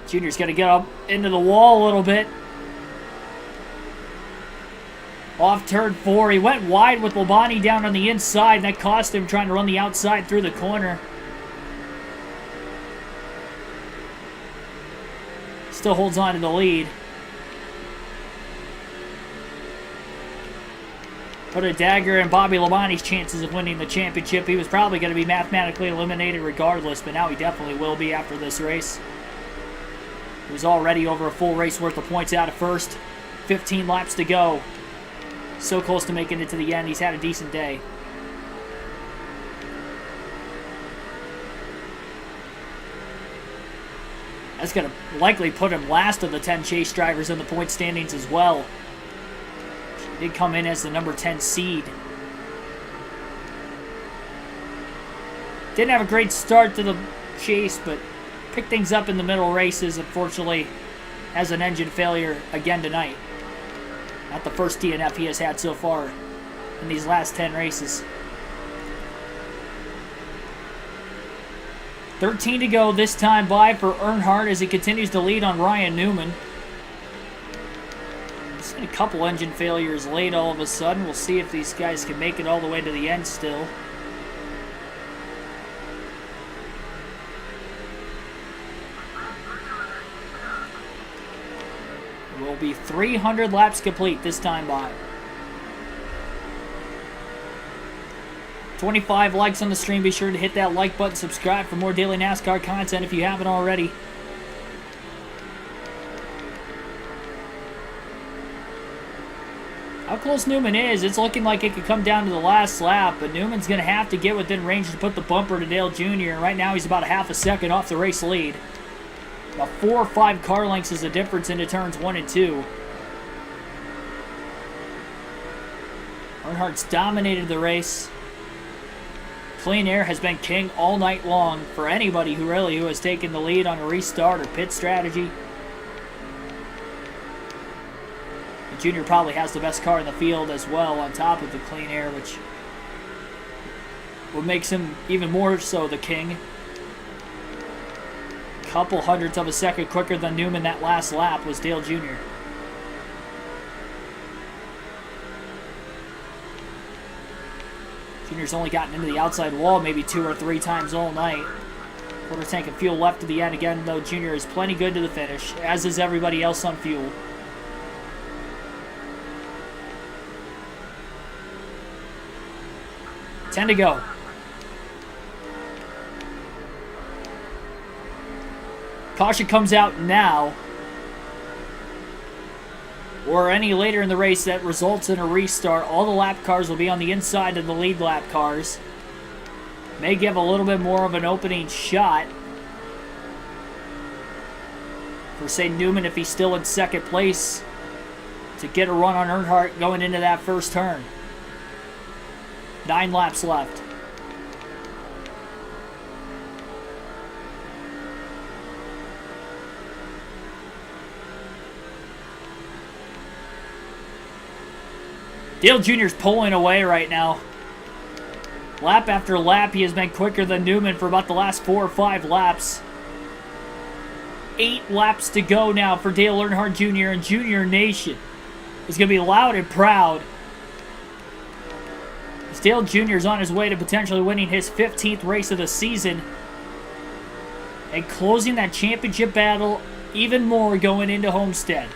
Junior's got to get up into the wall a little bit. Off turn 4, he went wide with Labonte down on the inside, and that cost him trying to run the outside through the corner. Still holds on to the lead. Put a dagger in Bobby Labonte's chances of winning the championship. He was probably going to be mathematically eliminated regardless, but now he definitely will be after this race. He was already over a full race worth of points out at first. 15 laps to go. So close to making it to the end. He's had a decent day. That's going to likely put him last of the 10 chase drivers in the point standings as well. He did come in as the number 10 seed. Didn't have a great start to the chase, but picked things up in the middle races. Unfortunately, has an engine failure again tonight. Not the first DNF he has had so far in these last 10 races. 13 to go this time by for Earnhardt as he continues to lead on Ryan Newman. Just a couple engine failures late all of a sudden. We'll see if these guys can make it all the way to the end still. Will be 300 laps complete this time by. 25 likes on the stream. Be sure to hit that like button, subscribe for more daily NASCAR content if you haven't already. How close Newman is, it's looking like it could come down to the last lap, but Newman's going to have to get within range to put the bumper to Dale Jr. Right now he's about a half a second off the race lead. About 4 or 5 car lengths is the difference into turns 1 and 2. Earnhardt's dominated the race. Clean air has been king all night long for anybody who has taken the lead on a restart or pit strategy. The Junior probably has the best car in the field as well, on top of the clean air, which what makes him even more so the king. Couple hundredths of a second quicker than Newman that last lap was Dale Jr. Junior's only gotten into the outside wall maybe 2 or 3 times all night. Quarter tank of fuel left to the end again, though Junior is plenty good to the finish, as is everybody else on fuel. Ten to go. Caution comes out now, or any later in the race that results in a restart. All the lap cars will be on the inside of the lead lap cars. May give a little bit more of an opening shot for, say, Newman, if he's still in second place, to get a run on Earnhardt going into that first turn. 9 laps left. Dale Jr.'s pulling away right now. Lap after lap, he has been quicker than Newman for about the last 4 or 5 laps. 8 laps to go now for Dale Earnhardt Jr. and Junior Nation is going to be loud and proud. As Dale Jr. is on his way to potentially winning his 15th race of the season and closing that championship battle even more going into Homestead,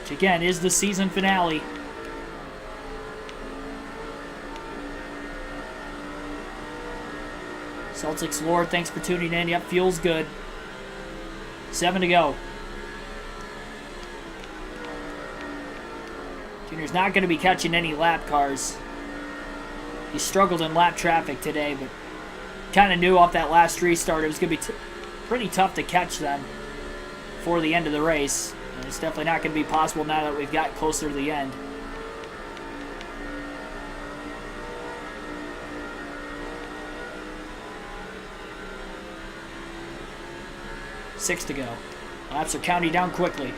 which again is the season finale. Celtics Lord, thanks for tuning in. Yep, fuel's good. 7 to go. Junior's not going to be catching any lap cars. He struggled in lap traffic today, but kind of knew off that last restart it was going to be pretty tough to catch them for the end of the race. And it's definitely not going to be possible now that we've got closer to the end. Six to go. Laps are counting down quickly.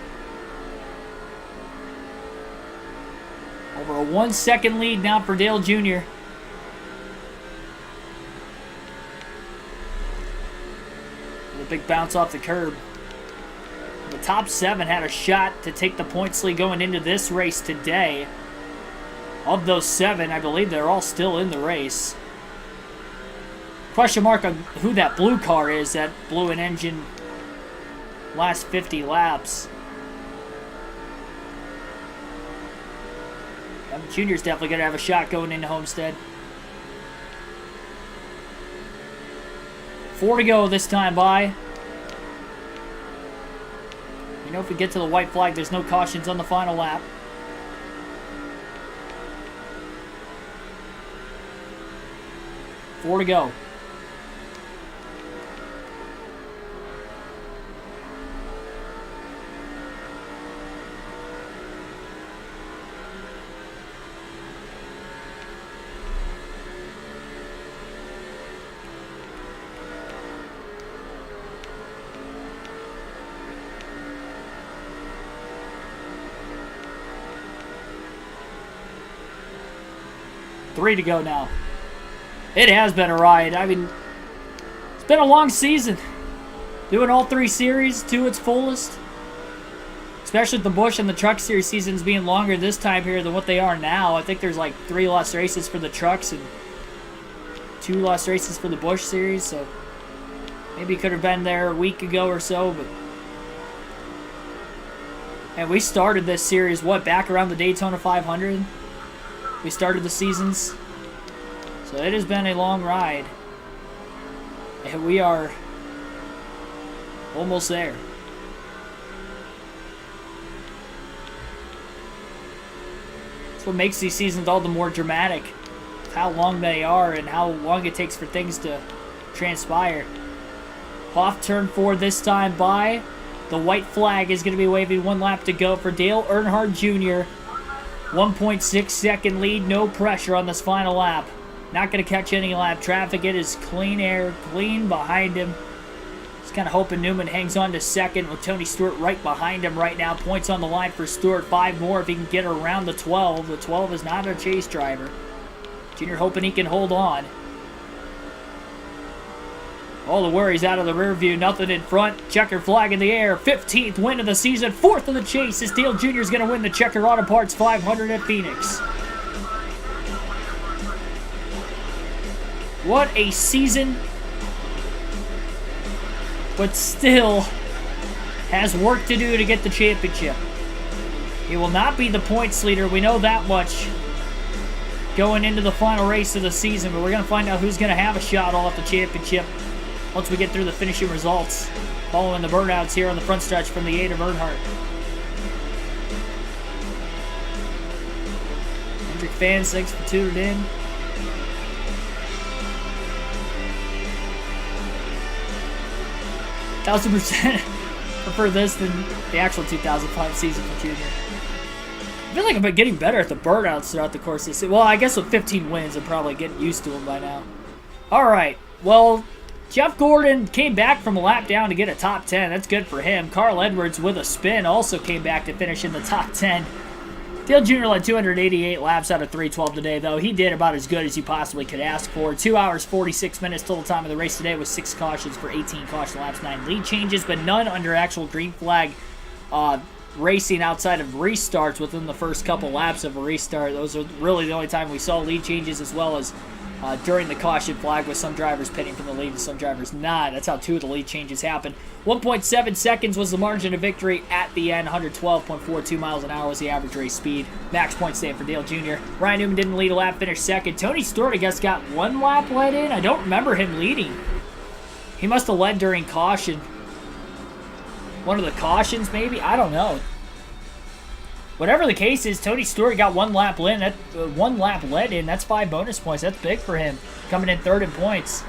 Over a 1 second lead now for Dale Jr. A big bounce off the curb. The top 7 had a shot to take the points lead going into this race today. Of those 7, I believe they're all still in the race. Question mark on who that blue car is that blew an engine last 50 laps. Junior's definitely going to have a shot going into Homestead. 4 to go this time by. You know, if we get to the white flag, there's no cautions on the final lap. Four to go. Three to go now. It has been a ride. I mean, it's been a long season. Doing all 3 series to its fullest. Especially with the Busch and the Truck Series seasons being longer this time here than what they are now. I think there's like 3 less races for the Trucks and 2 less races for the Busch Series. So maybe could have been there a week ago or so. But and we started this series, what, back around the Daytona 500? We started the seasons. So it has been a long ride. And we are almost there. That's what makes these seasons all the more dramatic. How long they are and how long it takes for things to transpire. Off turn 4 this time by. The white flag is going to be waving 1 lap to go for Dale Earnhardt Jr. 1.6 second lead, no pressure on this final lap. Not going to catch any lap traffic. It is clean air, clean behind him. Just kind of hoping Newman hangs on to second with Tony Stewart right behind him right now. Points on the line for Stewart. 5 more if he can get around the 12. The 12 is not a chase driver. Junior hoping he can hold on. All the worries out of the rear view, nothing in front. Checker flag in the air. 15th win of the season, 4th of the chase. As Dale Jr. is going to win the Checker Auto Parts 500 at Phoenix. What a season. But still has work to do to get the championship. He will not be the points leader. We know that much going into the final race of the season. But we're going to find out who's going to have a shot all at the championship once we get through the finishing results, following the burnouts here on the front stretch from the 8 of Earnhardt. Hendrick fans, thanks for tuning in. Thousand percent prefer this than the actual 2005 season for Junior. I feel like I've been getting better at the burnouts throughout the course of this season. Well, I guess with 15 wins, I'm probably getting used to them by now. All right, well, Jeff Gordon came back from a lap down to get a top 10. That's good for him. Carl Edwards with a spin also came back to finish in the top 10. Dale Jr. led 288 laps out of 312 today, though. He did about as good as you possibly could ask for. 2 hours, 46 minutes total time of the race today with 6 cautions for 18 caution laps, 9 lead changes, but none under actual green flag racing outside of restarts within the first couple laps of a restart. Those are really the only time we saw lead changes, as well as during the caution flag, with some drivers pitting from the lead and some drivers not. That's how 2 of the lead changes happened. 1.7 seconds was the margin of victory at the end. 112.42 miles an hour was the average race speed. Max point stand for Dale Jr. Ryan Newman didn't lead a lap, finished second. Tony Stewart, I guess, got 1 lap led in. I don't remember him leading. He must have led during caution. One of the cautions, maybe? I don't know. Whatever the case is, Tony Stewart got 1 lap led. 1 lap led in. That's 5 bonus points. That's big for him. Coming in third in points.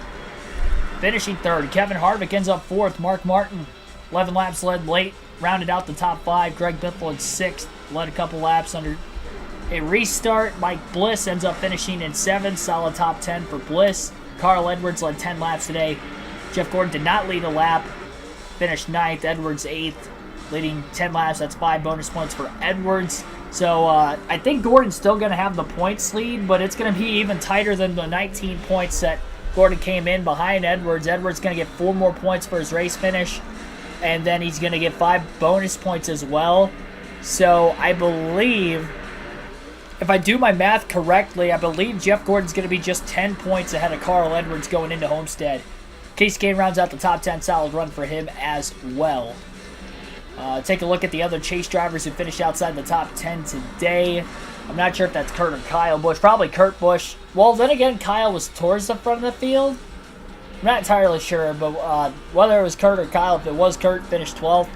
Finishing third. Kevin Harvick ends up fourth. Mark Martin, 11 laps led late. Rounded out the top 5. Greg Biffle in sixth. Led a couple laps under a restart. Mike Bliss ends up finishing in 7th. Solid top 10 for Bliss. Carl Edwards led 10 laps today. Jeff Gordon did not lead a lap. Finished 9th. Edwards 8th. Leading 10 laps, that's 5 bonus points for Edwards. So I think Gordon's still going to have the points lead, but it's going to be even tighter than the 19 points that Gordon came in behind Edwards. Edwards going to get 4 more points for his race finish, and then he's going to get 5 bonus points as well. So I believe, if I do my math correctly, I believe Jeff Gordon's going to be just 10 points ahead of Carl Edwards going into Homestead. Case Kane rounds out the top 10, solid run for him as well. Take a look at the other chase drivers who finished outside the top 10 today. I'm not sure if that's Kurt or Kyle Busch. Probably Kurt Busch. Well, then again, Kyle was towards the front of the field. I'm not entirely sure, but whether it was Kurt or Kyle, if it was Kurt, finished 12th.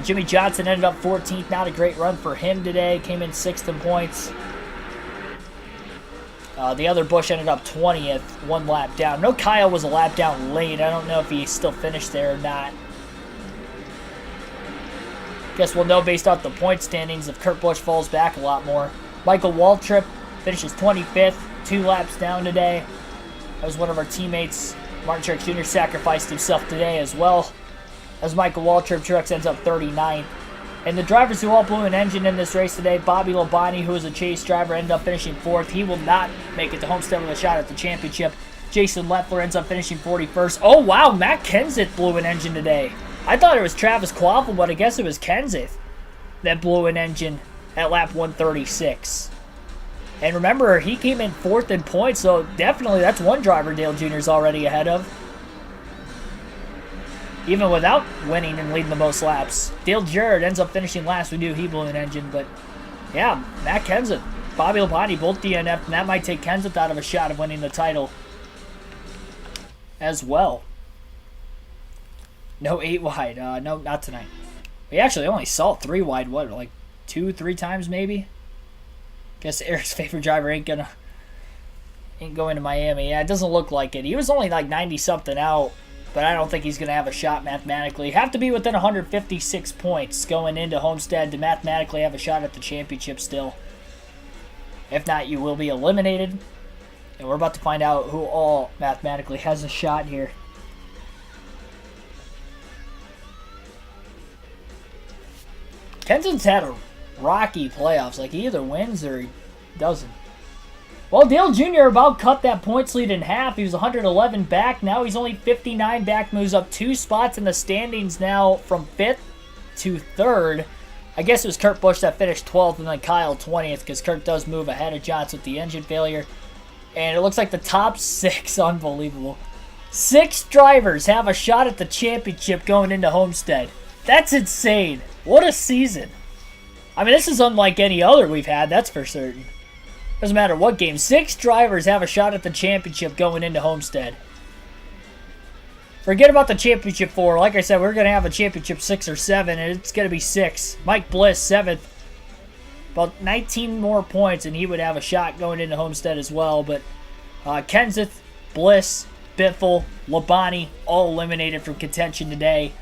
Jimmy Johnson ended up 14th. Not a great run for him today. Came in 6th in points. The other Busch ended up 20th, 1 lap down. No, Kyle was a lap down late. I don't know if he still finished there or not. Guess we'll know based off the point standings if Kurt Busch falls back a lot more. Michael Waltrip finishes 25th, 2 laps down today. That was one of our teammates. Martin Truex Jr. sacrificed himself today as well, as Michael Waltrip. Truex ends up 39th. And the drivers who all blew an engine in this race today, Bobby Labonte, who was a chase driver, ended up finishing 4th. He will not make it to Homestead with a shot at the championship. Jason Leffler ends up finishing 41st. Oh, wow, Matt Kenseth blew an engine today. I thought it was Travis Kvapil, but I guess it was Kenseth that blew an engine at lap 136. And remember, he came in 4th in points, so definitely that's one driver Dale Jr. is already ahead of, even without winning and leading the most laps. Dale Jarrett ends up finishing last. We knew he blew an engine, but yeah, Matt Kenseth, Bobby Labonte, both DNF, and that might take Kenseth out of a shot of winning the title as well. No 8 wide. No, not tonight. We actually only saw 3 wide, what, like 2-3 times maybe? Guess Eric's favorite driver ain't going to Miami. Yeah, it doesn't look like it. He was only like 90-something out, but I don't think he's going to have a shot mathematically. Have to be within 156 points going into Homestead to mathematically have a shot at the championship still. If not, you will be eliminated. And we're about to find out who all mathematically has a shot here. Kenseth's had a rocky playoffs. Like, he either wins or he doesn't. Well, Dale Jr. about cut that points lead in half. He was 111 back. Now he's only 59 back. Moves up 2 spots in the standings now from 5th to 3rd. I guess it was Kurt Busch that finished 12th and then Kyle 20th because Kurt does move ahead of Johnson with the engine failure. And it looks like the top 6, unbelievable. 6 drivers have a shot at the championship going into Homestead. That's insane. What a season. I mean, this is unlike any other we've had, that's for certain. Doesn't matter what game. 6 drivers have a shot at the championship going into Homestead. Forget about the championship 4. Like I said, we're going to have a championship 6 or 7, and it's going to be 6. Mike Bliss, 7th. About 19 more points, and he would have a shot going into Homestead as well. But Kenseth, Bliss, Biffle, Labonte, all eliminated from contention today.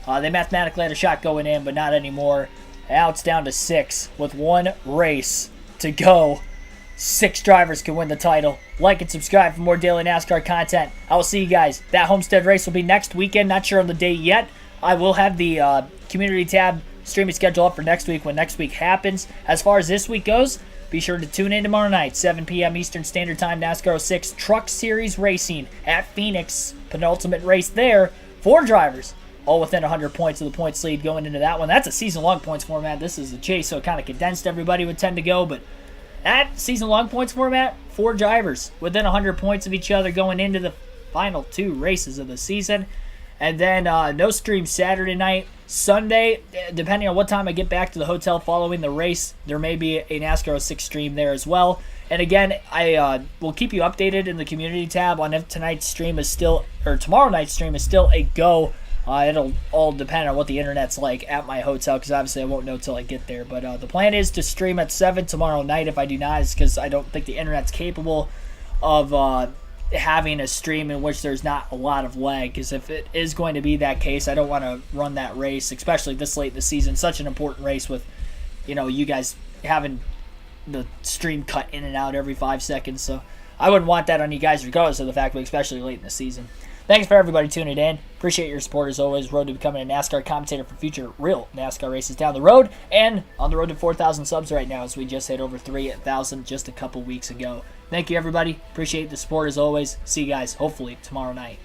They mathematically had a shot going in, but not anymore. Now it's down to 6 with 1 race to go. 6 drivers can win the title. Like and subscribe for more daily NASCAR content. I will see you guys. That Homestead race will be next weekend. Not sure on the date yet. I will have the community tab streaming schedule up for next week when next week happens. As far as this week goes, be sure to tune in tomorrow night, 7 p.m. Eastern Standard Time, NASCAR 06 Truck Series Racing at Phoenix. Penultimate race there. 4 drivers, all within 100 points of the points lead going into that one. That's a season-long points format. This is a chase, so it kind of condensed everybody would tend to go, but that season-long points format, 4 drivers within 100 points of each other going into the final 2 races of the season. And then no stream Saturday night. Sunday, depending on what time I get back to the hotel following the race, there may be a NASCAR 06 stream there as well. And again, I will keep you updated in the community tab on if tonight's stream is still, or tomorrow night's stream is still a go. It'll all depend on what the internet's like at my hotel, because obviously I won't know till I get there. But the plan is to stream at 7 tomorrow night. If I do not, it's because I don't think the internet's capable of having a stream in which there's not a lot of lag. Because if it is going to be that case, I don't want to run that race, especially this late in the season. Such an important race with, you guys having the stream cut in and out every 5 seconds. So I wouldn't want that on you guys regardless of the fact, but especially late in the season. Thanks for everybody tuning in. Appreciate your support as always. Road to becoming a NASCAR commentator for future real NASCAR races down the road. And on the road to 4,000 subs right now, as we just hit over 3,000 just a couple weeks ago. Thank you, everybody. Appreciate the support as always. See you guys, hopefully, tomorrow night.